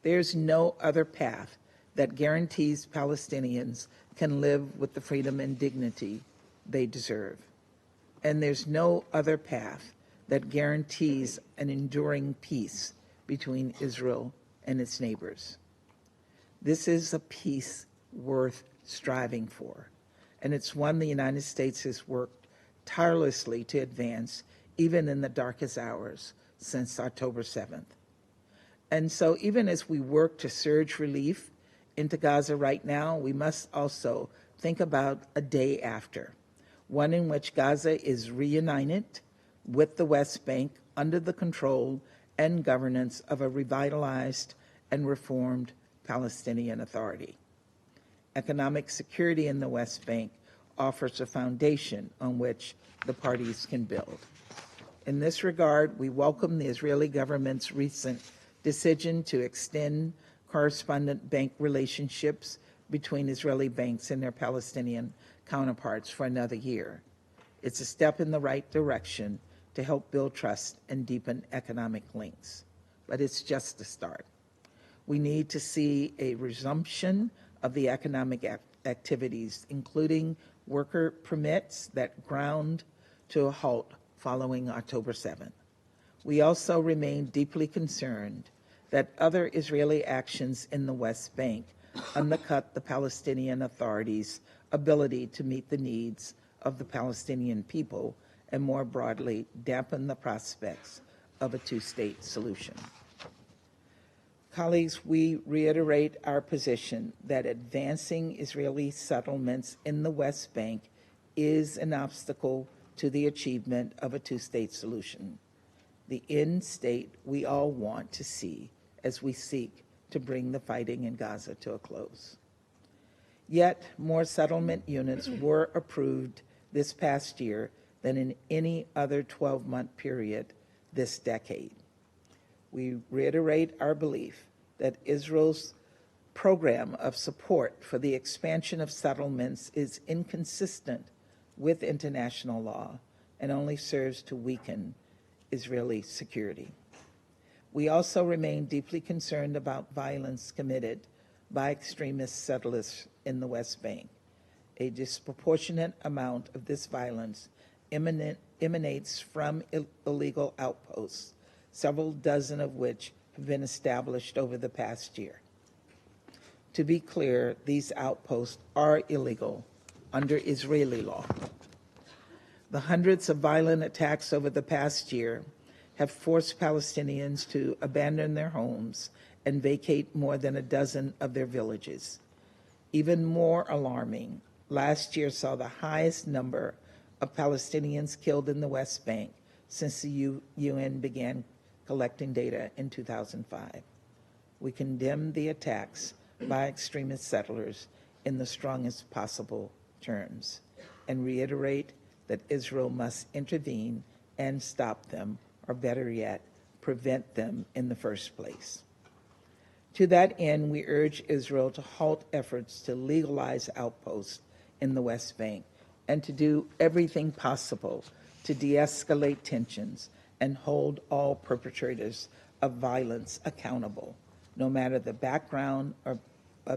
There's no other path that guarantees Palestinians can live with the freedom and dignity they deserve. And there's no other path that guarantees an enduring peace between Israel and its neighbors. This is a peace worth striving for, and it's one the United States has worked tirelessly to advance, even in the darkest hours since October 7th. And so even as we work to surge relief into Gaza right now, we must also think about a day after, one in which Gaza is reunited with the West Bank under the control and governance of a revitalized and reformed Palestinian Authority. Economic security in the West Bank offers a foundation on which the parties can build. In this regard, we welcome the Israeli government's recent decision to extend correspondent bank relationships between Israeli banks and their Palestinian counterparts for another year. It's a step in the right direction to help build trust and deepen economic links, but it's just a start. We need to see a resumption of the economic activities, including worker permits that ground to a halt following October 7th. We also remain deeply concerned that other Israeli actions in the West Bank undercut the Palestinian Authority's ability to meet the needs of the Palestinian people and more broadly dampen the prospects of a two-state solution. Colleagues, we reiterate our position that advancing Israeli settlements in the West Bank is an obstacle to the achievement of a two-state solution, the end state we all want to see as we seek to bring the fighting in Gaza to a close. Yet, more settlement units were approved this past year than in any other 12-month period this decade. We reiterate our belief that Israel's program of support for the expansion of settlements is inconsistent with international law and only serves to weaken Israeli security. We also remain deeply concerned about violence committed by extremist settlers in the West Bank, A disproportionate amount of this violence emanates from illegal outposts, several dozen of which have been established over the past year. To be clear, these outposts are illegal under Israeli law. The hundreds of violent attacks over the past year have forced Palestinians to abandon their homes and vacate more than a dozen of their villages. Even more alarming, last year saw the highest number of Palestinians killed in the West Bank since the UN began collecting data in 2005. We condemn the attacks by extremist settlers in the strongest possible terms and reiterate that Israel must intervene and stop them, or better yet, prevent them in the first place. To that end, we urge Israel to halt efforts to legalize outposts in the West Bank and to do everything possible to de-escalate tensions and hold all perpetrators of violence accountable, no matter the background of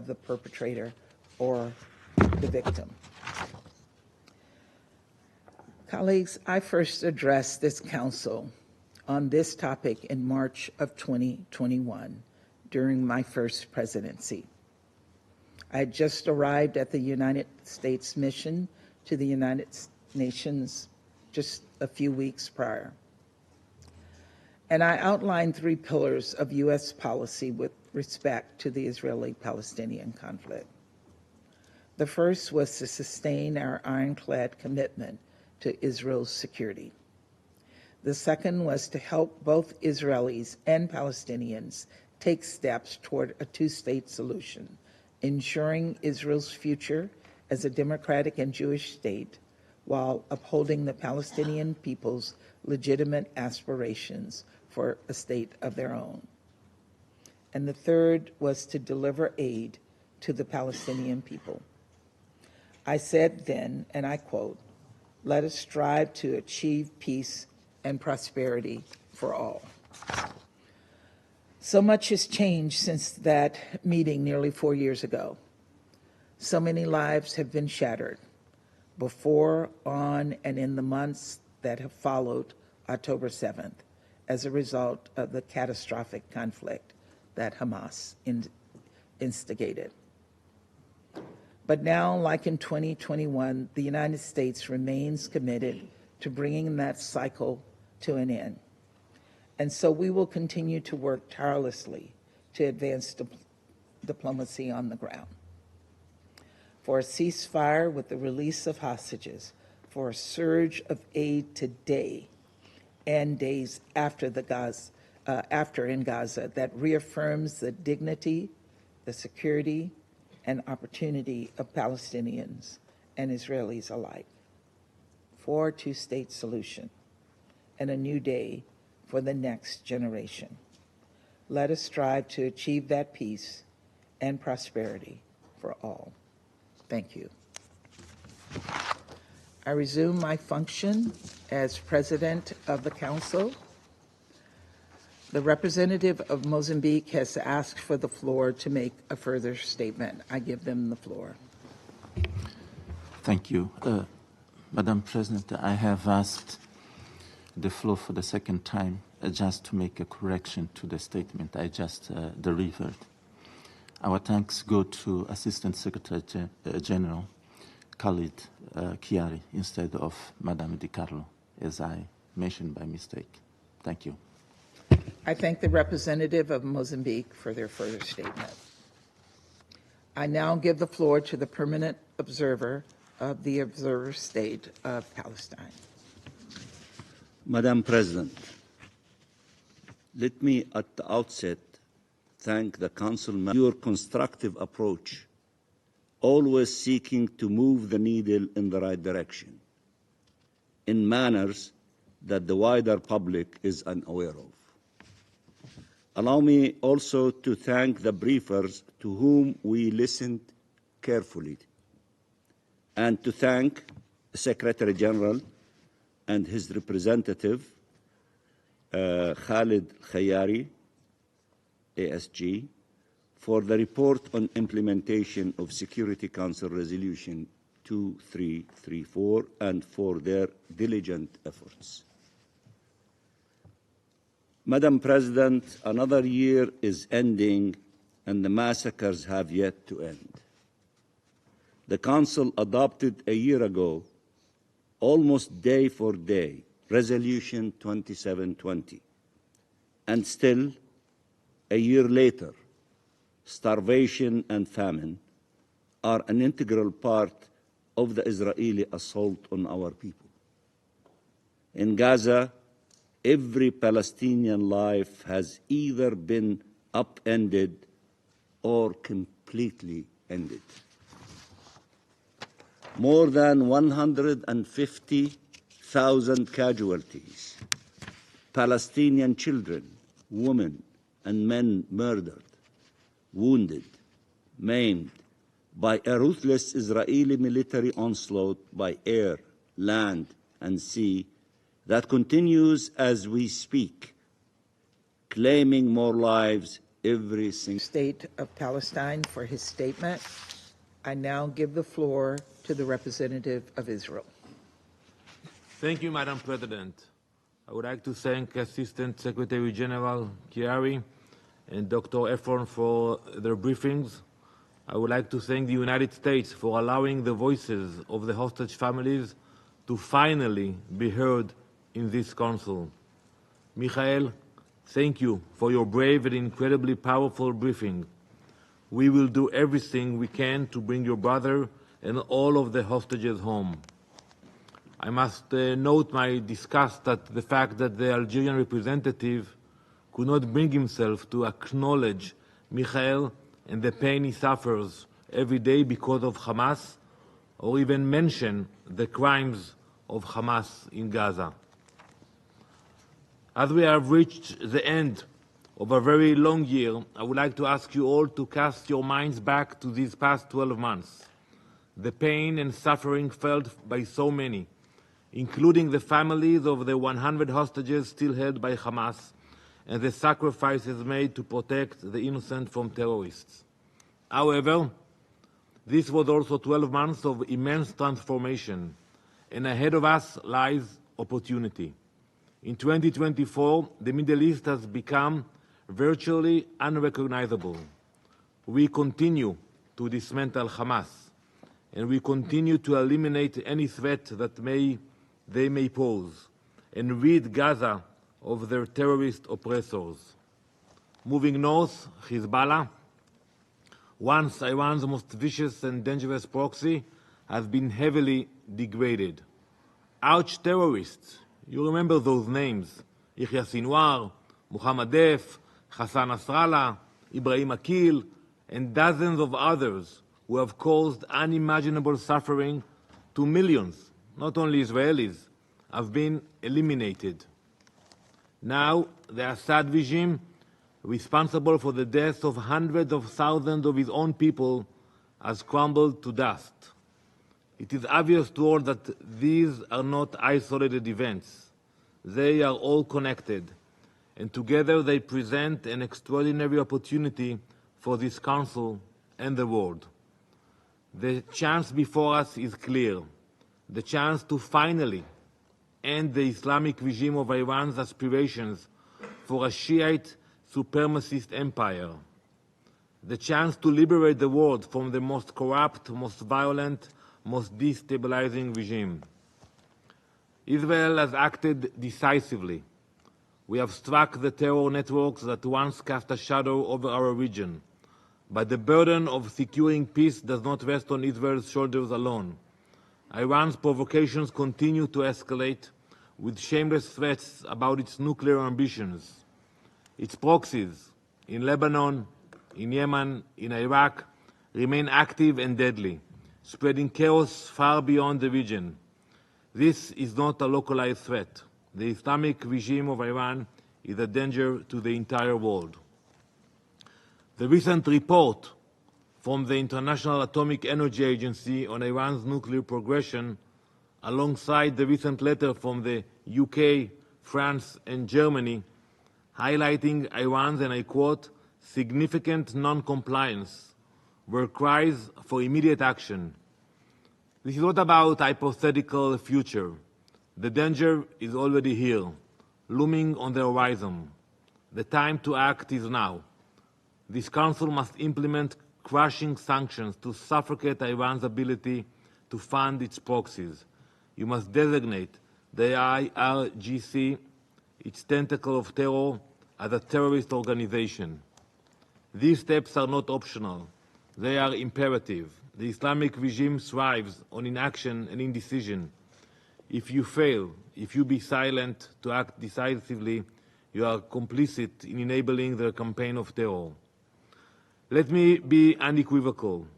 the perpetrator or the victim. Colleagues, I first addressed this council on this topic in March of 2021 during my first presidency. I had just arrived at the United States mission to the United Nations just a few weeks prior. And I outlined 3 pillars of U.S. policy with respect to the Israeli-Palestinian conflict. The first was to sustain our ironclad commitment to Israel's security. The second was to help both Israelis and Palestinians take steps toward a two-state solution, ensuring Israel's future as a democratic and Jewish state while upholding the Palestinian people's legitimate aspirations for a state of their own. And the third was to deliver aid to the Palestinian people. I said then, and I quote, "Let us strive to achieve peace and prosperity for all." So much has changed since that meeting nearly 4 years ago. So many lives have been shattered before, on, and in the months that have followed October 7th as a result of the catastrophic conflict that Hamas instigated. But now, like in 2021, the United States remains committed to bringing that cycle to an end. And so we will continue to work tirelessly to advance diplomacy on the ground. For a ceasefire with the release of hostages, for a surge of aid today and days after in Gaza that reaffirms the dignity, the security, and opportunity of Palestinians and Israelis alike. For a two-state solution and a new day for the next generation. Let us strive to achieve that peace and prosperity for all. Thank you. I resume my function as President of the Council. The representative of Mozambique has asked for the floor to make a further statement. I give them the floor. Thank you. Madam President, I have asked the floor for the second time just to make a correction to the statement I just delivered. Our thanks go to Assistant Secretary General Khalid Kiari instead of Madame Di Carlo, as I mentioned by mistake. Thank you. I thank the representative of Mozambique for their further statement. I now give the floor to the permanent observer of the observer state of Palestine. Madam President, let me at the outset thank the Council for your constructive approach, always seeking to move the needle in the right direction, in manners that the wider public is unaware of. Allow me also to thank the briefers to whom we listened carefully, and to thank the Secretary General and his representative, Khalid Khayari, ASG, for the report on implementation of Security Council Resolution 2334 and for their diligent efforts. Madam President, another year is ending and the massacres have yet to end. The Council adopted a year ago, almost day for day, Resolution 2720. And still, a year later, starvation and famine are an integral part of the Israeli assault on our people. In Gaza, every Palestinian life has either been upended or completely ended. More than 150,000 casualties, Palestinian children, women, and men murdered, wounded, maimed by a ruthless Israeli military onslaught by air, land, and sea that continues as we speak, claiming more lives every single State of Palestine for his statement. I now give the floor to the representative of Israel. Thank you, Madam President. I would like to thank Assistant Secretary General Chiari and Dr. Efron for their briefings. I would like to thank the United States for allowing the voices of the hostage families to finally be heard in this Council. Michael, thank you for your brave and incredibly powerful briefing. We will do everything we can to bring your brother and all of the hostages home. I must note my disgust at the fact that the Algerian representative could not bring himself to acknowledge Michael and the pain he suffers every day because of Hamas, or even mention the crimes of Hamas in Gaza. As we have reached the end of a very long year, I would like to ask you all to cast your minds back to these past 12 months. The pain and suffering felt by so many, including the families of the 100 hostages still held by Hamas, and the sacrifices made to protect the innocent from terrorists. However, this was also 12 months of immense transformation, and ahead of us lies opportunity. In 2024, the Middle East has become virtually unrecognizable. We continue to dismantle Hamas, and we continue to eliminate any threat that they may pose, and rid Gaza of their terrorist oppressors. Moving north, Hezbollah, once Iran's most vicious and dangerous proxy, has been heavily degraded. Arch terrorists, you remember those names, Yahya Sinwar, Muhammad Def, Hassan Nasrallah, Ibrahim Akil, and dozens of others who have caused unimaginable suffering to millions, not only Israelis, have been eliminated. Now, the Assad regime, responsible for the deaths of hundreds of thousands of his own people, has crumbled to dust. It is obvious to all that these are not isolated events. They are all connected, and together they present an extraordinary opportunity for this Council and the world. The chance before us is clear, the chance to finally end the Islamic regime of Iran's aspirations for a Shiite supremacist empire, the chance to liberate the world from the most corrupt, most violent, most destabilizing regime. Israel has acted decisively. We have struck the terror networks that once cast a shadow over our region. But the burden of securing peace does not rest on Israel's shoulders alone. Iran's provocations continue to escalate, with shameless threats about its nuclear ambitions. Its proxies in Lebanon, in Yemen, in Iraq remain active and deadly, spreading chaos far beyond the region. This is not a localized threat. The Islamic regime of Iran is a danger to the entire world. The recent report from the International Atomic Energy Agency on Iran's nuclear progression, alongside the recent letter from the UK, France, and Germany, highlighting Iran's, and I quote, significant non-compliance, were cries for immediate action. This is not about hypothetical future. The danger is already here, looming on the horizon. The time to act is now. This Council must implement crushing sanctions to suffocate Iran's ability to fund its proxies. You must designate the IRGC, its tentacle of terror, as a terrorist organization. These steps are not optional. They are imperative. The Islamic regime thrives on inaction and indecision. If you fail, if you be silent to act decisively, you are complicit in enabling their campaign of terror. Let me be unequivocal.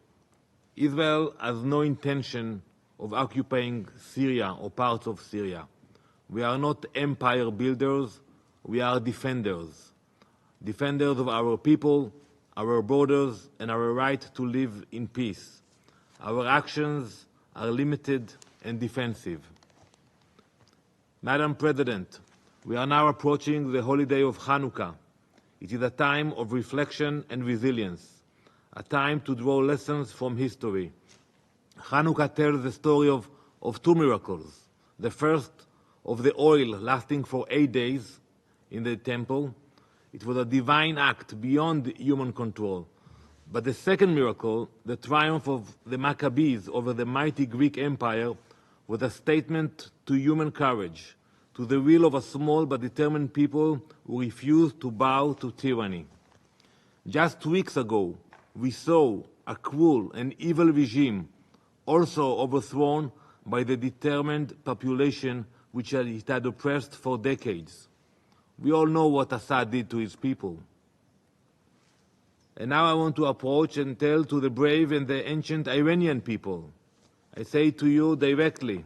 Israel has no intention of occupying Syria or parts of Syria. We are not empire builders, we are defenders. Defenders of our people, our borders, and our right to live in peace. Our actions are limited and defensive. Madam President, we are now approaching the holiday of Hanukkah. It is a time of reflection and resilience, a time to draw lessons from history. Hanukkah tells the story of two miracles. The first of the oil lasting for 8 days in the temple. It was a divine act beyond human control. But the second miracle, the triumph of the Maccabees over the mighty Greek Empire, was a statement to human courage, to the will of a small but determined people who refused to bow to tyranny. Just 2 weeks ago, we saw a cruel and evil regime also overthrown by the determined population which it had oppressed for decades. We all know what Assad did to his people. And now I want to approach and tell to the brave and the ancient Iranian people. I say to you directly,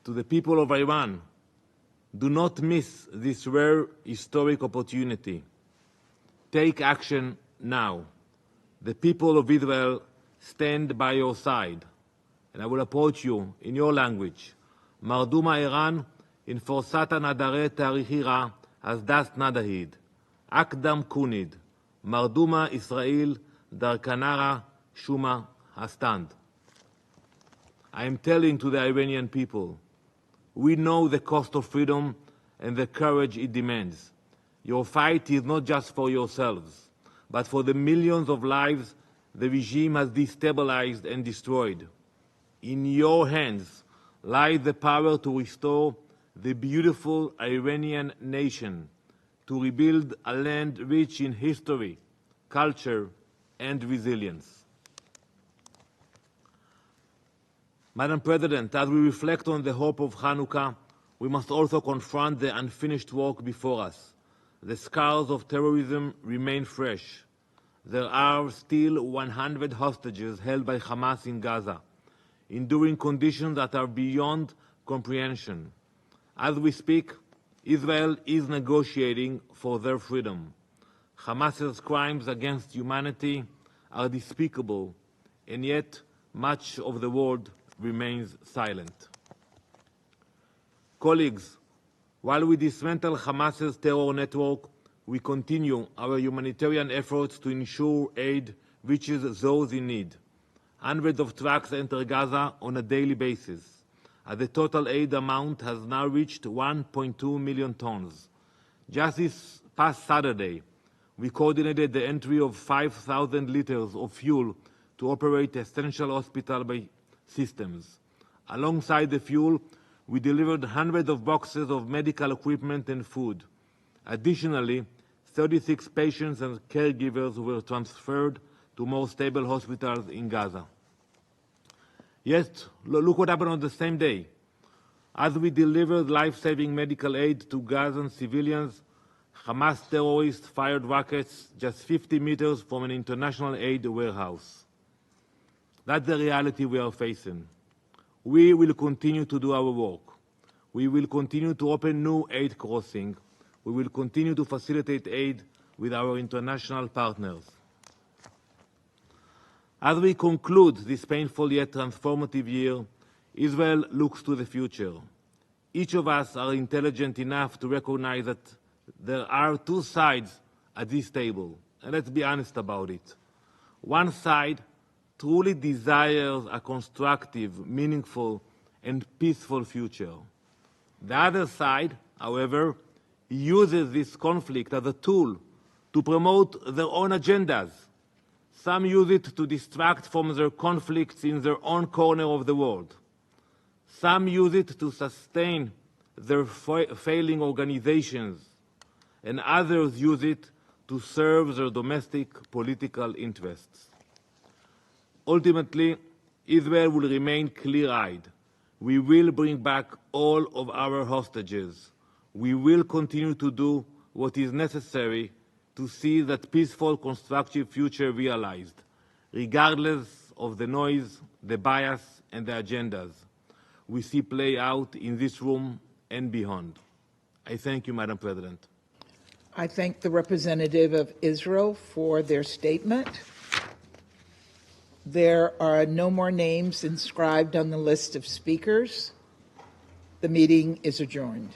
to the people of Iran, do not miss this rare historic opportunity. Take action now. The people of Israel stand by your side. And I will approach you in your language. Marduma Iran in forsata nadare tarihira as das nadahid. Akdam kunid. Marduma Israel darkanara shuma hastand. I am telling to the Iranian people, we know the cost of freedom and the courage it demands. Your fight is not just for yourselves, but for the millions of lives the regime has destabilized and destroyed. In your hands lies the power to restore the beautiful Iranian nation, to rebuild a land rich in history, culture, and resilience. Madam President, as we reflect on the hope of Hanukkah, we must also confront the unfinished work before us. The scars of terrorism remain fresh. There are still 100 hostages held by Hamas in Gaza, enduring conditions that are beyond comprehension. As we speak, Israel is negotiating for their freedom. Hamas's crimes against humanity are despicable, and yet much of the world remains silent. Colleagues, while we dismantle Hamas's terror network, we continue our humanitarian efforts to ensure aid reaches those in need. Hundreds of trucks enter Gaza on a daily basis. The total aid amount has now reached 1.2 million tons. Just this past Saturday, we coordinated the entry of 5,000 liters of fuel to operate essential hospital systems. Alongside the fuel, we delivered hundreds of boxes of medical equipment and food. Additionally, 36 patients and caregivers were transferred to more stable hospitals in Gaza. Yet, look what happened on the same day. As we delivered life-saving medical aid to Gazan civilians, Hamas terrorists fired rockets just 50 meters from an international aid warehouse. That's the reality we are facing. We will continue to do our work. We will continue to open new aid crossings. We will continue to facilitate aid with our international partners. As we conclude this painful yet transformative year, Israel looks to the future. Each of us are intelligent enough to recognize that there are two sides at this table, and let's be honest about it. One side truly desires a constructive, meaningful, and peaceful future. The other side, however, uses this conflict as a tool to promote their own agendas. Some use it to distract from their conflicts in their own corner of the world. Some use it to sustain their failing organizations, and others use it to serve their domestic political interests. Ultimately, Israel will remain clear-eyed. We will bring back all of our hostages. We will continue to do what is necessary to see that peaceful, constructive future realized, regardless of the noise, the bias, and the agendas we see play out in this room and beyond. I thank you, Madam President. I thank the representative of Israel for their statement. There are no more names inscribed on the list of speakers. The meeting is adjourned.